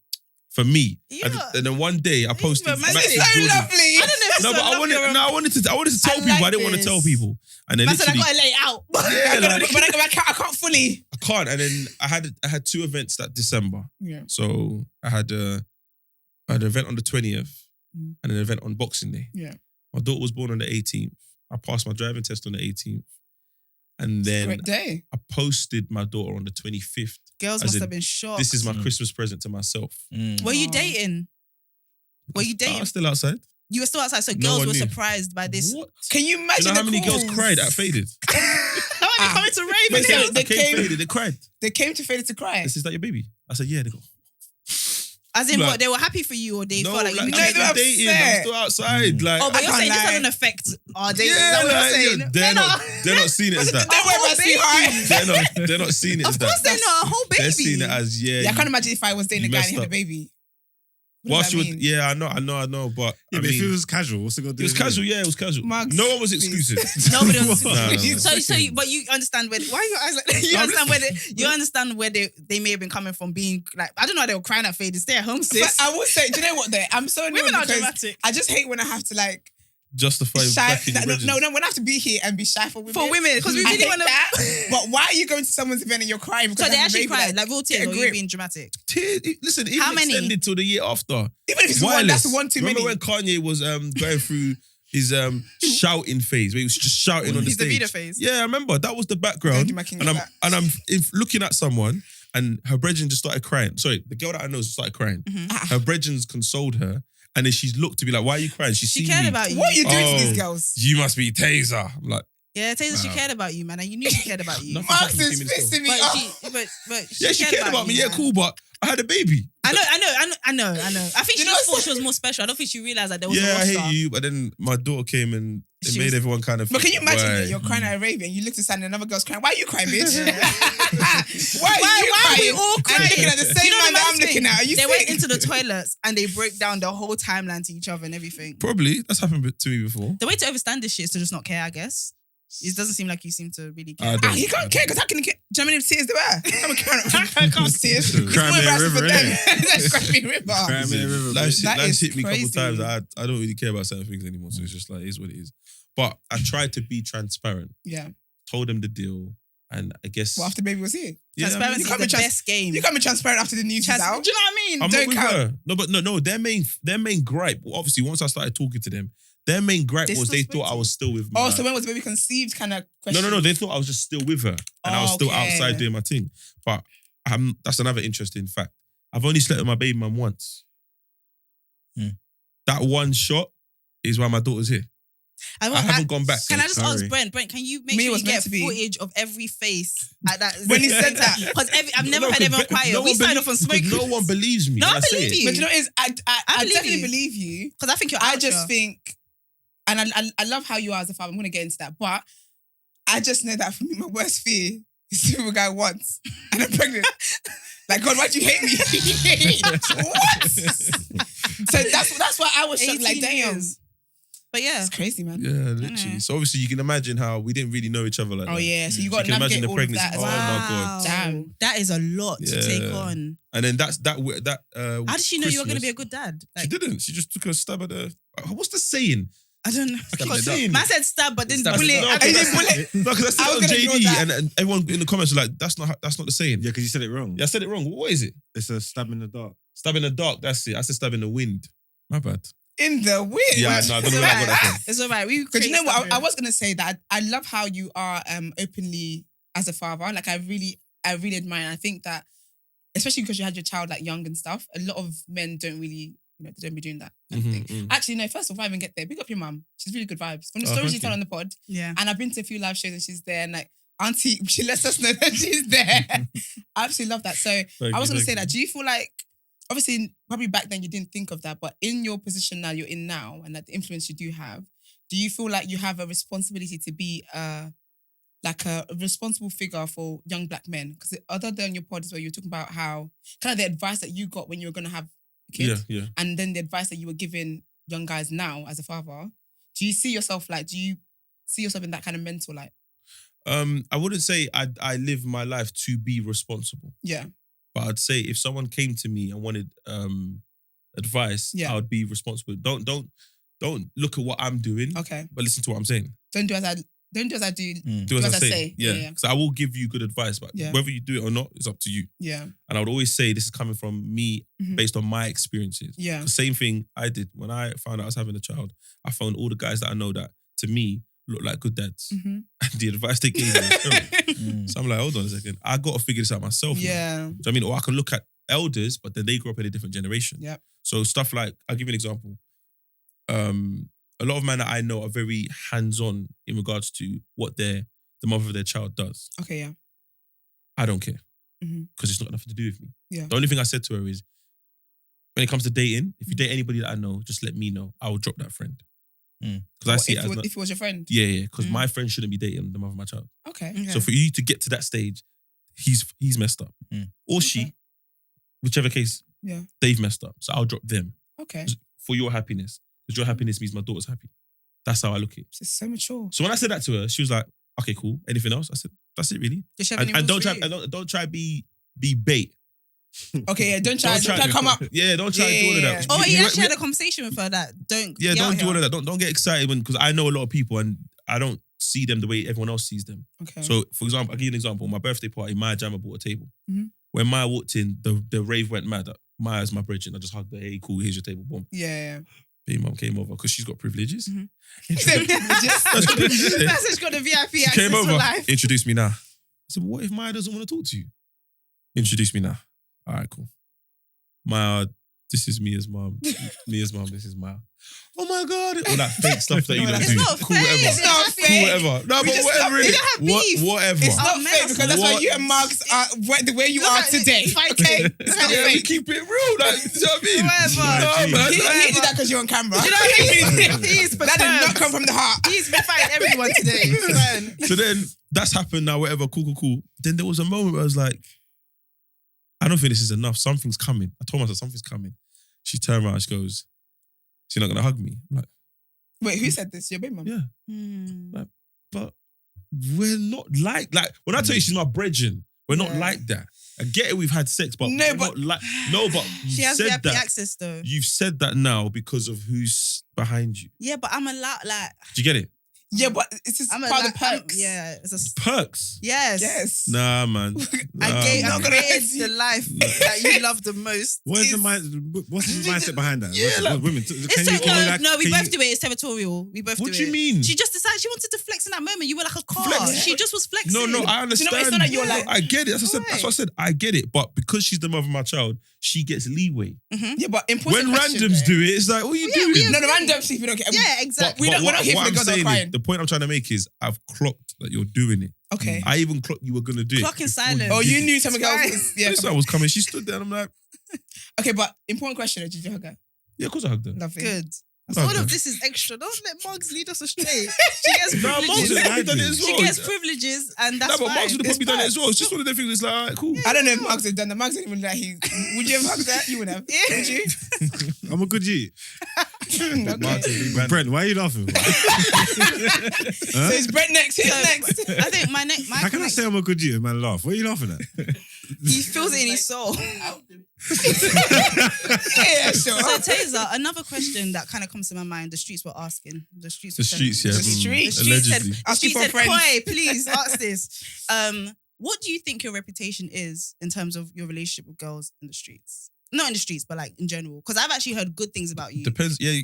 For me. Yeah. And then one day I posted romantic. Max's It's so Jordan. lovely. I don't know if No, it's but so I wanted to tell I people. like I didn't want to this. tell people. And then I said I literally, gotta lay it out. Yeah, like- But I can't fully. I can't. And then I had two events that December. Yeah. So I had an event on the 20th Mm. and an event on Boxing Day. Yeah. My daughter was born on the 18th. I passed my driving test on the 18th. And then Great day. I posted my daughter on the 25th. Girls As must in, have been shocked. This is my Mm. Christmas present to myself. Were you Oh. dating? Were you I dating? was still outside. You were still outside, so No girls one were knew. surprised by this. What? Can you Do imagine you know how the many girls calls? cried at Faded? How are you coming to Wait, Raven? so I they came came- Faded. They cried. They came to Faded to cry. They said, is that your baby? I said, yeah. They go, As in, Like- what? They were happy for you, or they no, felt like like, you No, I'm made they were still them- dating. I'm upset. still outside. Like, Oh, but you're can't saying this lie. doesn't affect our dating. yeah, Is that what like, you're saying? they're No, not. no. They're not seeing it as that. Don't worry whole about sweetheart. They're not seeing it as Of that. course they know a whole baby. They're seeing it as Yeah, I can't imagine if I was dating a you guy and messed he had a up. baby. Whilst What you does were, that mean? yeah, I know, but Yeah, I but if it mean, was casual, what's it gonna do? it was casual. Yeah, it was casual. Mugs, No one was please. exclusive. Nobody was. No, no, no. But you understand where? Why are your eyes like? You understand where you understand where they may have been coming from. Being like, I don't know, they were crying at Fade. Stay at home, But sis. I will say, do you know what though? I'm so annoyed Women are because dramatic. I just hate when I have to like Justify shy. back in your No, brethren. when I have to be here and be shy for women. For women, because we I really hate want to. that. But why are you going to someone's event and you're crying? Because So they I have a actually baby? cried, like real tears, get a or you grip. being dramatic. Listen, even How many? extended till the year after. Even if it's one, that's one too Remember many. when Kanye was going through his shouting phase, where he was just shouting on the He's the stage? Vida phase. Yeah, I remember. That was the Thank background. you, my king And of I'm that. looking at someone, and her brethren just started crying. Sorry, the girl that I know started crying. Mhm. Her brethren consoled her, and then she's looked to be like, "Why are you crying?" She She seen cared me. about you. What are you doing to Oh. these girls? You must be Tazer. I'm like, Yeah, Tazer, she Wow. cared about you, man, and you knew she cared about you. Nothing. Marks fucking is female pissing me But off. she yeah, she cared about me. you, Yeah, man. cool, but I had a baby. I know. I think You she know just thought what's- she was more special. I don't think she realized that there was Yeah, a I roster. hate you, but then my daughter came and it She made was- everyone kind of. But can you imagine Why? that you're crying at a rave and you look to Sandy and another girl's crying? Why are you crying, bitch? Yeah. Why are you Why are we crying? all And crying? looking at the You same know the man that I'm maddest looking thing? at. Are you They went sick? into the toilets and they broke down the whole timeline to each other and everything. Probably that's happened to me before. The way to understand this shit is to just not care, I guess. It doesn't seem like you seem to really care. I don't. He can't care because how can he care? Do you know how many tears there were? I'm a I can't tears. It's Cry more me a embarrassing for river, them. innit? That's Cry me a river. Cry me a river, Life's That life's is hit me a couple crazy. times. I don't really care about certain things anymore. So it's just like, it is what it is. But I tried to be transparent. Yeah. Told them the deal. And I guess Well, after baby was here. Yeah, Transparency you can't is be the best game. You can't be transparent after the news is out. Do you know what I mean? I'm Don't not with count. her. No, but no. Their main gripe. Obviously, once I started talking to them, their main gripe They was still they spoke thought to I you? was still with. Oh, my- so when was the baby conceived kind of question? No. They thought I was just still with her, and I was still Okay. outside doing my thing. But that's another interesting fact. I've only slept with my baby mum once. That one shot is why my daughter's here. I haven't gone back. Can I just ask Sorry. Brent, can you make Me sure was you meant get to be. footage of every face at that? When he said that. Because I've never No, heard everyone quiet. no We one signed off on because smoke. no one believes me. No, when I say believe it. you. But you know what it is? I believe definitely you. believe you. Because I think you're I out just here. think, and I love how you are as a father. I'm going to get into that. But I just know that for me, my worst fear is to have a guy once and I'm pregnant. Like, God, why'd you hate me? What? So that's why I was shocked. Like, 18 damn. years. But yeah. It's crazy, man. Yeah, literally. So obviously you can imagine how we didn't really know each other like that. Oh, yeah. So you So got you to can imagine navigate the all of pregnancy. that as Oh, well. my God. Damn. That is a lot to take Yeah. on. And then that. How did she know you were going to be a Christmas- good dad? She Like, didn't. She just took a stab at the. What's the saying? I don't know. I keep Because saying. man said stab, but then Stab bullet. it. No, I I mean, didn't bullet. No, because I said I it was on gonna ignore JD, that. and everyone in the comments were like, "That's not the saying." Yeah, because you said it wrong. Yeah, I said it wrong. What is it? It's a stab in the dark. Stab in the dark. That's it. I said stab in the wind. My bad. In the wind. Yeah, no, I don't It's know all where I got that right. from. It's all right. Because you know what? I I was going to say that I love how you are openly as a father. Like, I really admire. And I think that, especially because you had your child like young and stuff, a lot of men don't really, they don't be doing that kind of thing. Mhm. Actually, no, first of all, I even get there. Big up your mum. She's really good vibes. From the Oh, stories thank she's telling you. on the pod. Yeah. And I've been to a few live shows and she's there. And like, Auntie, she lets us know that she's there. I absolutely love that. So I was going to say that. Do you feel like, obviously, probably back then you didn't think of that, but in your position now, you're in now, and like the influence you do you feel like you have a responsibility to be like a responsible figure for young black men? Because other than your pod as well, you were talking about how kind of the advice that you got when you were going to have a kid, Yeah. and then the advice that you were giving young guys now as a father. Do you see yourself in that kind of mental like? I wouldn't say I live my life to be responsible, Yeah. but I'd say if someone came to me and wanted advice, Yeah. I would be responsible. Don't look at what I'm doing, Okay. but listen to what I'm saying. Don't do as I do. Do as I say. Yeah. Yeah, because I will give you good advice, but Yeah. whether you do it or not, it's up to you. Yeah. And I would always say this is coming from me Mhm. based on my experiences. Yeah. The same thing I did when I found out I was having a child. I found all the guys that I know that, to me, look like good dads. Mhm. And the advice they gave me was terrible. So I'm like, hold on a second. I got to figure this out myself. now. Yeah. Do you know what I mean? Or I can look at elders, but then they grew up in a different generation. Yep. So stuff like, I'll give you an example. A lot of men that I know are very hands-on in regards to what the mother of their child does. Okay. Yeah. I don't care. Mhm. Because it's not nothing to do with me. Yeah. The only thing I said to her is, when it comes to dating, if you date anybody that I know, just let me know. I will drop that friend. Because I see it as if it was your friend. yeah, because my friend shouldn't be dating the mother of my child. Okay. So for you to get to that stage, he's messed up. Or she, whichever case, Yeah. they've messed up. So I'll drop them Okay. for your happiness. Because your happiness means my daughter's happy. That's how I look at it. This is so mature. So when I said that to her, she was like, okay, cool. Anything else? I said, that's it really. Does she have any And rules don't for try you? don't try be bait. Okay. Yeah. Don't try Don't to come up. Yeah, don't try to do all of Yeah. that. Oh, We- he we- actually we- had a conversation with her that don't. Yeah, be don't out do all here. of that. Don't get excited because I know a lot of people and I don't see them the way everyone else sees them. Okay. So, for example, I'll give you an example. My birthday party, Maya Jammer bought a table. Mhm. When Maya walked in, the rave went mad. Maya's my bridge, and I just hugged her. Hey, cool, here's your table. Boom. yeah. Baby mum came over because she's got privileges. Yeah. That's got privileges. That's got a VIP She access came for over. life. Introduce me now. I said, what if Maya doesn't want to talk to you? Introduce me now. All right, cool. Maya, this is Mia's mum. Mia's mum, this is Maya. Oh my God. All that fake stuff that you don't It's do. not Cool, fake. whatever. It's not Cool, fake. whatever. No, We but just whatever love- it we is. don't have beef. Whatever. It's not Oh, fake because that's why what- you and Marks are the way you are today. Okay. It's not Yeah, we fake. keep it real. Like, you know what I mean? Whatever. No, man. He did that because you're on camera. Do you know what I mean? He's That did not come from the heart. He's been fighting everyone today. It's fine. So then that's happened now, whatever, cool. Then there was a moment where I was like, I don't think this is enough. Something's coming. I told myself something's coming. She turned around, she goes, she's not going to hug me. I'm like, Wait, who said this? Your baby mum? yeah, Hmm. but we're not like when I tell you she's my brethren, we're not Yeah. like that. I get it, we've had sex, but No, we're but- not like, no, but She you has said VIP that. access though. You've said that now because of who's behind you. Yeah, but I'm allowed. Like, Do you get it? Yeah, but it's just part of the perks. Yeah, it's a Perks? yes. Yes. Nah, man. I created the life that you love the most. What's the mindset behind that? Yeah, like, women. We both do it. It's territorial. We both do it. What do you mean? She just decided she wanted to flex in that moment. You were like a car. Flex. She just was flexing. No, I understand. You know, it's not that you're like, I get it. That's what I said. I get it. But because she's the mother of my child, she gets leeway. Yeah, but important when randoms do it, it's like, what are you doing? No, the randoms, if you don't care. Yeah, exactly. We're not here for the girls that are crying. The point I'm trying to make is I've clocked that you're doing it. Okay. I even clocked you were going to do it. Clocking silence. Oh, you knew something else was... Yeah. I was coming. She stood there and I'm like... Okay, but important question. Did you hug her? Yeah, of course I hugged her. Lovely. Good. Okay. All of this is extra. Don't let Mugs lead us astray. She gets privileges. Mugs has done it as well. She gets privileges, and that's but fine. Mugs would have probably done it as well. It's just one of the things that's like, all right, cool. I don't know if Mugs had done that. Mugs didn't even like he... Would you have hugged that? You would have. Yeah. Would you? I'm a good G. Okay. Brent, why are you laughing? So it's Brent next. Who's next? I think my next. How can I say I'm a good G and man laugh? What are you laughing at? He feels it in his soul. Yeah, sure. So Tazer, another question that kind of comes to my mind. The streets were asking. The streets. Yeah. The streets Allegedly. said. Asking She for said, friends. "Koi, please ask this. What do you think your reputation is in terms of your relationship with girls in the streets? Not in the streets, but like in general. Because I've actually heard good things about you. Depends. Yeah.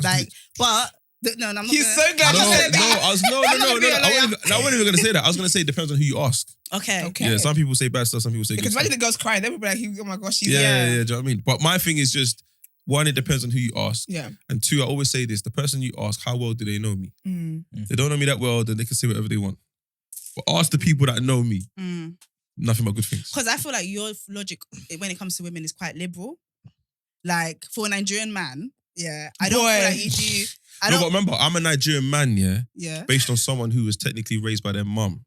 Like, but no, I'm not. He's gonna, so glad you said that. I wasn't even going to say that. I was going to say it depends on who you ask. Okay. Yeah, some people say bad stuff, some people say good Because stuff. imagine the girls crying. They'll be like, oh my gosh, she's Yeah, do you know what I mean? But my thing is just, one, it depends on who you ask. Yeah. And two, I always say this, the person you ask, how well do they know me? Mm. If they don't know me that well, then they can say whatever they want. But ask the people that know me, nothing but good things. Because I feel like your logic when it comes to women is quite liberal. Like, for a Nigerian man, yeah, I don't feel like you do. But remember, I'm a Nigerian man, Yeah. based on someone who was technically raised by their mum.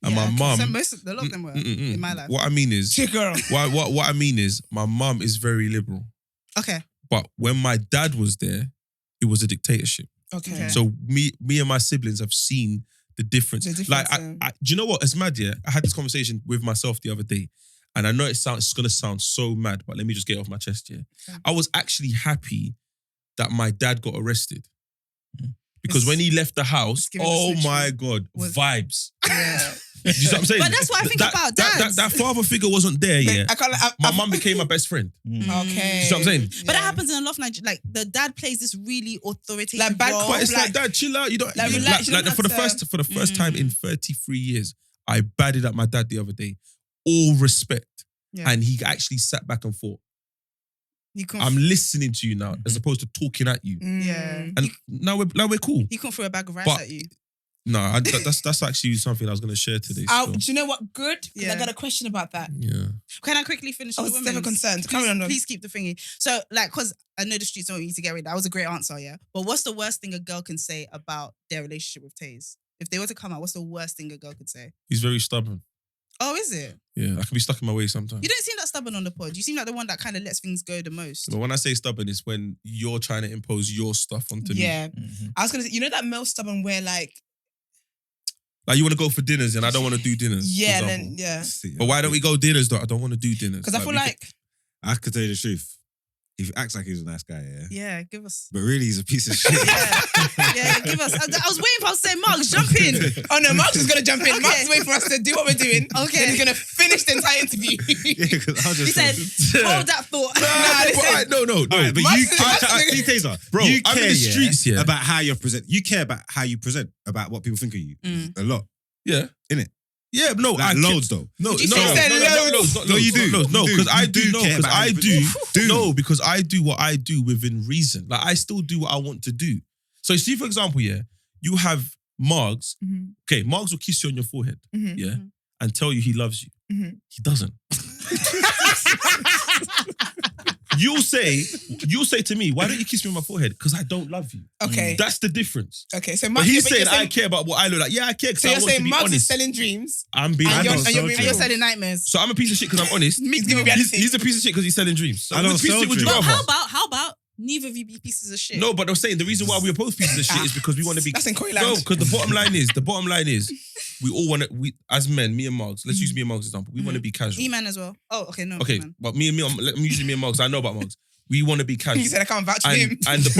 And my mum... So a lot of them were in my life. What I mean is... Girl. What I mean is, my mum is very liberal. Okay. But when my dad was there, it was a dictatorship. Okay. So me and my siblings have seen the difference. Like, do you know what? It's mad, yeah? I had this conversation with myself the other day. And I know it's going to sound so mad, but let me just get it off my chest, yeah? Okay. I was actually happy that my dad got arrested. Because when he left the house, oh my God, vibes. Yeah. You see what I'm saying? But that's what I think about dads. That father figure wasn't there, yeah? My mum became my best friend. Okay. You see what I'm saying? But that happens in a lot of Nigeria. Like, the dad plays this really authoritative Like bad role. But it's like, Dad, chill out. You don't Like, relax, you don't for the first time in 33 years, I badded at my dad the other day. All respect. Yeah. And he actually sat back and thought, You couldn't, I'm listening to you now, as opposed to talking at you. yeah. And now we're cool. He couldn't throw a bag of rice But- at you. No, that's actually something I was going to share today. Do still. you know what? Good. Because I Yeah. got a question about that. Yeah. Can I quickly finish? I the was women's? never concerned. Carry on. Please keep the thingy. So, like, because I know the streets don't want you to get rid of that. Was a great answer, yeah. But what's the worst thing a girl can say about their relationship with Taze? If they were to come out, what's the worst thing a girl could say? He's very stubborn. Oh, is it? Yeah, I can be stuck in my way sometimes. You don't seem that stubborn on the pod. You seem like the one that kind of lets things go the most. But when I say stubborn, it's when you're trying to impose your stuff onto me. Yeah. I was going to say, you know that male stubborn where like... Like, you want to go for dinners and I don't want to do dinners. Yeah, for then, example. yeah. But why don't we go dinners though? I don't want to do dinners. Because I feel we like... I could tell you the truth. He acts like he's a nice guy, yeah. Yeah, give us. But really, he's a piece of shit. Yeah, give us. I was waiting for us to say, Marks, jump in. Oh no, Mark's is going to jump in. Okay. Mark's is waiting for us to do what we're doing. Okay. Then he's going to finish the entire interview. Yeah, because I was He just said, hold that thought. No. Alright, but Mark's- see, Tazer, Bro, you I'm in care, the streets, yeah. about how you present. You care about how you present, about what people think of you. A lot. Yeah. Innit? Yeah, no, Like loads though. No, You said loads. No, you do. No, You because do. I You do. do No, care because about I it. do. No, because I do what I do within reason. Like, I still do what I want to do. So, see, for example, yeah, you have Margs. Okay, Margs will kiss you on your forehead, yeah, and tell you he loves you. He doesn't. You'll say to me, why don't you kiss me on my forehead? Because I don't love you. Okay. That's the difference. Okay, so But Mark's... he's saying I care about what I look like. Yeah, I care because So I you're want to saying be Mark's is honest. selling dreams? I'm being And honest. you're being And you're real. selling nightmares. So I'm a piece of shit because I'm honest. He's giving reality. He's a piece of shit because he's selling dreams. So I don't which piece of sell shit would you dreams. rather? But how about neither of you be pieces of shit? No, but I'm saying the reason why we're both pieces of shit is because we want to be. That's in Koi No, land. because the bottom line is, we all want to. We as men, me and Margs. Let's use me and Margs example. We want to be casual. E-man as well. Oh, okay, no. Okay, E-man. but I'm using me and Margs. I know about Margs. We want to be casual. He said I can't vouch for him. And the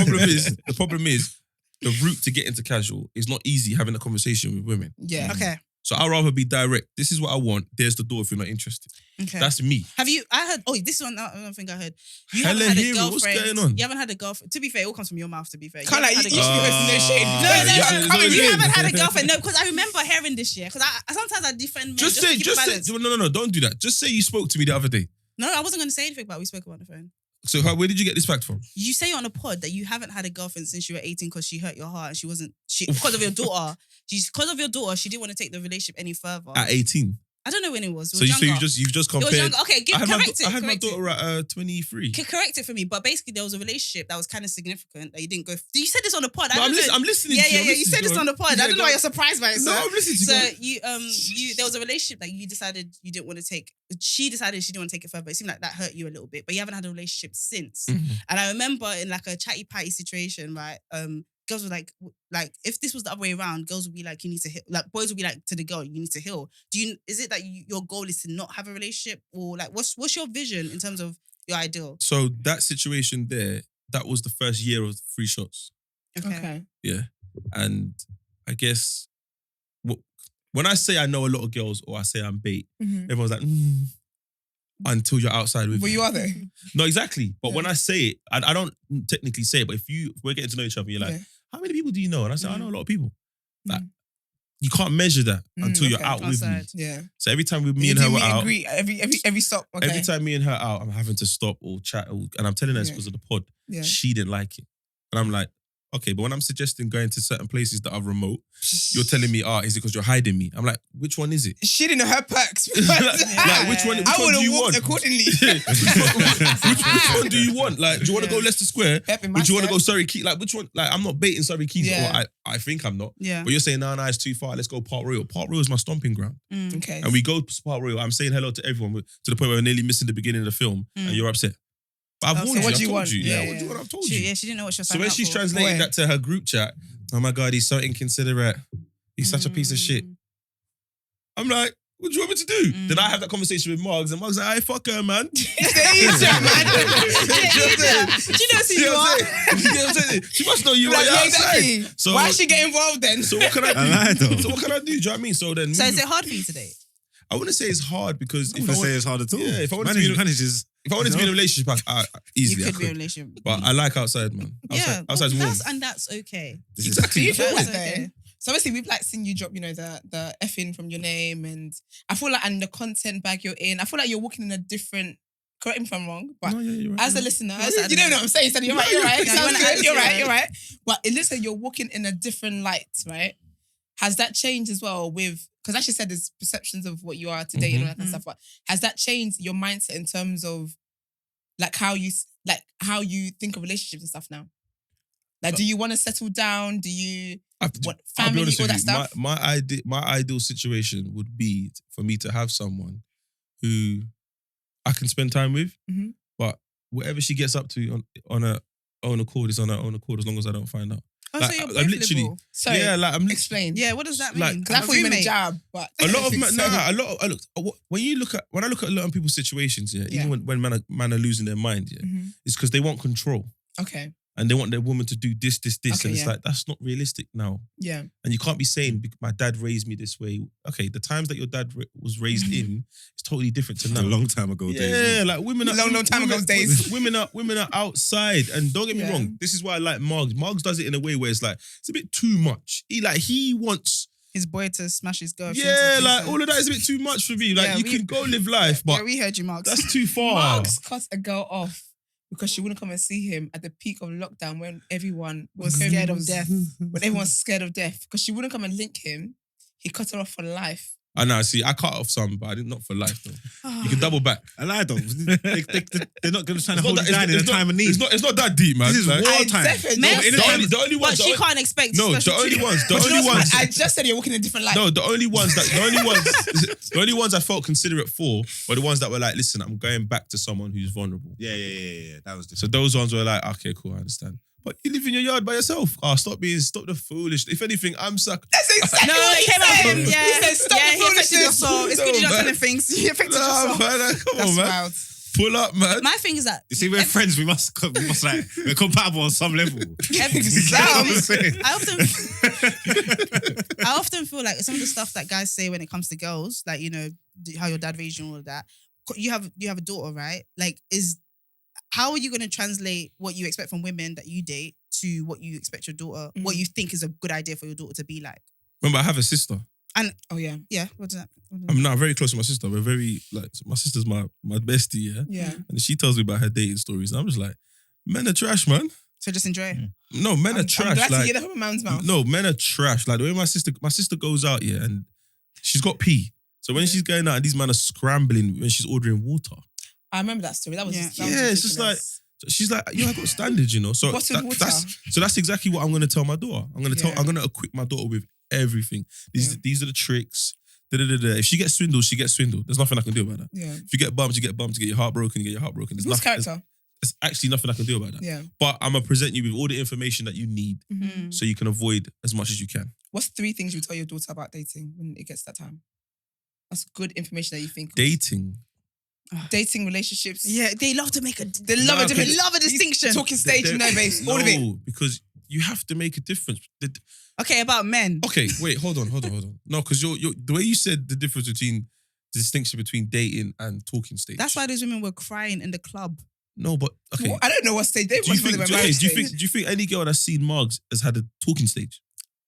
problem is, the route to get into casual is not easy having a conversation with women. Yeah. Okay. So I'd rather be direct. This is what I want. There's the door if you're not interested. Okay. That's me. Have you? I heard. Oh, this one. I don't think I heard. You Helen haven't had a Hero, girlfriend. what's going on? You haven't had a girlfriend. To be fair, it all comes from your mouth. To be fair, Can't like, you should be hosting no shade. No, you Yeah. haven't had a girlfriend. No, because I remember hearing this year. Because I sometimes I defend men. Just to say, keep just balance. say. No, don't do that. Just say you spoke to me the other day. No, I wasn't going to say anything about. We spoke about the phone. So where did you get this fact from? You say on a pod that you haven't had a girlfriend since you were 18 because she hurt your heart and she wasn't. Because of your daughter. Because of your daughter, she didn't want to take the relationship any further. At 18. I don't know when it was. It So was younger. you've just It was compared. younger. Okay, I had my correct it. daughter at 23. Correct it for me, but basically there was a relationship that was kind of significant that you didn't go. You said this on the pod. No, I'm listening. Yeah, to you. I'm You listening said to this you. on the pod. Yeah, I don't know go why on. you're surprised by it. No, I'm listening to So you. there was a relationship that you decided you didn't want to take. She decided she didn't want to take it further. It seemed like that hurt you a little bit, but you haven't had a relationship since. Mhm. And I remember in like a chatty patty situation, right? Girls were like if this was the other way around, girls would be like, you need to heal. Like boys would be like to the girl, you need to heal. Is it that your goal is to not have a relationship, or like what's your vision in terms of your ideal? So that situation there, that was the first year of 3 shots. Okay. Yeah. And I guess when I say I know a lot of girls or I say I'm bait, everyone's like, until you're outside with Well, me. you are though. No, exactly. But Yeah. when I say it, I don't technically say it, but if we're getting to know each other, you're like, Yeah. how many people do you know? And I say, I know a lot of people. Like, Mm. you can't measure that until you're okay. out with me. Outside. Yeah. So every time me You and do her were meet and out, greet every stop. Okay. every time me and her out, I'm having to stop or chat, and I'm telling her it's Yeah. because of the pod. Yeah. She didn't like it. And I'm like, okay, but when I'm suggesting going to certain places that are remote, you're telling me, is it because you're hiding me? I'm like, which one is it? She didn't know her perks. Like, which one I would do have you walked want? accordingly. which one do you want? Like, do you want to go Leicester Square? Pep in my Would you want to step. go Surrey Keys? Like, which one? Like, I'm not baiting Surrey Keys. Yeah. Or I think I'm not. Yeah. But you're saying, no, it's too far. Let's go Park Royal. Park Royal is my stomping ground. Okay. And we go to Park Royal. I'm saying hello to everyone to the point where we're nearly missing the beginning of the film and you're upset. But I've Oh, warned so you. what do you I've told want? you. Yeah, Yeah, what do you want? I've told She, you. yeah, she didn't know what she was So signing when up she's for. translating Boy. that to her group chat, oh my God, he's so inconsiderate. He's such a piece of shit. I'm like, what do you want me to do? Then I have that conversation with Margs, and Margs like, hey, fuck her, man. She knows who you are. You know what I'm saying? She must know you Like, are yeah, outside. exactly. So, Why is she getting involved then? so what can I do? I lied though. So what can I do? Do you know what I mean? So then, So is it hard for you today? I wouldn't say it's hard because I wouldn't say it's hard at all. Yeah, if I wanted to be in a- manages. if I wanted to be in a relationship, I You easily I could be in a could. relationship. But I like outside, man. Outside's warm. That's okay. Exactly. Do you feel That's that though? okay. So obviously we've like seen you drop, the effing from your name, and I feel like and the content bag you're in, I feel like you're walking in a different. Correct me if I'm wrong, but No, yeah, you're right. as a listener, What's that? you don't know what I'm saying. So you're right. You're right. No, Sounds you're good. right. You're right. You're You're right. But it looks like you're walking in a different light, right? Has that changed as well with? Because as you said, there's perceptions of what you are today and all that kind of stuff. But has that changed your mindset in terms of like how you think of relationships and stuff now? Like, do you want to settle down? Do you want I'll be family, honest all with that you, stuff? My ideal situation would be for me to have someone who I can spend time with, Mhm. but whatever she gets up to on her own accord is on her own accord as long as I don't find out. Oh, Like, so you're I'm both literally- liberal. Sorry, Yeah, like I'm explain. Yeah, what does that mean? Like, Because I thought you meant a Roommate. job, but a lot of I think so. when I look at a lot of people's situations, Yeah. even when men are losing their mind, Mhm. it's because they want control Okay, and they want their woman to do this, Okay, and it's yeah. like that's not realistic now. yeah, And you can't be saying my dad raised me this way. Okay, the times that your dad was raised in is totally different to A now. long time ago days. Yeah, like women are Long time ago days. Women are outside, and don't get me Yeah. wrong. This is why I like Margs. Margs does it in a way where it's like it's a bit too much. He wants. His boy to smash his girl. Yeah, like all of that is a bit too much for me. Like Yeah, you can go live life, but Yeah, we heard you, Marks. that's too far. Marks cut a girl off because she wouldn't come and see him at the peak of lockdown when everyone was COVID scared of death. When everyone was scared of death because she wouldn't come and link him. He cut her off for life. I know. See, I cut off some, but I didn't not for life though. You can double back. I lied though. They're not going to try to It's hold not you down in a time of need. It's not that deep, man. This is Like, war I time. definitely- Men- the only But ones. she can't expect. No, the special only treatment. ones. The But you only know what? ones. I just said you're walking in a different light. No, the only ones I felt considerate for were the ones that were like, listen, I'm going back to someone who's vulnerable. Yeah. That was So those ones were like, okay, cool, I understand. But you live in your yard by yourself. Stop the foolish. If anything, I'm suck. That's exactly No, what it he came out said. from yeah. He said, stop Yeah, the he affected your foolishness. soul. It's good you're not No, man. telling things. He affected your Nah, soul. man, come That's on, man. wild. Pull up, man. My thing is that You see, we're friends. We must like we're compatible on some level. I often feel like some of the stuff that guys say when it comes to girls, like, you know, how your dad raised you and all of that. You have a daughter, right? Like, how are you going to translate what you expect from women that you date to what you expect your daughter, what you think is a good idea for your daughter to be like? Remember, I have a sister. And yeah, what does that? I'm not very close to my sister. We're very like my sister's my bestie, yeah. And she tells me about her dating stories, and I'm just like, men are trash, man. So just enjoy it. No, men are trash. I'm glad like, to hear that from my man's mouth. no, men are trash. Like the way my sister goes out, and she's got pee. So when she's going out, and these men are scrambling when she's ordering water. I remember that story. That was Yeah. It's just like. She's like, I got standards, you know. So that's exactly what I'm going to tell my daughter. I'm going to equip my daughter with everything. These are the tricks. If she gets swindled, she gets swindled. There's nothing I can do about that. Yeah. If you get bumped, you get bumped. You get your heart broken, you get your heart broken. Whose character? There's actually nothing I can do about that. Yeah. But I'm going to present you with all the information that you need so you can avoid as much as you can. What's 3 things you tell your daughter about dating when it gets that time? That's good information that you think. Dating relationships. Yeah, they love to make They love a distinction. Talking stage, babes. All of it. No, because you have to make a difference. Okay, about men. Okay, wait, hold on. No, because you're the way you said the difference between the distinction between dating and talking stage. That's why those women were crying in the club. No, but okay. Well, I don't know what stage they do you think any girl that's seen Margs has had a talking stage?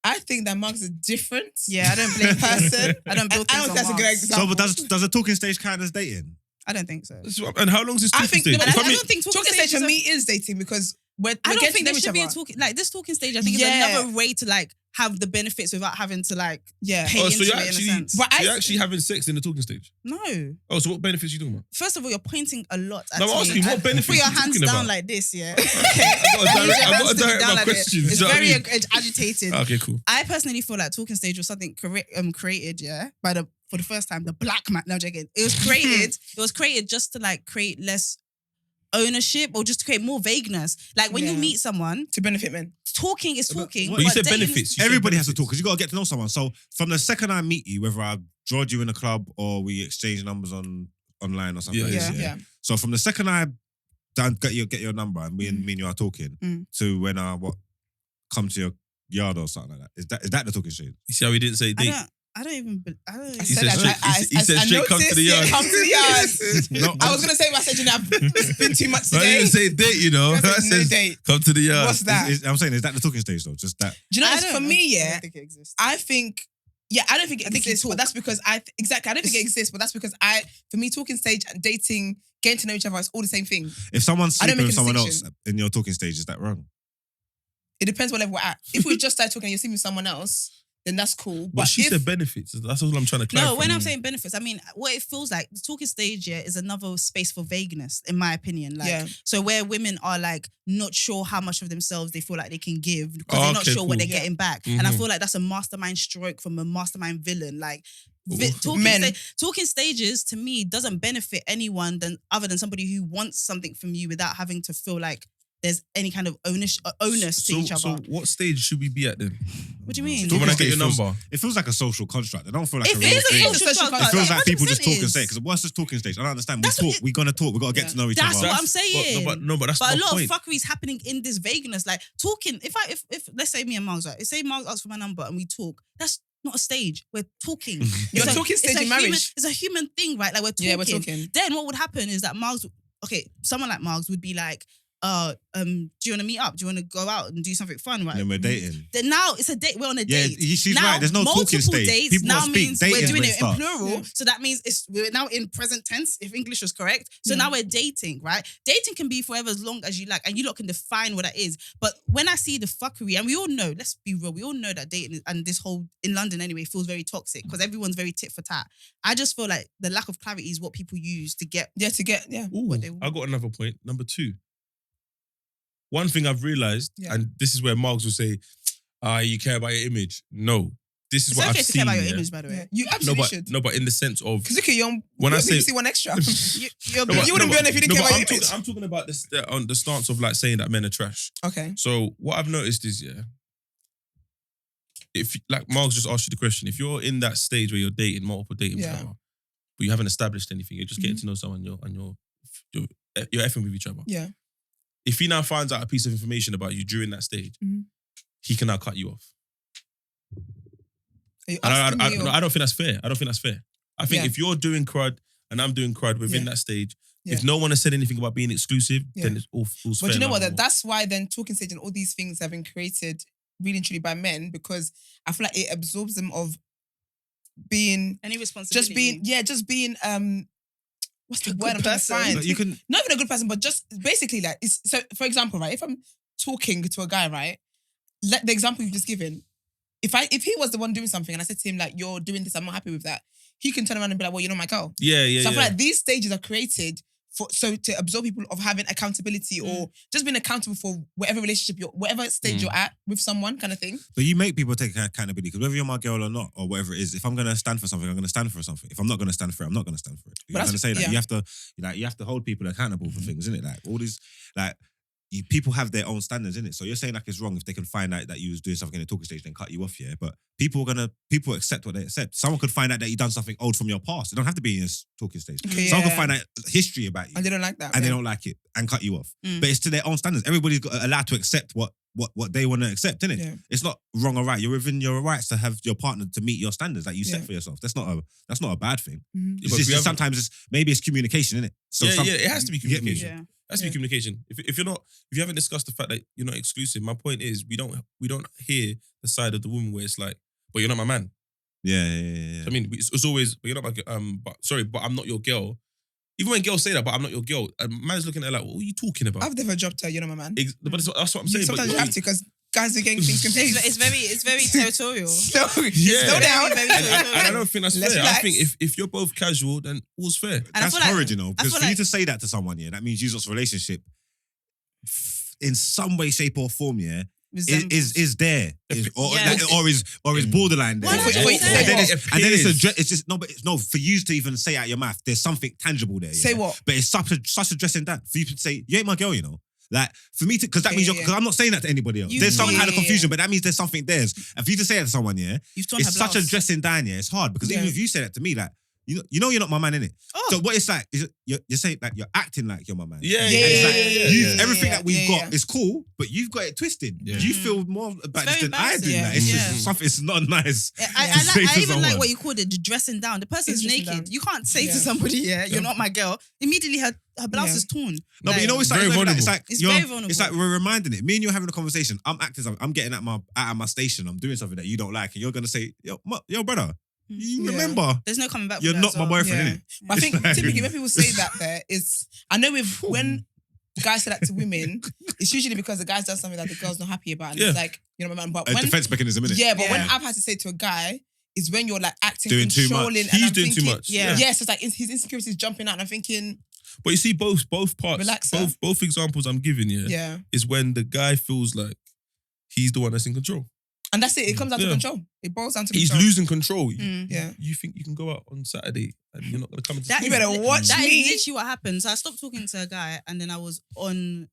I think that Margs are different. Yeah, I don't blame person. I don't build things I don't on think that's a good marks. example. So, but does a talking stage count as dating? I don't think so. And how long is this talking stage? I don't think talking stage for me is dating because we're I don't getting think to know there each should be a other. talking like this talking stage. I think is another way to like have the benefits without having to like pay so into you're it in a actually, sense. But you're actually having sex in the talking stage? No. Oh, so what benefits are you talking about? First of all, you're pointing a lot at No, I'm asking, what benefits put your are you hands talking down about? like this, yeah. I've got to direct my questions. It's you know what I very mean? agitated. Okay, cool. I personally feel like talking stage was something created, for the first time, the black man. No, joking. It was created. It was created just to like create less ownership or just to create more vagueness. Like when you meet someone, to benefit men. talking is talking. But you said dating benefits. Everybody has to talk because you got to get to know someone. So from the second I meet you, whether I drawed you in a club or we exchange numbers online or something like this, Yeah. So from the second I get your number and me and you are talking to when I come to your yard or something like that. Is that the talking stage? You see how he didn't say date? I don't even. He said straight come to the yard. Come to the yard. I was going to say, but I said, it's been too much I today. didn't say date, you know. I I said no said date. come to the yard. What's that? I'm saying, is that the talking stage though? Just that. Do you know, for me, I don't think it exists. I think I don't think it exists, but that's because I don't think it exists, but that's because for me, talking stage and dating, getting to know each other, it's all the same thing. If someone's I don't sleeping make with a someone else distinction. in your talking stage, is that wrong? It depends what level we're at. If we just started talking and you're sleeping with someone else, then that's cool. But she said benefits. That's all I'm trying to clarify. No, when I'm saying benefits, I mean what it feels like. The talking stage is another space for vagueness, in my opinion. Like, so where women are like not sure how much of themselves they feel like they can give because they're not sure what they're getting back. And I feel like that's a mastermind stroke from a mastermind villain. Like talking stages to me doesn't benefit anyone other than somebody who wants something from you without having to feel like there's any kind of onus to each other. So what stage should we be at then? What do you mean? So when I get your number. It feels like a social construct. I don't feel like It a real is a thing. social construct. It feels like people just 100% talk and is. say. Because what's this talking stage? I don't understand. That's We're gonna talk. We've got to get to know each That's other. what I'm saying. But that's But my a lot point. of fuckery is happening in this vagueness. Like talking, if let's say me and Margs, right? Say Margs asks for my number and we talk, that's not a stage. We're talking. You're talking stage in marriage. It's a human thing, right? Like we're talking. Yeah, we're talking. Then what would happen is that someone like Margs would be like, do you want to meet up? Do you want to go out and do something fun, right? Then we're dating. Then now it's a date. We're on a Yeah, date. she's now, right. There's no talking multiple stage. dates People now must speak. means Dating we're doing when it it in starts. plural. So that means we're now in present tense, if English is correct. So now we're dating, right? Dating can be forever as long as you like, and you lot can define what that is. But when I see the fuckery, and we all know, let's be real, we all know that dating and this whole, in London anyway, feels very toxic because everyone's very tit for tat. I just feel like the lack of clarity is what people use to get. Ooh, what they want. I got another point. Number 2. One thing I've realised, and this is where Margs will say, you care about your image. No. This is It's what okay I've to seen. care about your image, by the way. You absolutely should. No, but in the sense of Because look at you, when I say see one extra. You wouldn't be on if you didn't care about your image. I'm talking about this on the stance of like saying that men are trash. Okay. So what I've noticed is, if like Margs just asked you the question, if you're in that stage where you're dating, multiple dating, whatever, but you haven't established anything, you're just getting to know someone, you're you're effing with each other. Yeah. If he now finds out a piece of information about you during that stage, he can now cut you off. I don't think that's fair. I think if you're doing crud and I'm doing crud within that stage, if no one has said anything about being exclusive, then it's all fair. But you know what? That's why then talking stage and all these things have been created really and truly by men, because I feel like it absorbs them of being any responsibility. just being what's the word I'm trying to find? You can Not even a good person, but just basically like it's so. For example, right, if I'm talking to a guy, right, like the example you've just given, if he was the one doing something and I said to him like, "You're doing this, I'm not happy with that," he can turn around and be like, "Well, you're not my girl." Yeah. So I feel like these stages are created to absorb people of having accountability or just being accountable for whatever relationship whatever stage you're at with someone, kind of thing. But you make people take accountability, because whether you're my girl or not, or whatever it is, if I'm gonna stand for something, I'm gonna stand for something. If I'm not gonna stand for it, I'm not gonna stand for it. You're gonna say that. You have to hold people accountable for things, isn't it? Like all these, like people have their own standards, isn't it? So you're saying like it's wrong if they can find out that you was doing something in the talking stage and cut you off, yeah. But people accept what they accept. Someone could find out that you done something old from your past. It don't have to be in this talking stage. Someone could find out history about you, and they don't like that, and they don't like it, and cut you off. But it's to their own standards. Everybody's allowed to accept what they want to accept, innit? Yeah. It's not wrong or right. You're within your rights to have your partner to meet your standards that you set for yourself. That's not a bad thing. It's just sometimes maybe it's communication, innit? So it has to be communication. Yeah. Has to be communication. If you haven't discussed the fact that you're not exclusive, my point is we don't hear the side of the woman where it's like, but you're not my man. Yeah. I mean, it's always, but you're not my but I'm not your girl. Even when girls say that, but I'm not your girl, a man's looking at her like, what are you talking about? I've never dropped her, you're not my man. But that's what I'm saying. Sometimes you have to, because guys are getting things confused. It's very territorial. Slow down. Very and I don't think that's Let's fair. relax. I think if you're both casual, then all's fair. And That's horrid, you know, because for like- you to say that to someone, yeah, that means you lot's relationship in some way, shape, or form, yeah, is there, or is borderline there. Well, that's what you say. And then it's just no. For you to even say out your mouth, there's something tangible there. Yeah? Say what? But it's such a dressing down for you to say you ain't my girl, you know. Like for me to, because that means because I'm not saying that to anybody else. There's some kind of confusion, but that means there's something there. And for you to say that to someone, yeah, it's such a dressing down. Yeah, it's hard because even if you say that to me, like. You know you're not my man, innit? So what it's like is you're saying like you're acting like you're my man. Everything that we've got is cool, but you've got it twisted. Yeah. You feel more about this than I do. Yeah. Like, it's just something. It's not nice. I even like what you called it, the dressing down. The person's naked. Down. You can't say to somebody, you're not my girl. Immediately her blouse is torn. No, but you know it's like very vulnerable. It's very vulnerable. It's like we're reminding it. Me and you are having a conversation. I'm acting. I'm getting out of my station. I'm doing something that you don't like, and you're gonna say, yo, brother. You remember? There's no coming back. You're not my boyfriend, innit? But I think typically when people say that, there is. I know when guys say that to women, it's usually because the guy's done something that the girl's not happy about. And it's like, you know, my man. But A defense mechanism, innit? Yeah, but when I've had to say to a guy, is when you're like acting doing too much. controlling. He's doing too much. Yeah. Yes, it's like his insecurity is jumping out, and I'm thinking. But you see, both parts, Relaxer. both examples I'm giving you, is when the guy feels like he's the one that's in control. And that's it. It comes down to control. It boils down to He's control. losing control. Yeah. You think you can go out on Saturday and you're not going to come into That school? You better watch That me. is literally what happened. So I stopped talking to a guy, and then I was on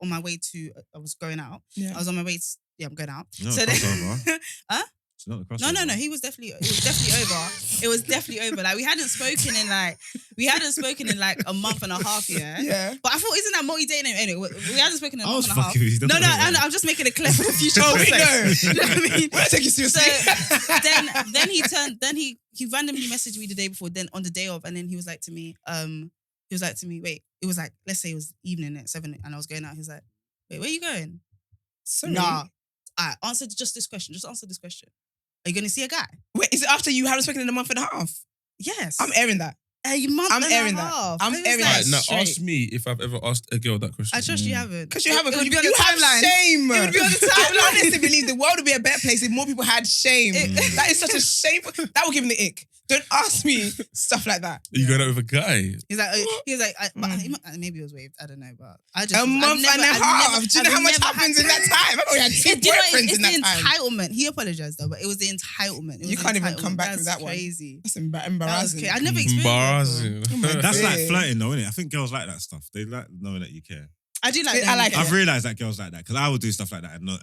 my way to. I was going out. Yeah. I was on my way. I'm going out. No, So crossover. Huh? It's not a crossover. No. It was definitely over. It was definitely over. Like we hadn't spoken in like a month and a half. Yeah. But I thought, isn't that multi-dating? Anyway, we hadn't spoken in a I was month and a half. fucking with you. No, I'm just making it clear for the future. Oh, we know. You know what I mean? We're taking you seriously. So then he randomly messaged me the day before, then on the day of, and then he was like to me, wait, it was like, let's say it was evening at 7 and I was going out. He was like, wait, where are you going? Sorry. Nah. Answer just this question. Just answer this question. Are you going to see a guy? Wait, is it after you haven't spoken in a month and a half? Yes. I'm airing that. I'm airing that. I'm airing that. Right, now straight. ask me if I've ever asked a girl that question. I trust you haven't. Because you haven't. It would be on You the have timeline. shame. It would be on the I timeline. honestly believe the world would be a better place if more people had shame. That is such a shameful. That would give me the ick. Don't ask me stuff like that. Are you going out with a guy? He's like, but maybe it was waved. I don't know, but I just A month and a half. Do you know how much happens in that time? I only had two boyfriends it's in that the time. entitlement. He apologized though, but it was the entitlement. You can't even come back with that one. Crazy. That's That was embarrassing. crazy. I never experienced it before. Embarrassing. That's like Yeah. flirting, though, isn't it? I think girls like that stuff. They like knowing that you care. I do like I that. like it. I've realised that girls like that because I would do stuff like that and not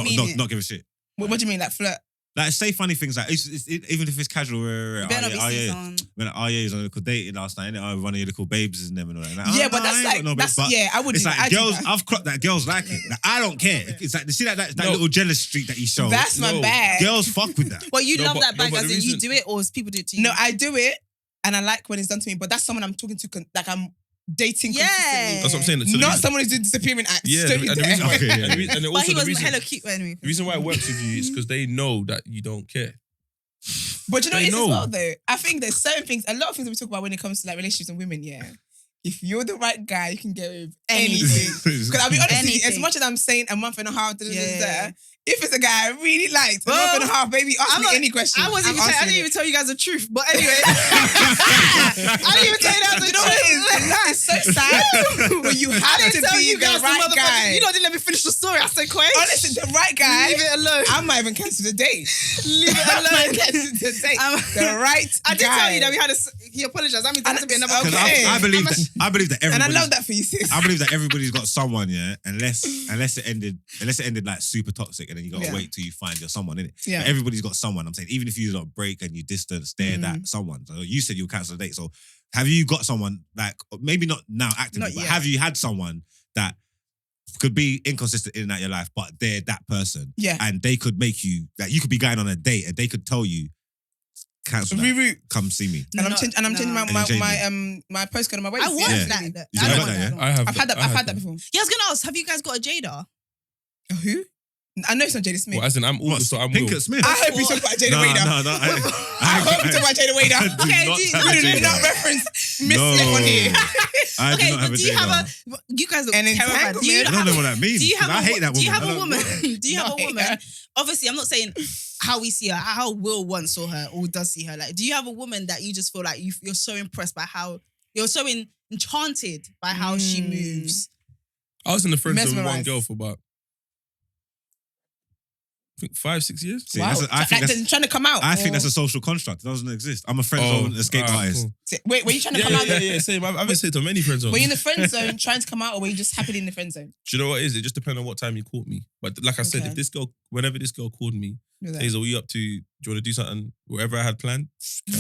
mean it. give a shit. What do you mean, like flirt? Like, say funny things like, even if it's casual. You better not be saying something. He's on a little date last night, innit? One of your little babes is never know that. Like, Yeah, but that's like, I wouldn't. It's like girls, I've clocked that girls like it. Like, I don't care. It's like, you see that little jealous streak that you show. That's my bag. Girls fuck with that. Well, you love that bag as in you do it or people do it to you? No, I do it and I like when it's done to me, but that's someone I'm talking to, like I'm dating consistently. That's what I'm saying. So not someone who's doing disappearing acts. Yeah, and But also he wasn't hella cute anyway. the reason why it works with you is because they know that you don't care. But you know what it is as well though? I think there's certain things, a lot of things that we talk about when it comes to like relationships and women, yeah. If you're the right guy, you can get away with anything. Because I'll be honest with you, as much as I'm saying a month and a half, if it's a guy I really liked, a month and a half, baby, ask me any question. I didn't even tell you guys the truth. But anyway. I didn't even tell you that. You know what it is? It's so sad. But you have to be the right guy. You know, didn't let me finish the story. I said, Quay. Honestly, the right guy. Leave it alone. I might even cancel the date. Leave it alone. The right guy. I did tell you that he apologized. That means there has to be another okay. I believe that everybody. And I love that for you, sis. I believe that everybody's got someone, yeah. Unless it ended like super toxic, and then you gotta wait till you find your someone, innit? Yeah. But everybody's got someone. I'm saying, even if you don't break and you distance, stare at someone. So you said you'll cancel a date. So have you got someone, like, maybe not now actively, but have you had someone that could be inconsistent in and out your life, but they're that person? Yeah. And they could make you, like, you could be going on a date and they could tell you, cancel that. Come see me. And I'm changing my postcode on my waist. I want that. You have that, yeah? I've had that before. Yeah, I was gonna ask, have you guys got a Jada? Who? I know it's not Jada Smith. Well, as in, I'm all so I'm Pinkett Smith. I hope you talk about Jada Wader. No. I hope you talk about Jada Wader. Okay, do not reference Miss Smith on here. I do not have a do you have you guys look terrified. Do you I don't know what that means. I hate that woman. Do you have a woman? Do you have a woman? Obviously, I'm not saying how we see her, how Will once saw her or does see her. Like, do you have a woman that you just feel like you're so impressed by how, you're so enchanted by how she moves? I was in the friend zone with one girl for about, I think 5-6 years. See, Wow. I think that's trying to come out. I think that's a social construct. It doesn't exist. I'm a friend zone escape artist. Cool. Wait, were you trying to come out? Yeah, same. I've been saying to many friend zones. Were you in the friend zone trying to come out, or were you just happily in the friend zone? Do you know what it is? It just depends on what time you caught me. But like I said, whenever this girl called me, Tazer, what you up to? Do you want to do something? Whatever I had planned.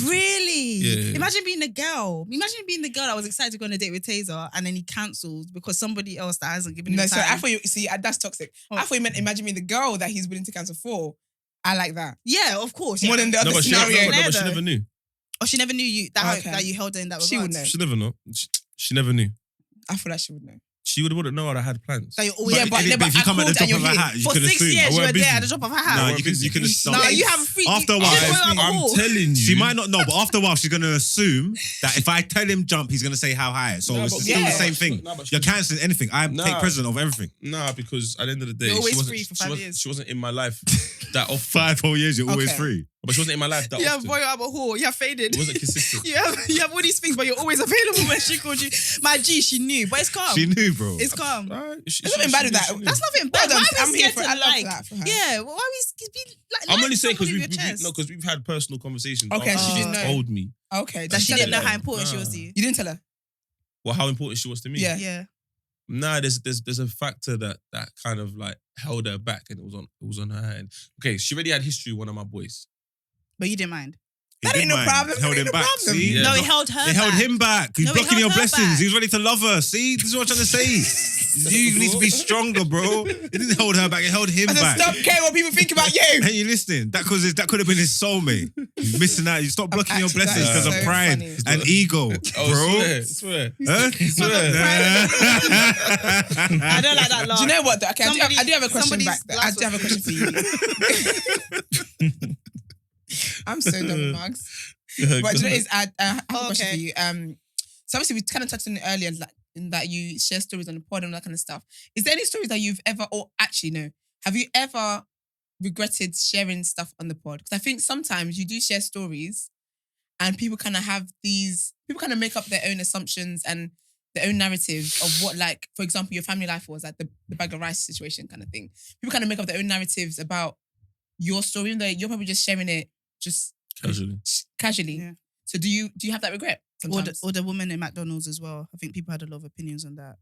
Really? Yeah. Imagine being the girl. Imagine being the girl that was excited to go on a date with Tazer and then he cancelled because somebody else that hasn't given him time. So I thought that's toxic. I thought you meant imagine being the girl that he's willing to cancel for. I like that. Yeah, of course. More than the other scenario. But she never knew. Oh, she never knew you that you held her in that regard. She would know. She never know. She never knew. I thought that she would know. She wouldn't know what I had plans. That you're always, but if you come at the top of her hat, you for can 6 assume. years you were there at the top of her hat. No, you can assume. No, you have a freak. After a while, I'm telling you. She might not know, but after a while, she's going to assume that if I tell him jump, he's going to say how high. So it's still the same thing. You're cancelling anything. I take precedent of everything. Nah, because at the end of the day, you're always free for 5 years. She wasn't in my life that often. 5 whole years, you're always free. But she wasn't in my life that You have often. boy out of a whore. You have faded. It wasn't consistent. You have all these things, but you're always available when she called you. My G, she knew, but it's calm. She knew, bro. It's calm. There's nothing bad with that. That's nothing bad. Why are I'm we here scared for to it. I love that for her. Yeah, why are we be like? I'm only saying because because we've had personal conversations. Okay, after she didn't know. Told me. Okay, that she didn't know how important she was to you. You didn't tell her. Well, how important she was to me. Yeah. Nah, there's a factor that kind of like held her back, and it was on her end. Okay, she already had history with one of my boys. But you didn't mind. That ain't no problem. Held him back. See? Yeah. No, he held her. They held him back. He's blocking your blessings. Back. He was ready to love her. See, this is what I'm trying to say. You need to be stronger, bro. It didn't hold her back. It held him back. Stop caring what people think about you. Ain't you listening? That could have been his soulmate. He's missing out. You stop blocking your blessings because of so pride funny. and ego, bro. Swear. Huh? I don't like that laugh. Do you know what? Okay, I do have a question back. I do have a question for you. I'm so done with Mugs. But do you know what it is? I have a question for you. So obviously we kind of touched on it earlier, like in that you share stories on the pod and that kind of stuff. Is there any stories that you've ever, or actually no, have you ever regretted sharing stuff on the pod? Because I think sometimes you do share stories and people kind of make up their own assumptions and their own narratives of what, like, for example, your family life was, like the bag of rice situation kind of thing. People kind of make up their own narratives about your story, even though you're probably just sharing it just casually. Yeah. So do you have that regret sometimes? Or the woman in McDonald's as well. I think people had a lot of opinions on that.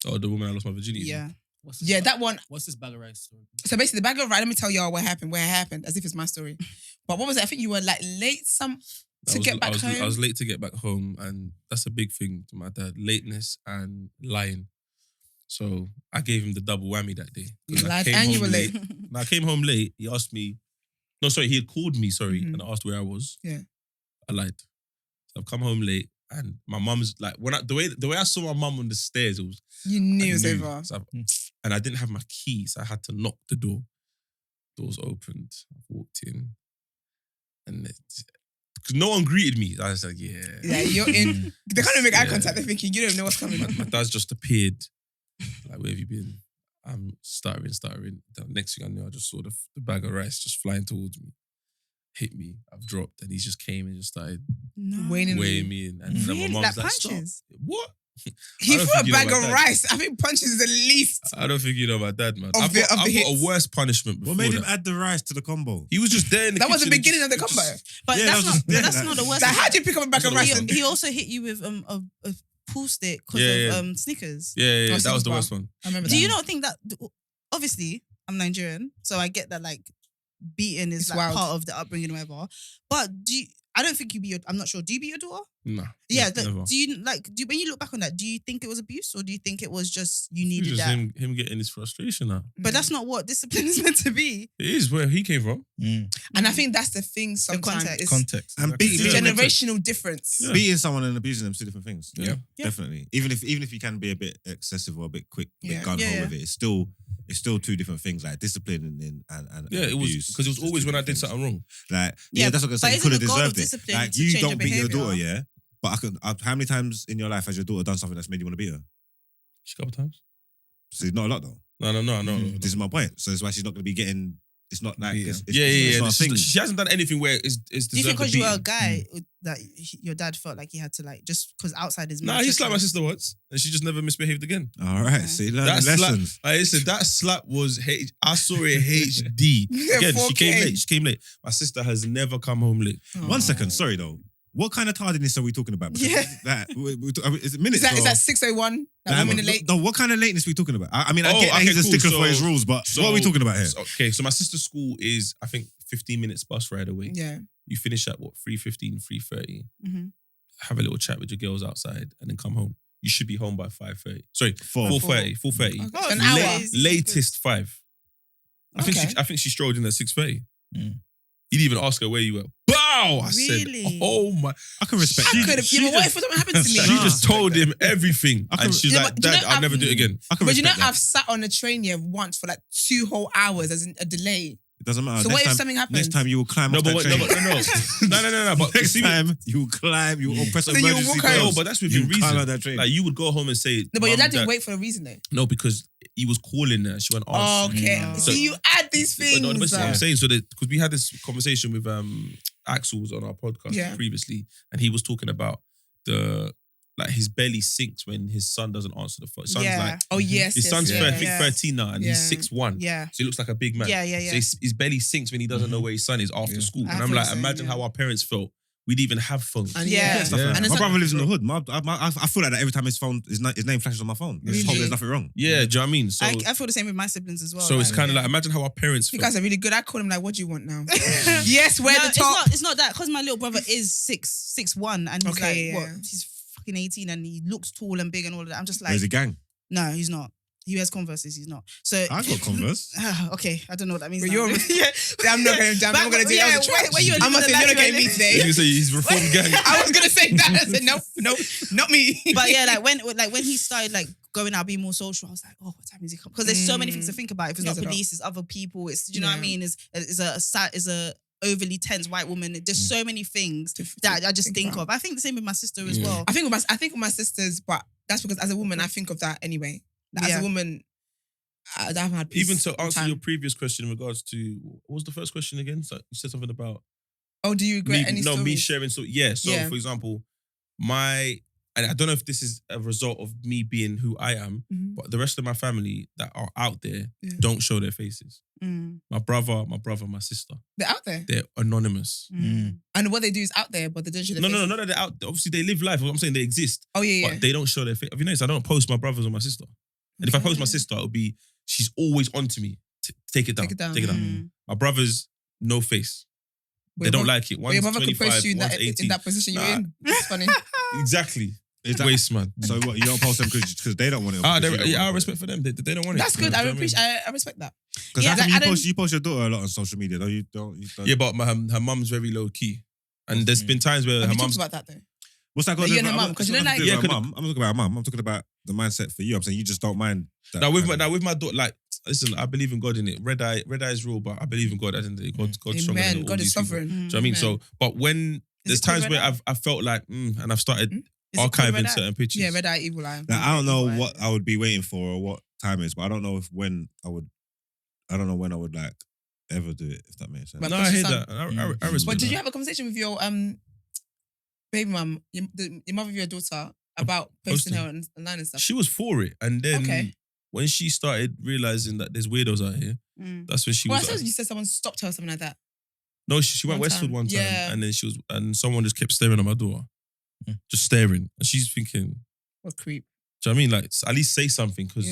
Oh, the woman I lost my virginity. Yeah. Yeah, that one. What's this bag of rice story? So basically, the bag of rice. Let me tell y'all what happened, as if it's my story. But what was it? I think you were like late to get back home. I was late to get back home, and that's a big thing to my dad: lateness and lying. So I gave him the double whammy that day. You lied and you were late. I came home late. He asked me. No, sorry. He had called me. Sorry, and asked where I was. Yeah, I lied. So I've come home late. And my mum's like, the way I saw my mum on the stairs, it was you knew it was over. So and I didn't have my key, so I had to knock the door. Doors opened. I walked in, and because no one greeted me, I was like, yeah, you're in. They can't even make eye contact. They're thinking you don't know what's coming. My dad's just appeared. Like, where have you been? I'm stuttering. The next thing I knew, I just saw the bag of rice just flying towards me. Hit me, I've dropped, and he just came and just started weighing me in. And then my mom's like, punches? Stop. What? He threw a bag of rice. I think punches is the least. I don't think you know my dad, man. I've got a worse punishment before. What made him add the rice to the combo? He was just there in the That was kitchen the beginning of the combo. But that's not the worst. Like, how do you pick up a bag of rice? He also hit you with a pool stick because of Snickers. Yeah, that was the worst one. I remember. Do you not think that? Obviously, I'm Nigerian, so I get that like beating is like part of the upbringing or whatever. But I don't think you beat your. I'm not sure. Do you beat your daughter? No. Yeah. Never. Do you when you look back on that? Do you think it was abuse or do you think it was just you needed just that? him getting his frustration out. But that's not what discipline is meant to be. It is where he came from. And I think that's the thing. Sometimes it's Context. And the generational difference. Yeah. Beating someone and abusing them is two different things. Yeah. Definitely. Even if you can be a bit excessive or a bit quick, a bit gun ho with it, it's still two different things. Like discipline and it was because it was always when I did something wrong. Like that's what I'm saying. You could have deserved it. Like you don't beat your daughter, yeah. But how many times in your life has your daughter done something that's made you want to beat her? A couple times. So not a lot though. No. This is my point. So that's why she's not going to be getting. It's not like it's yeah. not a thing. She hasn't done anything where it's Do you think because you were a guy that your dad felt like he had to like just because outside his he slapped my sister once and she just never misbehaved again. All right, see, learn lessons. I said that slap was I saw it HD. Again, she came late. My sister has never come home late. 1 second, sorry though. What kind of tardiness are we talking about? Because is it minutes? Is that 6:01? Like 1 minute late? No, what kind of lateness are we talking about? I mean, I get that he's a sticker for his rules, but what are we talking about here? Okay, so my sister's school is, I think, 15 minutes bus ride away. Yeah. You finish at 3:15, 3:30. Mm-hmm. Have a little chat with your girls outside and then come home. You should be home by 5:30. Sorry, 4:30. 4:30. Okay. An hour. Latest 5. I think she strolled in at 6:30. You didn't even ask her where you were. Bow! I said, oh my. I can respect that. But what if something happened to me? She just told him everything. And she's like, Dad, I'll never do it again. But I've sat on a train here once for like 2 whole hours as in a delay. It doesn't matter. So what if something happens? Next time you will climb off that train. No. But next time you will climb, you will press emergency bells. No, but that's within reason. Like you would go home and say, no, but your dad didn't wait for a reason though. No, because he was calling her. She went, okay. So you add these things. No, that's what I'm saying. So because we had this conversation with Axel's on our podcast previously, and he was talking about his belly sinks when his son doesn't answer the phone. His son's his son's 13 now and he's 6'1". Yeah. So he looks like a big man. Yeah. So his belly sinks when he doesn't know where his son is after school. And I'm like, imagine how our parents felt. We didn't even have phones. And my brother lives in the hood. I feel like that every time his name flashes on my phone. I just hope there's nothing wrong. Yeah, do you know what I mean? So I feel the same with my siblings as well. So it's kind of like, imagine how our parents felt. You guys are really good. I call him like, what do you want now? Yes, we're the top. It's not that because my little brother is 6'1" and he's he's fucking 18 and he looks tall and big and all of that. I'm just like, There's a gang. No, he's not. He wears Converses. He's not. So I got Converse. Okay, I don't know what that means. But I'm not going to do that. I'm not saying you're not getting me today. You say he's reformed gang. I was gonna say that. I said no, not me. But yeah, when he started like going out, being more social, I was like, oh, what time is he coming? Because there's so many things to think about. If it's not police, it's other people. It's you know what I mean? Is a overly tense white woman. There's so many things that I just think of. I think the same with my sister as well. I think with my sisters, but that's because as a woman, I think of that anyway. As a woman, I haven't had peace. Even to answer your previous question in regards to, what was the first question again? So you said something about... Oh, do you regret any stories? No, me sharing. So for example, and I don't know if this is a result of me being who I am, but the rest of my family that are out there don't show their faces. My brother, my sister. They're out there. They're anonymous. And what they do is out there, but they don't show their faces. No, not that they're out. Obviously, they live life. What I'm saying, they exist. Oh, yeah. But they don't show their face. Have you noticed? I don't post my brothers or my sister. And if I post my sister, it'll be she's always on to me. Take it down. Take it down. My brothers, no face. They don't like it. One's your mother could 25, post you one's 18. in that position you're in. It's funny. Exactly. It's waste, man. So what, you don't post them because they don't want it? I respect for them. They don't want it. That's good. I respect that. Because you post your daughter a lot on social media, though. You don't. Yeah, but her mum's very low key, and there's been times where Have her you mum's. talked about that though? What's that got to do with mum? Because you know, like, I'm not talking about mum. I'm talking about the mindset for you. I'm saying you just don't mind. Now with my daughter, like, listen, I believe in God in it. Red eye is real, but I believe in God. At the end of the day, God's stronger than all God is these people. sovereign. Do you know what I mean? So, but when there's times where I felt like, and I've started archiving certain pictures. Yeah, red eye, evil eye. Now, I don't know what I would be waiting for or what time is, but I don't know when I would like ever do it, if that makes sense. No, I hear that. I respect. But did you have a conversation with your baby mum, your mother of your daughter, about posting her online and stuff? She was for it, and then when she started realizing that there's weirdos out here, that's when she was. Well, I thought you said someone stopped her or something like that. No, she went Westwood one time, and then and someone just kept staring at my daughter, just staring, and she's thinking, "What creep." Do you know what I mean? Like, at least say something, because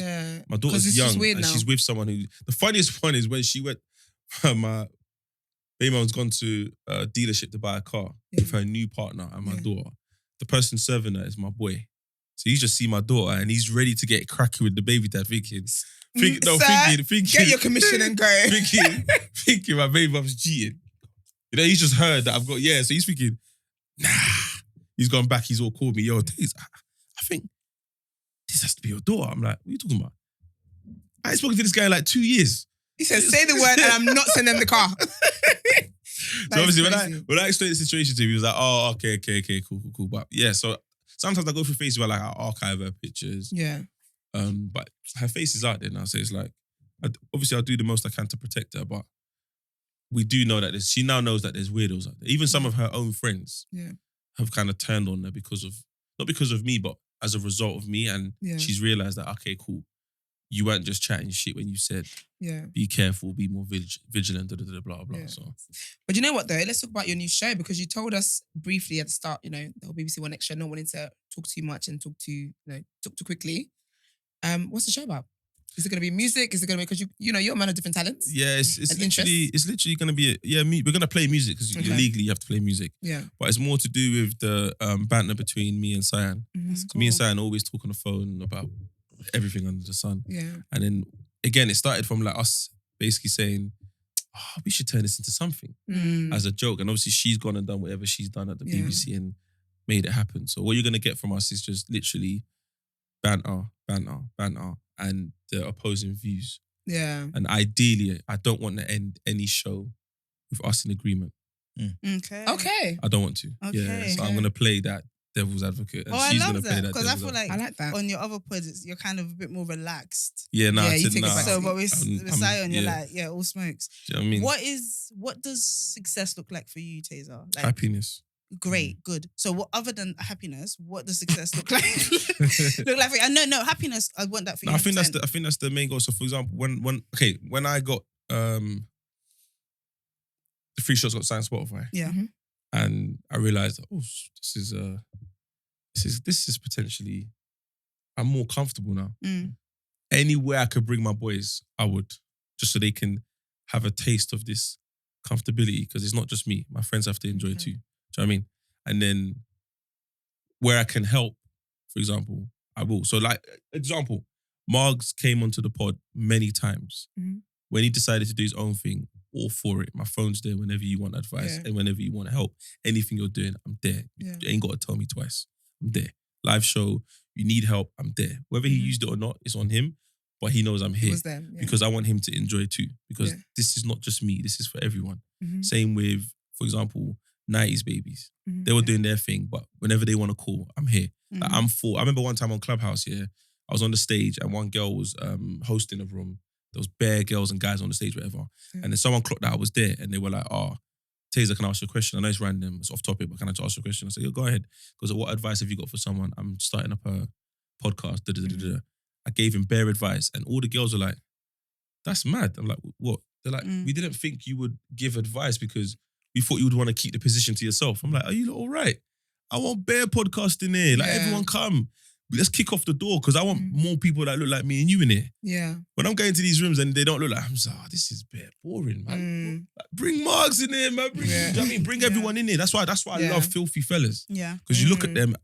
my daughter's young and she's with someone who. The funniest one is when she went. My baby mum's gone to a dealership to buy a car with her new partner and my daughter. The person serving her is my boy. So you just see my daughter and he's ready to get cracking with the baby dad, thinking, get your commission and go. thinking my baby mum's cheating. You know, he's just heard that I've got, so he's thinking, nah. He's gone back, he's all called me, yo, Taze, I think this has to be your daughter. I'm like, what are you talking about? I ain't spoken to this guy in like 2 years. He said, say the word and I'm not sending them the car. So obviously when I explained the situation to him, he was like, oh, okay, cool. But yeah, so sometimes I go through phases where like I archive her pictures. Yeah. But her face is out there now, so it's like, obviously I'll do the most I can to protect her, but we do know that she now knows that there's weirdos out there. Even some of her own friends have kind of turned on her not because of me, but as a result of me, and she's realized that, okay, cool. You weren't just chatting shit when you said, be careful, be more vigilant, blah, blah. Yeah. So. But you know what, though? Let's talk about your new show, because you told us briefly at the start, you know, the whole BBC One Extra, not wanting to talk too much and talk too quickly. What's the show about? Is it going to be music? Is it going to be, because you're a man of different talents? Yeah, it's literally going to be, we're going to play music, because legally you have to play music. Yeah. But it's more to do with the banter between me and Sayin. Cool. Me and Sayin always talk on the phone about everything under the sun. Yeah. And then again, it started from like us basically saying, we should turn this into something as a joke. And obviously she's gone and done whatever she's done at the BBC and made it happen. So what you're going to get from us is just literally banter, and the opposing views. Yeah. And ideally, I don't want to end any show with us in agreement. Okay. I don't want to. Okay. Yeah. So I'm going to play that devil's advocate. And she's going to play that because I feel like I like that. on your other pods, you're kind of a bit more relaxed. Yeah, no, you take it back. So, but with Sion, you're like, all smokes. Do you know what I mean? What does success look like for you, Tazer? Like, happiness. Great, good. So, what other than happiness, what does success look like? Look like for you? No, happiness. I want that for you. I think that's the main goal. So, for example, when I got the free shots got signed Spotify, and I realized, this is potentially, I'm more comfortable now. Anywhere I could bring my boys, I would, just so they can have a taste of this comfortability, because it's not just me. My friends have to enjoy it too. Do you know what I mean? And then where I can help, for example, I will. So like, example, Margs came onto the pod many times. When he decided to do his own thing, all for it. My phone's there whenever you want advice and whenever you want help. Anything you're doing, I'm there. You ain't got to tell me twice. I'm there. Live show, you need help, I'm there. Whether he used it or not, it's on him, but he knows I'm here. Because I want him to enjoy it too. Because this is not just me, this is for everyone. Same with, for example, 90s babies. They were doing their thing, but whenever they want to call, I'm here. Like, I'm full. I remember one time on Clubhouse, I was on the stage and one girl was hosting a room. There was bare girls and guys on the stage, whatever. And then someone clocked that I was there and they were like, Tazer, can I ask you a question? I know it's random, it's off topic, but can I just ask you a question? I said, go ahead. Because what advice have you got for someone? I'm starting up a podcast. I gave him bare advice and all the girls were like, that's mad. I'm like, what? They're like, we didn't think you would give advice because we thought you would want to keep the position to yourself. I'm like, are you all right? I want bare podcasting here. Like, everyone come. let's kick off the door because I want more people that look like me and you in here. Yeah. When I'm going to these rooms and they don't look like, I'm just like, this is a bit boring, man. Like, bring Marks in there, man. Bring, you know what I mean? Bring everyone in here. That's why I love filthy fellas. Yeah. Because you look at them,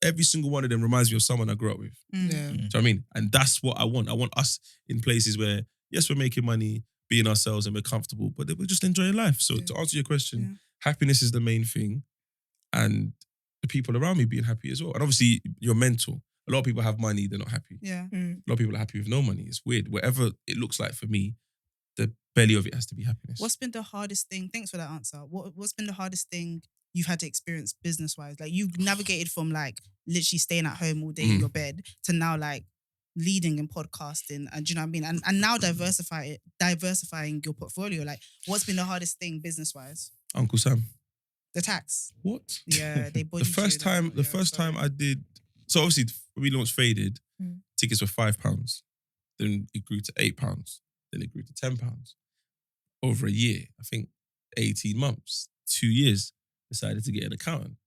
every single one of them reminds me of someone I grew up with. Yeah. Do you know what I mean? And that's what I want. I want us in places where, yes, we're making money, being ourselves and we're comfortable, but we're just enjoying life. So to answer your question, happiness is the main thing. And the people around me being happy as well. And obviously, your mental. A lot of people have money, they're not happy. Yeah. A lot of people are happy with no money. It's weird. Whatever it looks like for me, the belly of it has to be happiness. What's been the hardest thing? Thanks for that answer. What's been the hardest thing you've had to experience business-wise? Like you've navigated from like literally staying at home all day in your bed to now like leading and podcasting, and do you know what I mean? And now diversifying your portfolio. Like what's been the hardest thing business-wise? Uncle Sam. The tax. What? Yeah, they The first time I did, so obviously when we launched Faded, tickets were £5. Then it grew to £8. Then it grew to £10. Over a year, I think 18 months, 2 years, decided to get an accountant.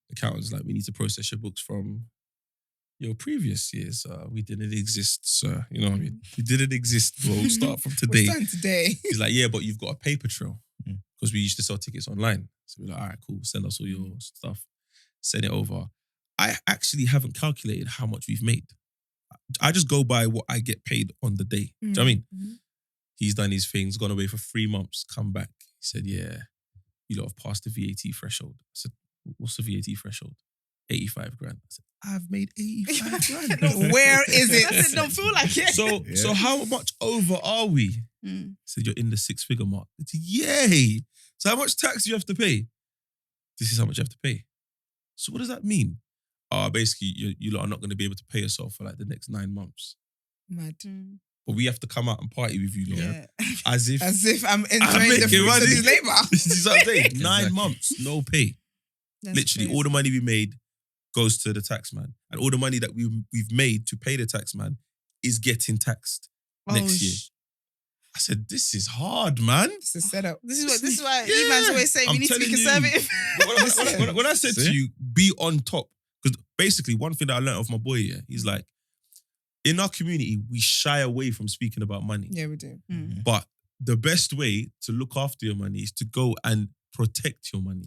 The accountant's like, we need to process your books from your previous years. We didn't exist, sir. You know what I mean? We didn't exist, bro. We'll start from today. We're starting today. He's like, yeah, but you've got a paper trail. Because we used to sell tickets online. So we're like, all right, cool, send us all your stuff. Send it over. I actually haven't calculated how much we've made. I just go by what I get paid on the day. Do you know what I mean? He's done his things, gone away for 3 months, come back. He said, yeah, you lot have passed the VAT threshold. I said, what's the VAT threshold? 85 grand. I said, I've made 85 grand. Where is it? It don't feel like it. So how much over are we? I said, you're in the 6-figure mark. I said, yay. So how much tax do you have to pay? This is how much you have to pay. So what does that mean? Basically, you lot are not going to be able to pay yourself for like the next 9 months. Mad. But we have to come out and party with you lot. Yeah. As if I'm enjoying the fruits of his labour. This is what I'm saying. 9 months, no pay. That's Literally, crazy. all the money we made goes to the tax man. And all the money that we've made to pay the tax man is getting taxed next year. I said, this is hard, man. It's a setup. This is why Emman's always saying we need to be conservative. When I said to you, be on top, because basically one thing that I learned off my boy, he's like, in our community, we shy away from speaking about money. Yeah, we do. But the best way to look after your money is to go and protect your money.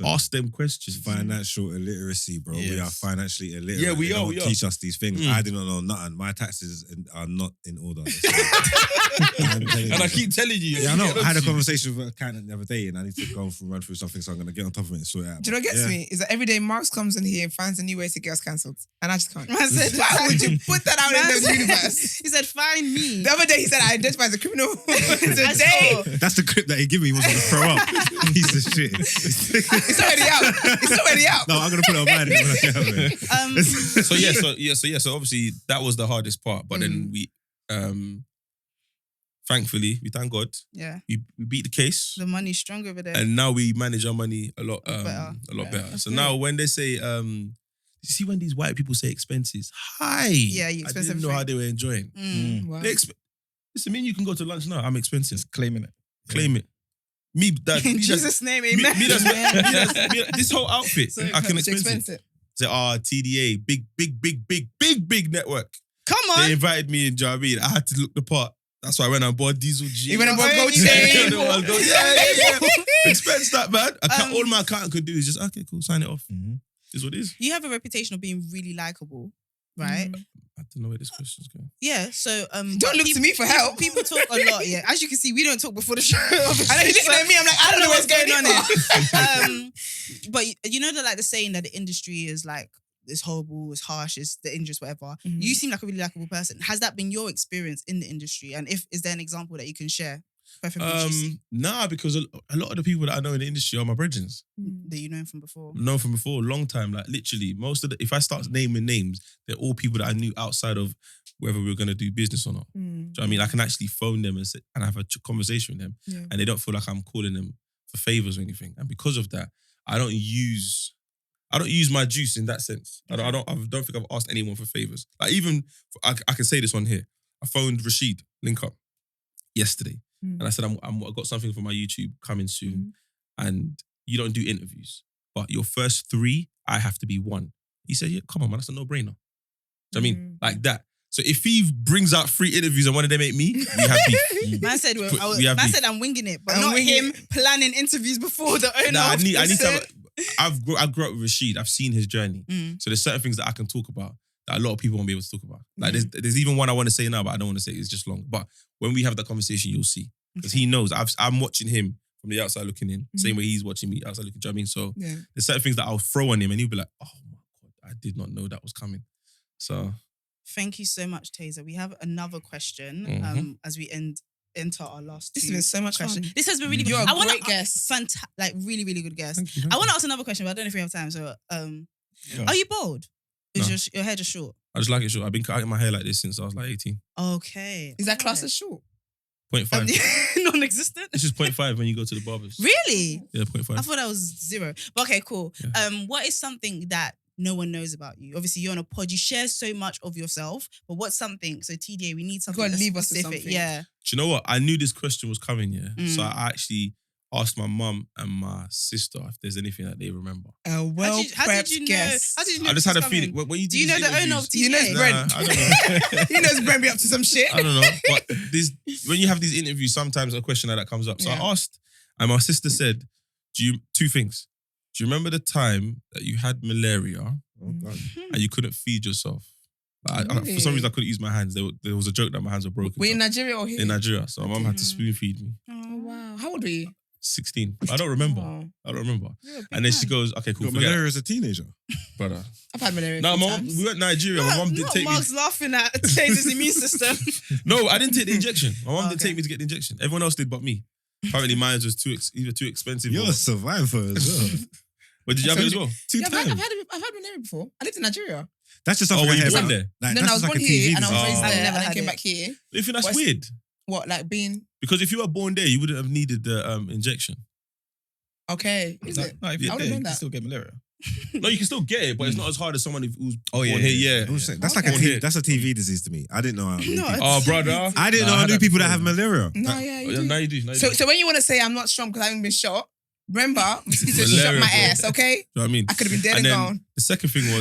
Ask them questions. Financial illiteracy, bro. Yes. We are financially illiterate. Yeah, we They are, don't we are. teach us these things. I do not know nothing. My taxes are not in order. And I keep telling you. Yeah, I know. I had a conversation with an accountant the other day and I need to go and run through something, so I'm going to get on top of it and sort it out. Do you know what gets me? Is that every day Marks comes in here and finds a new way to get us cancelled. And I just can't. Man said, Why would you put that out in the universe? He said, find me. The other day he said, I identify as a criminal. I Today, saw. That's the clip that he gave me. He was going to throw up. Piece of shit. it's already out. It's already out. No, I'm going to put it on mine when I get home. So obviously that was the hardest part. But then we, thankfully, we thank God, Yeah. we beat the case. The money's strong over there. And now we manage our money a lot Better. better. So now when they say, you see when these white people say expenses, hi. Yeah, you I expensive didn't know how drink. they were enjoying. Wow. Listen, me and you can go to lunch now. I'm expensive. Just claiming it. Claim it. Me, that. In me, Jesus' name, me, amen. this whole outfit, So I can it's expense it. Say, TDA, big network. Come They on. invited me in, do you know what I mean? I had to look the part. That's why I went and bought Diesel G. You went and bought gold Yeah, chain. Yeah. Expense that, man. All my accountant could do is just, okay, cool, sign it off. This is what it is. You have a reputation of being really likable, right? I don't know where this question's going. Yeah. So Don't look to me for help. People talk a lot. Yeah. As you can see, we don't talk before the show. And then he's looking at me, I'm like, I don't know what's going on here. But you know the saying that the industry is like it's horrible, it's harsh, it's the injustice, whatever. You seem like a really likable person. Has that been your experience in the industry? And is there an example that you can share? Nah, because a lot of the people that I know in the industry are my brethren. That you know from before. Known from before, a long time. Like literally, if I start naming names, they're all people that I knew outside of whether we were going to do business or not. Do you know what I mean? I can actually phone them and have a conversation with them, and they don't feel like I'm calling them for favors or anything. And because of that, I don't use my juice in that sense. I don't think I've asked anyone for favors. Like even I can say this on here. I phoned Rashid Link Up yesterday, and I said I've got something for my YouTube coming soon, and you don't do interviews, but your first 3 I have to be 1. He said, "Yeah, come on, man, that's a no-brainer." Do you know what I mean? Like that. So if he brings out 3 interviews and one of them ain't me, we have beef. Man said, have beef. I'm winging it, but I'm not winging him planning interviews before the owner. Nah, I need to said. have, I grew up with Rashid. I've seen his journey. So there's certain things that I can talk about that a lot of people won't be able to talk about. Like there's even one I want to say now, but I don't want to say it. It's just long. But when we have that conversation, you'll see. Because he knows. I'm watching him from the outside looking in. Same way he's watching me outside looking. Do you know what I mean? So there's certain things that I'll throw on him and he'll be like, oh my God, I did not know that was coming. So... Thank you so much, Tazer. We have another question as we enter our last This two has been so much questions. fun. This has been really good. You're a great guest. Like really, really good guest. Thank you. I want to ask another question, but I don't know if we have time. So, are you bald? Is your hair just short? I just like it short. I've been cutting my hair like this since I was like 18. Okay. Is that class as short? 0.5. Non-existent? It's just 0.5 when you go to the barbers. Really? Yeah, 0.5. I thought that was 0. But okay, cool. Yeah. What is something that no one knows about you? Obviously, you're on a pod. You share so much of yourself, but what's something? So TDA, we need something gotta that's leave us with specific. something. Yeah. Do you know what? I knew this question was coming, yeah. So I actually asked my mum and my sister if there's anything that they remember. A How well-prepped did you know? guest. How did you know? I just this had a was feeling. coming? When you Do you know the owner of TDA? He knows Brent. I don't know. He knows Brent be up to some shit. I don't know. But when you have these interviews, sometimes a question like that comes up. So I asked, and my sister said, two things. Do you remember the time that you had malaria and you couldn't feed yourself? For some reason, I couldn't use my hands. There was a joke that my hands were broken. Were you in Nigeria or here? In Nigeria. So my mum had to spoon feed me. Oh, wow. How old were you? 16. I don't remember. Oh. I don't remember. And then she goes, okay, cool. Got malaria as a teenager. Brother. I've had malaria. No, my mum, we went to Nigeria. My mum didn't take me. Mark's laughing at Tazer's immune system. No, I didn't take the injection. My mum didn't take me to get the injection. Everyone else did but me. Apparently mine was either too expensive You're or... a survivor as well. But did you have it as well? Two Yeah, times. I've had malaria before. I lived in Nigeria. That's just something Oh, I when hear you about. went there? Like, No, that's I was just born like a here TV and I was disease. raised there and never I had came it. back here. You think that's What's- weird? What, like being... Because if you were born there, you wouldn't have needed the injection. Okay. Is it? No, if I you're would've there, known you can that. still get malaria. No, you can still get it, but it's not as hard as someone who's Oh, yeah, born yeah, here. yeah. I was saying, that's like a Okay. TV, that's a TV disease to me. I didn't know how. Oh, brother. I didn't know I I had knew that people that before. have malaria. No, yeah, you Yeah, do. now you do. Now you So, do. so when you want to say I'm not strong because I haven't been shot, remember, mosquitoes shot Malaria, my bro. ass, okay? You know what I mean? I could have been dead and then gone. The second thing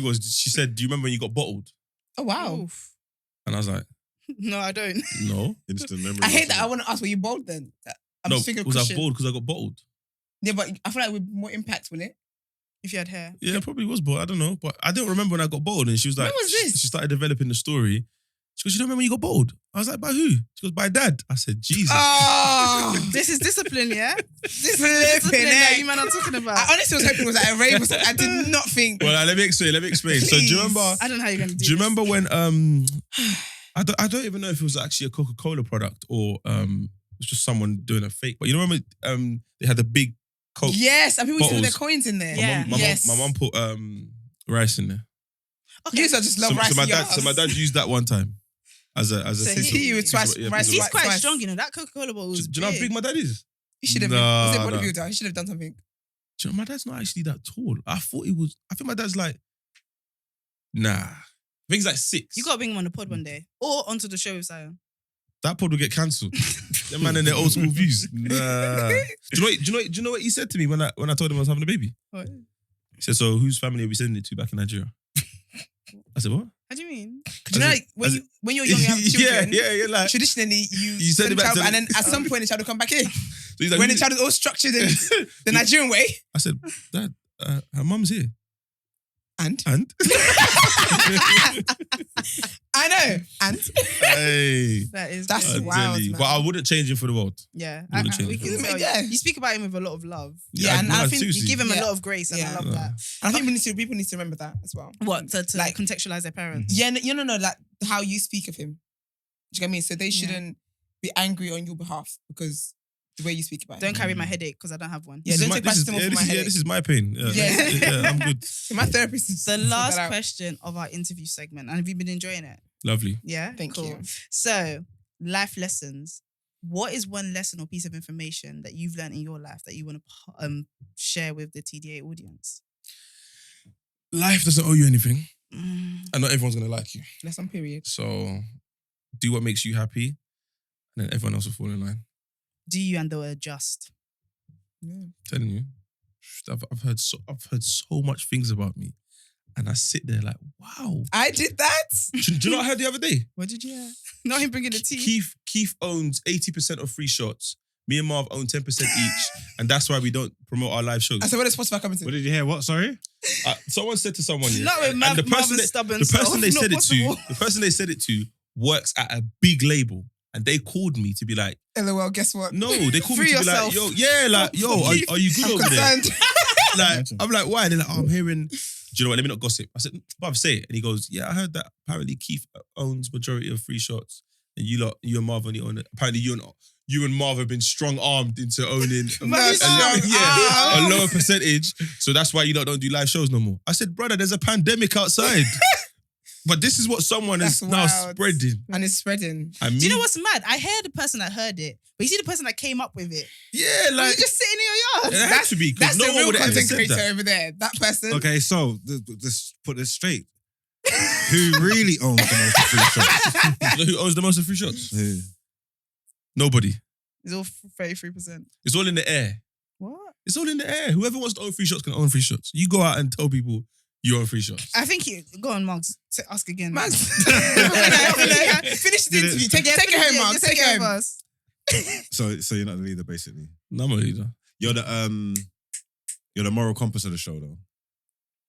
was, she said, do you remember when you got bottled? Oh, wow. Oof. And I was like, No, I don't. no. Instant memory. I hate that. I want to ask, were you bold then? I'm No, just thinking was I cushion. bored because I got bottled? Yeah, but I feel like with more impact, wouldn't it? If you had hair. Yeah, I probably was bored. I don't know. But I don't remember when I got bottled. And she was like, When was this? She started developing the story. She goes, you don't remember when you got bottled? I was like, by who? She goes, by dad. I said, Jesus. Oh, This is discipline, yeah? discipline. that you man are talking about. I honestly was hoping it was like a rave or something. I did not think. Well, let me explain. So do you remember? I don't know how you're going to do Do you this. remember when I don't even know if it was actually a Coca-Cola product or it was just someone doing a fake. But you remember they had the big Coke. Yes, and people used to put their Bottles. coins in there. Yeah. My mum put rice in there. Okay. You just love rice So my in your dad, house. so my dad used that one time as a So sizzle. he was twice Yeah, rice. He's twice, quite twice. strong, you know. That Coca-Cola bottle was Do you know how big my dad is? He should have Nah, been. He was a nah. bodybuilder. He should have done something. Do you know, my dad's not actually that tall. I think my dad's like, nah. I think he's like 6. You got to bring him on the pod one day. Or onto the show with Zion. That pod will get cancelled. Them man and their old school views. Nah. Do you know what he said to me when I told him I was having a baby? What? He said, so whose family are we sending it to back in Nigeria? I said, what? How do you mean? Do you know, like, when you're young, you have children. yeah. Like, Traditionally, you send send it the back child, to and then at some point the child will come back here. so he's like, When the who- child is all structured in the Nigerian way. I said, Dad, her mum's here. And? And? I know. And? Hey. That is That's good. wild, Jelly. man. But I wouldn't change him for the world. Yeah. Wouldn't change We it. can tell Yeah. you speak about him with a lot of love. Yeah, and I think You seriously. give him a Yeah. lot of grace, and I Yeah. love Yeah. that. And I think people need to remember that as well. What? To Like- contextualize their parents. Yeah, no, like how you speak of him. Do you get what I mean? So they shouldn't be angry on your behalf because the way you speak about Don't him. carry my headache because I don't have one. Yeah, don't take paracetamol for my headache. this is my pain. Yeah. Yeah, I'm good. My therapist is The sort last that out. question of our interview segment, and have you been enjoying it? Lovely. Yeah, Thank cool. you. So, life lessons. What is one lesson or piece of information that you've learned in your life that you want to share with the TDA audience? Life doesn't owe you anything, Mm. and not everyone's gonna like you. Lesson period. So, do what makes you happy, and then everyone else will fall in line. Do you and they'll adjust? Yeah. Telling you. I've heard so much things about me, and I sit there like, wow. I did that. Do you know what I heard the other day? What did you hear? Not him bringing the tea. Keith owns 80% of free shots. Me and Marv own 10% each, and that's why we don't promote our live shows. I said, what is Spotify coming to? What did you hear? What? Sorry? Someone said to someone, yeah, Not with and the person they said it to works at a big label, and they called me to be like, LOL, guess what? no, they called me Free to be yourself. like, are you good I'm over concerned. there? Like, I'm like, why? They're like, I'm hearing. Do you know what? Let me not gossip. I said, Bob, say it. And he goes, yeah, I heard that apparently Keith owns majority of free shots, and you and Marv only own it. Apparently you and Marv have been strong-armed into owning a lower percentage. So that's why you don't do live shows no more. I said, brother, there's a pandemic outside. But this is what someone is now spreading. And it's spreading. Do you know what's mad? I heard the person that heard it, but you see the person that came up with it. Yeah, like... You're just sitting in your yard. It had to be, because That's no the one real would have ever content said creator that. over there. That person. Okay, so let's put this straight. Who really owns the most of free shots? You know who owns the most of free shots? Who? Nobody. It's all 33%. It's all in the air. What? It's all in the air. Whoever wants to own free shots can own free shots. You go out and tell people you own free shots. I think go on, Mugs. Ask again. Man. Finish the interview. Take it home, Mugs. Take it home. So you're not the leader, basically. No, I'm a leader. You're the moral compass of the show, though.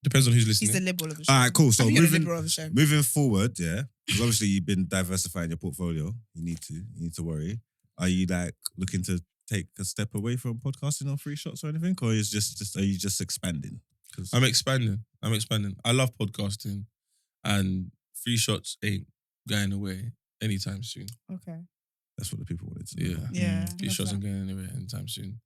Depends on who's listening. He's the liberal of the show. All right, cool. So I think you're the liberal of the show. moving forward, yeah, because obviously you've been diversifying your portfolio. You need to worry. Are you like looking to take a step away from podcasting on free shots or anything, or is are you just expanding? I'm expanding. I love podcasting, and free shots ain't going away anytime soon. Okay. That's what the people wanted to know. Yeah. Free shots ain't going anywhere anytime soon.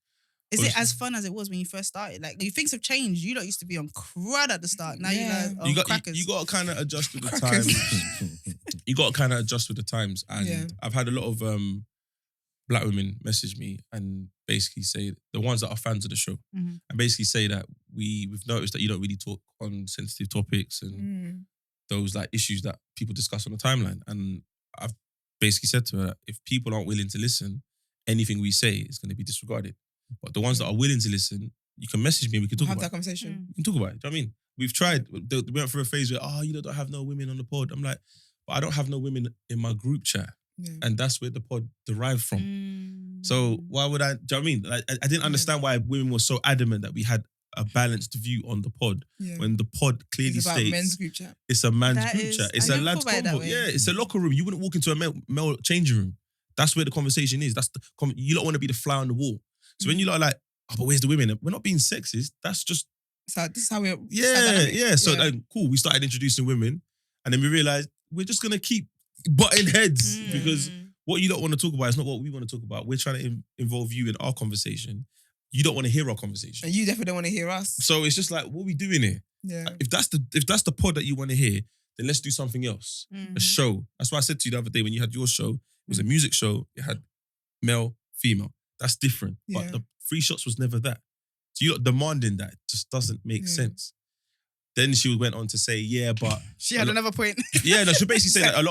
Is it as fun as it was when you first started? Like, things have changed. You lot used to be on crud at the start. Now you're like, crackers. You got to kind of adjust with the times. You got to kind of adjust with the times. And I've had a lot of black women message me and basically say, the ones that are fans of the show, and basically say that we've noticed that you don't really talk on sensitive topics and those like issues that people discuss on the timeline. And I've basically said to her that if people aren't willing to listen, anything we say is going to be disregarded. But the ones that are willing to listen, you can message me. We can talk about that conversation. We can talk about it. Do you know what I mean? We've tried. We went through a phase where, you don't have no women on the pod. I'm like, but I don't have no women in my group chat. Yeah. And that's where the pod derived from. So why would I, do you know what I mean? Like, I didn't understand why women were so adamant that we had a balanced view on the pod when the pod clearly it's about states men's group chat. It's a man's group chat. It's a lad's convo. Yeah, it's a locker room. You wouldn't walk into a male changing room. That's where the conversation is. You don't want to be the fly on the wall. So when you lot are like, but where's the women? We're not being sexist. That's just... So this is how we're... So like, cool, we started introducing women and then we realized we're just going to keep butting heads because what you don't want to talk about is not what we want to talk about. We're trying to involve you in our conversation. You don't want to hear our conversation. And you definitely don't want to hear us. So it's just like, what are we doing here? Yeah. If that's the pod that you want to hear, then let's do something else. A show. That's why I said to you the other day when you had your show, it was a music show. It had male, female. That's different. But the free shots was never that. So you're demanding that. It just doesn't make sense. Then she went on to say, but... She had another point. Yeah, no, she basically said that a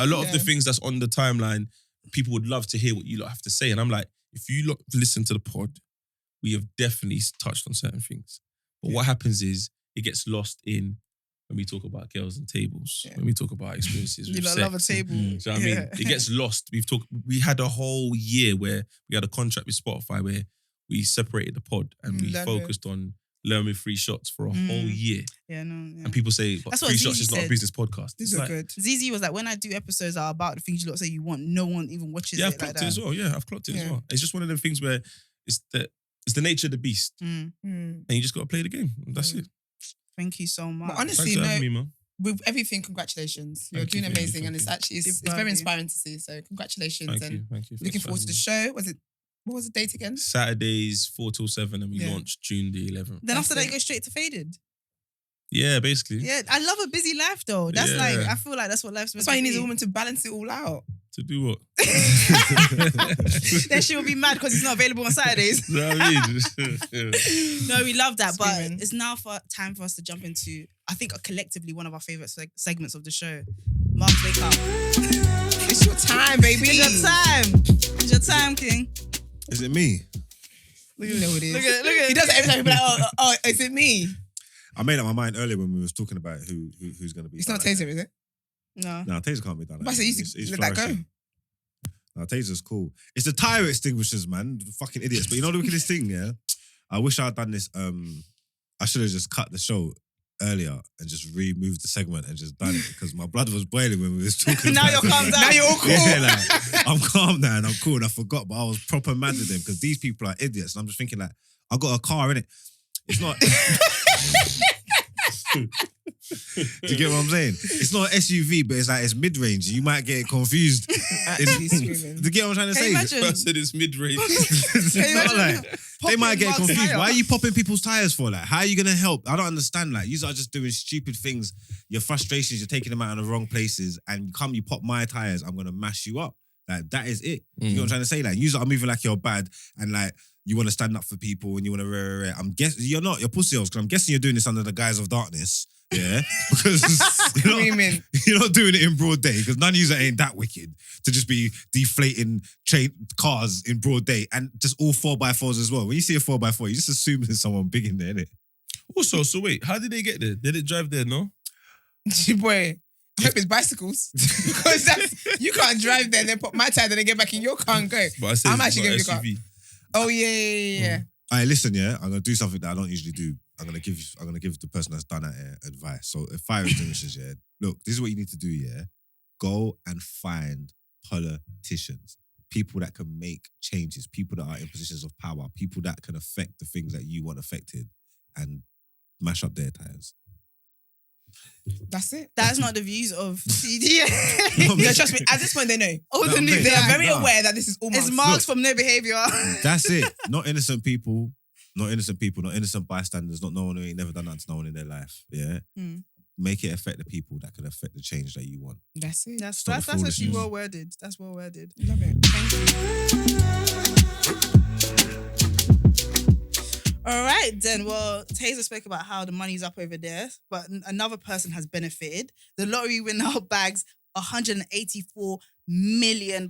lot of the things that's on the timeline, people would love to hear what you lot have to say. And I'm like, if you lot listen to the pod, we have definitely touched on certain things. But what happens is, it gets lost in when we talk about girls and tables, when we talk about experiences with sex. You love a table. Do you know what I mean? It gets lost. We had a whole year where we had a contract with Spotify where we separated the pod and we focused on learning with free shots for a whole year. Yeah, no. Yeah. And people say, but free shots is not a business podcast. These are good. ZZ was like, when I do episodes that are about the things you lot say you want, no one even watches it. Yeah, I've clocked it as well. Yeah, I've clocked it as well. It's just one of them things where it's the nature of the beast. And you just got to play the game. That's it. Thank you so much. But honestly, thanks for having me, man. With everything, congratulations. You're doing amazing, and it's actually it's very inspiring to see. So congratulations. Thank you. Looking forward to the show. What was the date again? Saturdays 4 till 7, and we launched June the 11th. Then after that, you go straight to Faded. Yeah, basically. Yeah, I love a busy life though. That's like, I feel like that's what life's supposed to be. That's why you need a woman to balance it all out. To do what? Then she will be mad because it's not available on Saturdays. You know what I mean? No, we love that. But it's now time for us to jump into, I think, collectively one of our favourite segments of the show. Mark's Wake Up. It's your time, baby. It's your time. It's your time, King. Is it me? You know who it is. Look at He does it every time. He'll be like, oh, is it me? I made up my mind earlier when we was talking about who's going to be. It's not done like Tazer, is it? No. that. No, Taser can't be done. But Like I that. said, you used to let that go. No, Taser's cool. It's the Tyre extinguishers, man. The fucking idiots. But you know the wickedest thing, yeah? I wish I'd done this. I should have just cut the show earlier and just removed the segment and just done it because my blood was boiling when we was talking. Now about you're it. calm down. Now you're all cool. Yeah, like, I'm calm now and I'm cool and I forgot, but I was proper mad at them because these people are idiots. And I'm just thinking like, I got a car in it. It's not. Do you get what I'm saying? It's not an SUV, but it's like it's mid-range. You might get confused. Actually Do screaming. you get what I'm trying to Can you say? imagine? I said it's mid-range. It's Can you not imagine like, they popping might get Mark's confused. tyre? Why are you popping people's tires for? Like, how are you gonna help? I don't understand. Like, you are just doing stupid things. Your frustrations, you're taking them out in the wrong places, and you pop my tires. I'm gonna mash you up. Like, that is it. You know what I'm trying to say? Like, you are moving like you're bad, and like you want to stand up for people, and you want to. I'm guessing you're not. You're pussy because I'm guessing you're doing this under the guise of darkness. Yeah, because Screaming. you're not doing it in broad day because none of you ain't that wicked to just be deflating cars in broad day and just all 4x4s as well. When you see a 4x4, you just assume there's someone big in there, innit? Also, so wait, how did they get there? Did it drive there, no? Boy, I hope it's bicycles. Because you can't drive there and then put my tire and then get back in your car and go. But I said I'm it's actually not giving you a car. SUV. Oh, yeah. All right, listen, yeah, I'm gonna do something that I don't usually do. I'm gonna give the person that's done that advice. So, if fire extinguishers, yeah, look, this is what you need to do, yeah. Go and find politicians, people that can make changes, people that are in positions of power, people that can affect the things that you want affected, and mash up their tires. That's it. That's not the views of CD. No, trust me, at this point they know. All No, the I'm new saying- They are very Nah. aware that this is almost. It's marks from no behavior. That's it. Not innocent people, not innocent bystanders, not no one who ain't never done nothing to no one in their life. Yeah. Hmm. Make it affect the people that can affect the change that you want. That's it. That's Stop the actually foolishness. well worded. That's well worded. Love it. All right, then. Well, Tazer spoke about how the money's up over there, but another person has benefited. The lottery winner bags £184 million.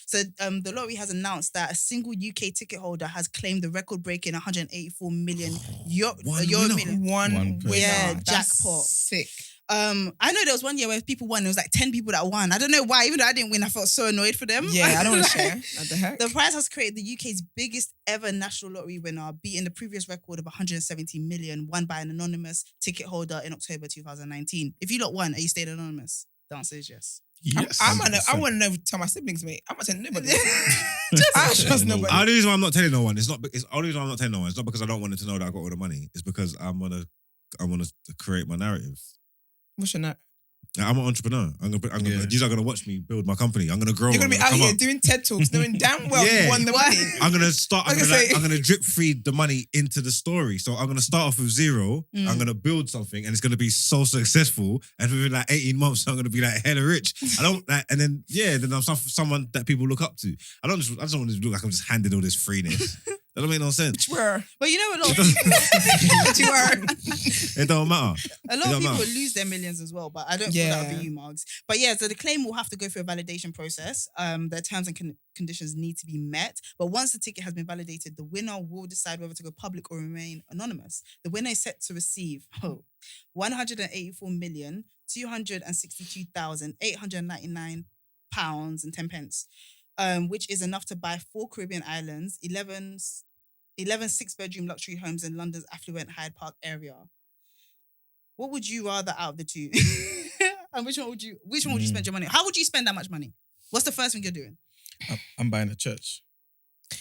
So the lottery has announced that a single UK ticket holder has claimed the record-breaking 184 million euro winner? million. One One winner. Yeah, That's jackpot. Sick. I know there was one year where people won. There was like 10 people that won. I don't know why. Even though I didn't win, I felt so annoyed for them. Yeah, I don't want to share. What the heck? The prize has created the UK's biggest ever national lottery winner, beating the previous record of 170 million won by an anonymous ticket holder in October 2019. If you lot won, are you staying anonymous? The answer is yes. Yes. I want to know. Tell my siblings, mate. I'm not telling nobody. Just- I trust nobody. The only reason why I'm not telling no one, it's the only reason why I'm not telling no one. It's not because I don't want them to know that I got all the money. It's because I want to create my narrative. What's your nut? I'm an entrepreneur. Yeah. These are gonna watch me build my company. I'm gonna grow. You're gonna be I'm out come here up. doing TED talks, knowing damn well Yeah. you won the money. I'm gonna start. Like I say- I'm gonna drip feed the money into the story. So I'm gonna start off with zero. I'm gonna build something, and it's gonna be so successful. And within like 18 months, I'm gonna be like hella rich. I don't like, and then then I'm someone that people look up to. I just don't want to look like I'm just handing all this freeness. That don't make no sense. Swear. But you know, a lot, You are. It don't matter. a lot It of don't people matter. lose their millions as well. But I don't Yeah. feel that would be you, Margs. But yeah, so the claim will have to go through a validation process. Their terms and conditions need to be met. But once the ticket has been validated, the winner will decide whether to go public or remain anonymous. The winner is set to receive 184,262,899 pounds and 10 pence, which is enough to buy 4 Caribbean islands, 11 six-bedroom luxury homes in London's affluent Hyde Park area. What would you rather out of the two? And which one would you spend your money on? How would you spend that much money? What's the first thing you're doing? I'm buying a church.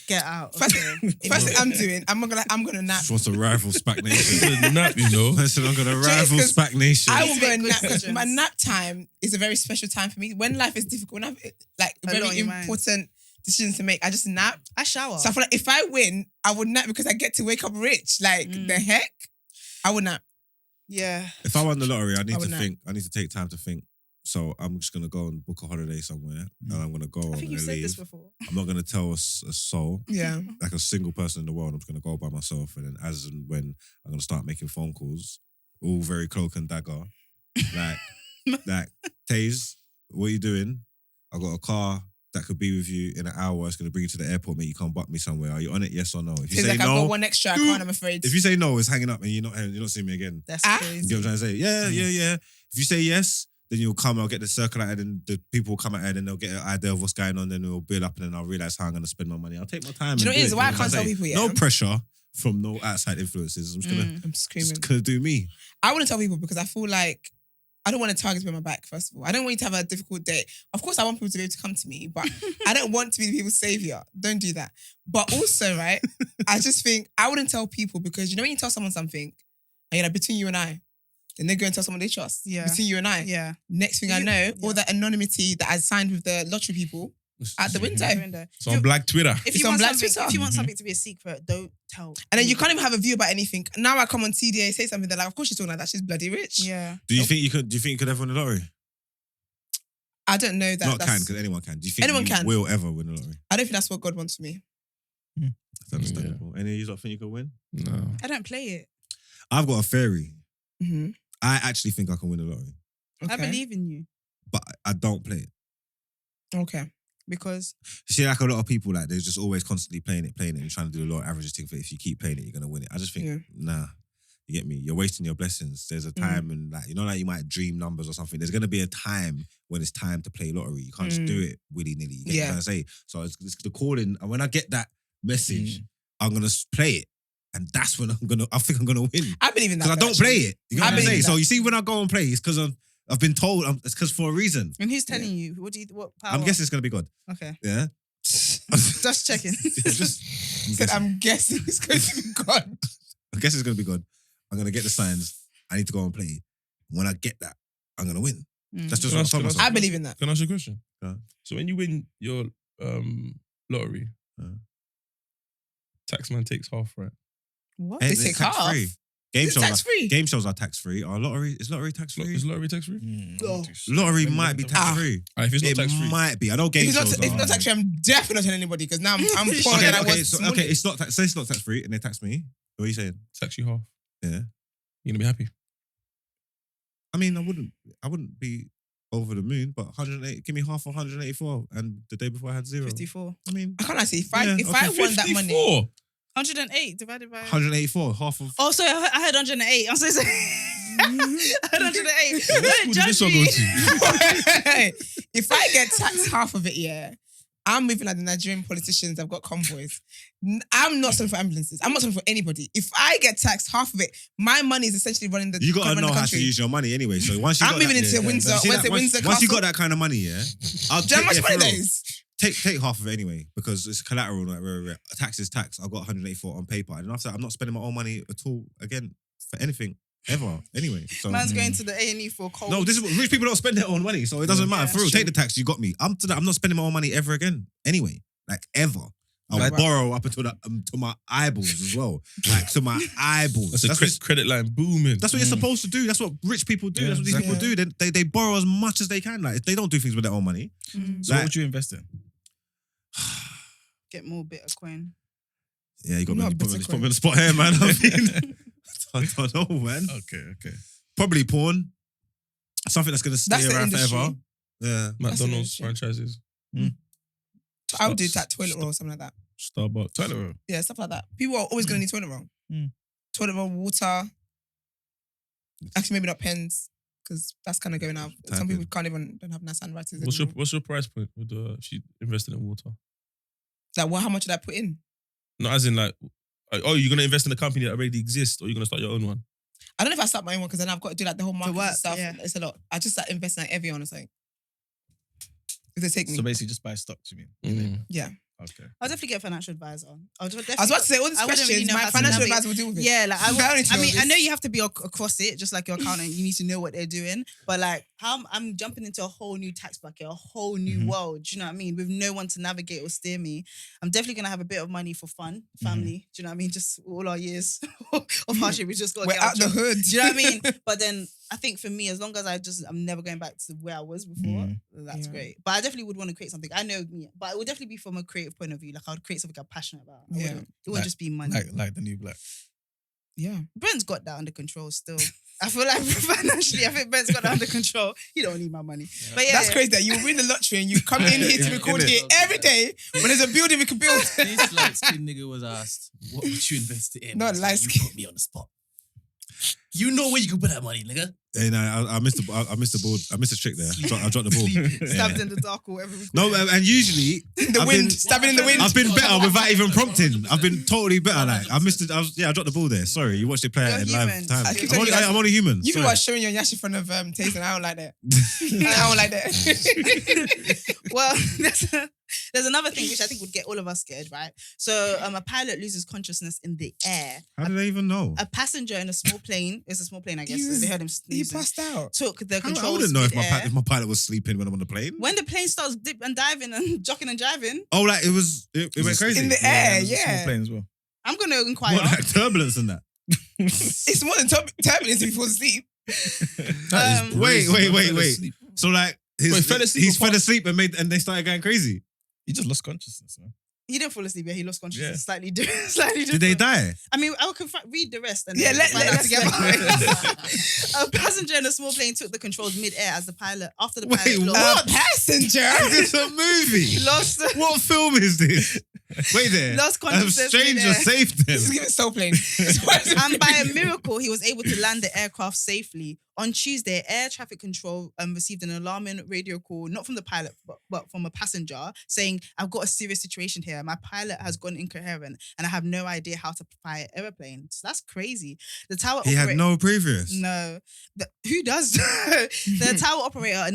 Get out. First, Okay. first thing I'm doing, I'm gonna nap. Just wants to rival SPAC Nation. It's a nap, you know. I said I'm gonna rival 'cause SPAC Nation. I will go and Quick nap. 'Cause questions. my nap time is a very special time for me. When life is difficult, when I have like A lot on very your mind. important decisions to make, I just nap. I shower. So I feel like if I win, I would nap because I get to wake up rich. Like the heck, I would nap. Yeah. If I won the lottery, I need would to not. think. I need to take time to think. So I'm just gonna go and book a holiday somewhere, and I'm gonna go. I I'm think gonna you've said leave. this before. I'm not gonna tell a soul, Yeah. like a single person in the world. I'm just gonna go by myself, and then as and when I'm gonna start making phone calls, all very cloak and dagger, like Taze, what are you doing? I got a car. that could be with you in an hour. It's going to bring you to the airport, mate. You can't buck me somewhere. Are you on it? Yes or no? If you He's say like, no, I've got one extra. I can't. I'm afraid. if you say no, it's hanging up and you're not seeing me again. That's Ah. crazy. You get what I'm trying to say? Yeah. If you say yes, then you'll come. I'll get the circle out, and the people will come out, and they'll get an idea of what's going on. Then we'll build up, and then I'll realize how I'm going to spend my money. I'll take my time. Do you know and what it is? it, Why I know can't what tell I'm people saying? yet? No pressure from no outside influences. I'm I'm screaming. just gonna do me. I want to tell people because I feel like I don't want to target people on my back, first of all. I don't want you to have a difficult day. Of course, I want people to be able to come to me, but I don't want to be the people's savior. Don't do that. But also, right, I just think I wouldn't tell people because you know when you tell someone something, and you're like, between you and I, then they go and tell someone they trust. Yeah. Between you and I. Yeah. Next thing I know, all that anonymity that I signed with the lottery people out the window. It's on Black Twitter. If It's you on want Black something, Twitter. if you want something to be a secret, don't tell. And then you can't even have a view about anything. Now I come on TDA, say something, they're like, of course she's talking like that. She's bloody rich. Yeah. Do you think you could ever win the lottery? I don't know that. Not can, because anyone can. Do you think Anyone you can. will ever win the lottery? I don't think that's what God wants for me. That's understandable. Any of you lot think you could win? No. I don't play it. I've got a theory. Mm-hmm. I actually think I can win the lottery, Okay. I believe in you but I don't play it. Okay. because You see, like a lot of people, like they're just always constantly playing it, and trying to do a lot of averages thing for if you keep playing it, you're gonna win it. I just think, Yeah. nah, you get me. You're wasting your blessings. There's a time, and like like you might dream numbers or something. There's gonna be a time when it's time to play lottery. You can't just do it willy nilly. You get what I'm trying to say? So it's the calling, and when I get that message, I'm gonna play it, and that's when I think I'm gonna win. I believe in that. Because I don't play it. You know I what I'm believe saying? in So that. you see, when I go and play, it's because I've been told. It's because for a reason. and who's telling you? What power? I'm guessing it's gonna be God. Okay, Yeah. just checking. Said, I'm guessing it's going to be God. I guess it's gonna be God. I'm gonna get the signs. I need to go and play. When I get that, I'm gonna win. That's just Can I what ask- I'm can I saying. I believe in that. Can I ask you a question? Yeah. So when you win your lottery, taxman takes half, right? What? Hey, They it's take tax-free. half. Game It's shows tax-free. Game shows are tax free. Is lottery tax free? Is lottery tax free? Lottery might be tax free. If it's not It tax free, might be. I know game If shows it's are. not actually, I'm definitely not telling anybody because now I'm poorer Okay, than I okay, was. so, this morning. okay. It's not. Say it's not tax free, and they tax me. What are you saying? tax you half. Yeah. You're gonna be happy. I mean, I wouldn't be over the moon, but 108. Give me half of 184, and the day before I had 0. 54. I mean, I can't say if I Yeah, if okay, I won that money. 54. 108 divided by. 184, half of. Oh, sorry, I had 108. I'm so sorry. I had 108. What school Don't did judge this one me. go to? If I get taxed half of it, yeah, I'm moving like the Nigerian politicians. I've got convoys. I'm not selling for ambulances. I'm not selling for anybody. If I get taxed half of it, my money is essentially running the. You gotta government know of the how to country. use your money anyway. So once you I'm got moving that, into Windsor. You see When's that? it Windsor Once you Castle? got that kind of money, yeah, I'll Do you know how much money for that real. is? Take half of it anyway because it's collateral. Like, tax is tax. I've got 184 on paper, and after that, I'm not spending my own money at all again for anything ever. Anyway, so Man's going to the A&E for cold. no, this is what rich people don't spend their own money, so it doesn't matter. Yeah, For real, that's take true. the tax. You got me. I'm not spending my own money ever again. Anyway, like ever. I'll Right. borrow up until to my eyeballs as well, like to my eyeballs. That's a what- credit line booming. That's what you're supposed to do. That's what rich people do. Yeah, That's what these people exactly. do. They borrow as much as they can. Like they don't do things with their own money. Mm. So Like- what would you invest in? Get more Bitcoin. Yeah, you got me. Not You put me Bitcoin. on the spot here, man. I mean, I don't know, man. Okay. Probably porn. Something that's gonna stay That's the around industry. forever. Yeah. McDonald's That's an franchises, I would do that toilet roll or something like that. Starbucks. Toilet roll. Yeah, stuff like that. People are always going to need toilet roll. Mm. Toilet roll, water. Actually, maybe not pens because that's kind of going out. Some people don't have nice handwriters. anymore. What's your price point with if you invested in water? Like, how much did I put in? No, as in like, you're gonna invest in a company that already exists, or you're gonna start your own one? I don't know if I start my own one because then I've got to do like the whole marketing work, stuff. yeah. It's a lot. I just start investing like every on or something. If they take me. So basically, just buy stocks. You mean? Mm. Yeah. Okay. I'll definitely get a financial advisor. I was about to say all these I wouldn't questions, really know my how to financial navigate- advisor will deal with it. Yeah, like I don't need to I know mean, I this. know you have to be across it, just like your accountant. You need to know what they're doing. But like, how I'm jumping into a whole new tax bracket, a whole new world. Do you know what I mean? With no one to navigate or steer me, I'm definitely gonna have a bit of money for fun, family. Do you know what I mean? Just all our years of hardship, we just got to We're get our out the job. hood. Do you know what I mean? But then I think for me, as long as I'm never going back to where I was before, that's Yeah. great. But I definitely would want to create something. I know me, but it would definitely be from a creative point of view. Like I would create something I'm passionate about. Yeah. It wouldn't just be money. Like the new black. Yeah. Brent's got that under control still. I feel like financially, I think Brent's got that under control. He don't need my money. Yeah. But yeah, That's crazy that you win the lottery and you come in here to record here every day when there's a building we can build. This light-skinned nigga was asked, what would you invest it in? Not He's light-skinned. You put me on the spot. You know where you can put that money, nigga. Hey, no, I missed the ball. I missed the trick there. I dropped the ball. stabbed in the dark or whatever. No, and usually The wind, stabbing in the wind. I've been better without even prompting. I've been totally better. Like I missed it. I dropped the ball there. Sorry, you watched it play You're in live human. time. I keep telling you, I'm only human. You Sorry. people are showing your yash in front of Tazer and I don't like that. I don't like that. Well, there's another thing which I think would get all of us scared, right? So a pilot loses consciousness in the air. How did they even know? A passenger in a small plane, it's a small plane, I guess. So they heard him He sneezing. passed out. Took the I controls wouldn't know if mid-air. my pilot was sleeping when I'm on the plane. When the plane starts dip and diving and jocking and driving, Oh, like it went crazy. In the air, it was a small yeah. plane as well. I'm going to inquire. What, like turbulence and that? It's more than turbulence if he falls asleep. That is Wait. brazen. So like Wait, fell asleep he or fell asleep and they started going crazy. He just lost consciousness, man. He didn't fall asleep, yeah, he lost consciousness. Yeah. Slightly different. Did they die? I mean, I can read the rest and Yeah, then find out let's together. get A passenger in a small plane took the controls mid-air as the pilot, after the Wait, pilot what? A passenger. Is this a movie? lost What film is this? Wait there. Lost A consciousness stranger mid-air. saved them. This is giving soul plane. And by a miracle, he was able to land the aircraft safely. On Tuesday, air traffic control received an alarming radio call, not from the pilot, but from a passenger, saying, "I've got a serious situation here. My pilot has gone incoherent and I have no idea how to fly an airplane." So that's crazy. The tower He had no previous. No. Who does? The tower operator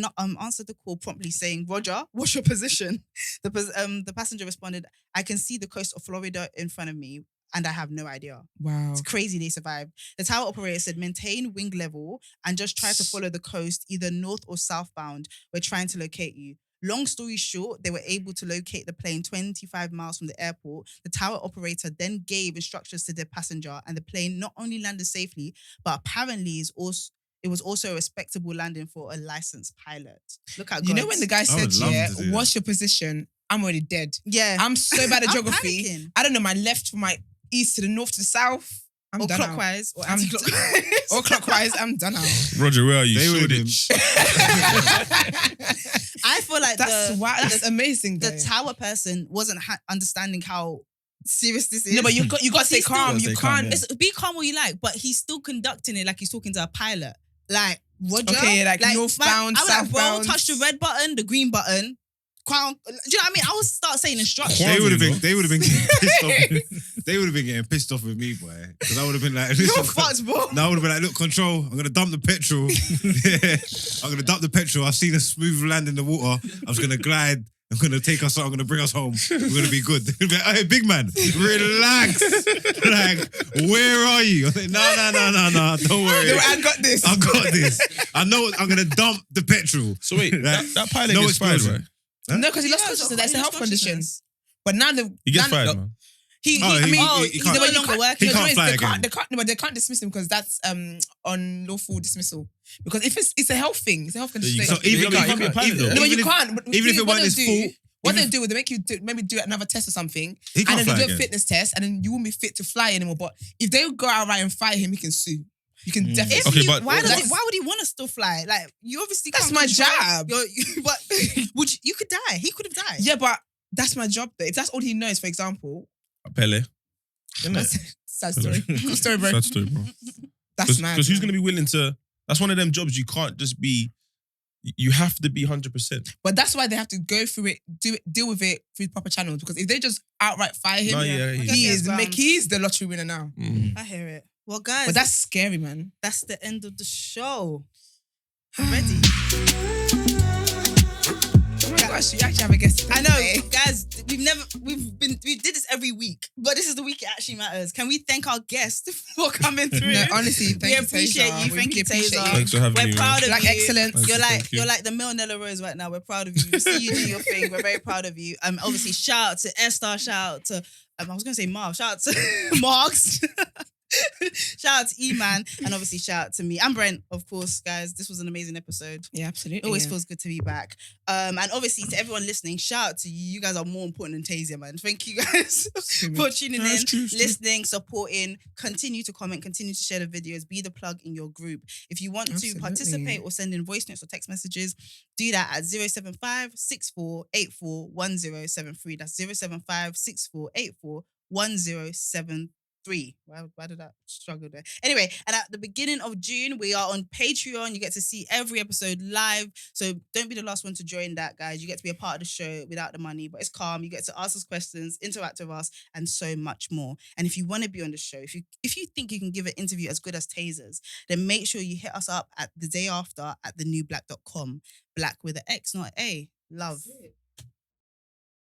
answered the call promptly saying, "Roger, what's your position?" The passenger responded, "I can see the coast of Florida in front of me and I have no idea." Wow. It's crazy they survived. The tower operator said, "Maintain wing level and just try to follow the coast, either north or southbound. We're trying to locate you." Long story short, they were able to locate the plane 25 miles from the airport. The tower operator then gave instructions to the passenger and the plane not only landed safely, but apparently it was also a respectable landing for a licensed pilot. Look at You know when the guy I said, would love yeah, to do what's your position? I'm already dead. Yeah. I'm so bad at I'm geography. panicking. I don't know my left from my east to the north to the south. I'm Or done out. clockwise or I'm anti-clockwise. Or clockwise, I'm done out. Roger, where are you? They would have been. I feel like That's amazing. the though. tower person wasn't understanding how serious this is. No, but you got to But stay he's calm. still- You Stay calm, can't. yeah. It's, be calm all you like, but he's still conducting it like he's talking to a pilot. Like, Roger. Okay, like northbound, I would like, bro, southbound. touch the red button, the green button. Crown. Do you know what I mean? I would start saying instructions. They would have been getting pissed off. They would have been getting pissed off with me, boy. Because I would have been like, You're listen, fucked, bro. no, I would have been like, look, control, I'm gonna dump the petrol. Yeah. I'm gonna dump the petrol. I've seen a smooth land in the water. I'm just gonna glide. I'm gonna take us out. I'm gonna bring us home. We're gonna be good. They'll be like, hey, big man, relax. Like, where are you? I'm like, no. Don't worry. No, I got this. I got this. I know I'm gonna dump the petrol. So wait, that pilot No gets fired, explosion. right? Huh? No, because he Yeah, lost he's consciousness. got- That's a he health lost condition. consciousness. But now the He gets now- fired, no, man. He, Oh, I he- mean, he he's can't- no He longer working. He can't fly again. They can't dismiss him because that's unlawful dismissal. Because if it's a health thing, it's a health condition. So even You can't be a pilot, though. no, but even you if- can't. But even if it what wasn't his they'll do- fault, What even they do is they make you maybe do another test or something, he and can't then fly they do a again. fitness test, and then you won't be fit to fly anymore. But if they go outright and fire him, he can sue. You can definitely. If Okay, he, but why that's- would he want to still fly? Like, you obviously That's can't my control job. But you could die. He could have died. Yeah, but that's my job. Though. If that's all he knows, for example, Pele. that's sad story. Good story, bro. Sad story, bro. That's mad. Because who's man. going to be willing to... That's one of them jobs you can't just be... You have to be 100%. But that's why they have to go through it, deal with it through proper channels. Because if they just outright fire him, No, yeah, he's the lottery winner now. Mm. I hear it. Well, guys, But that's scary, man. that's the end of the show. Ready? Oh my gosh, you actually have a guest. I know, guys. We did this every week, but this is the week it actually matters. Can we thank our guest for coming through? No, honestly, thank we you, appreciate Tazer. you. We Thank really you, appreciate Tazer. you. Thanks for having We're me, proud of Black you. excellence. Thank you. You're like the male Nella Rose right now. We're proud of you. We see you do your thing. We're very proud of you. Obviously, shout out to Esther. Shout out to I was gonna say Marv. Shout out to Marks. Shout out to Emman, and obviously shout out to me. I'm Brent, of course, guys. This was an amazing episode. Yeah, absolutely. It always feels good to be back. And obviously to everyone listening, shout out to you. You guys are more important than Tazer, man. Thank you guys for tuning in, listening, supporting. Continue to comment, continue to share the videos, be the plug in your group. If you want to participate or send in voice notes or text messages, do that at 075-6484-1073. That's 075-6484-1073. Why did I struggle there? Anyway, and at the beginning of June, we are on Patreon. You get to see every episode live. So don't be the last one to join that, guys. You get to be a part of the show without the money, but it's calm. You get to ask us questions, interact with us, and so much more. And if you want to be on the show, if you think you can give an interview as good as Tazer's, then make sure you hit us up at the day after at thenewblack.com. Black with an X, not an A. Love.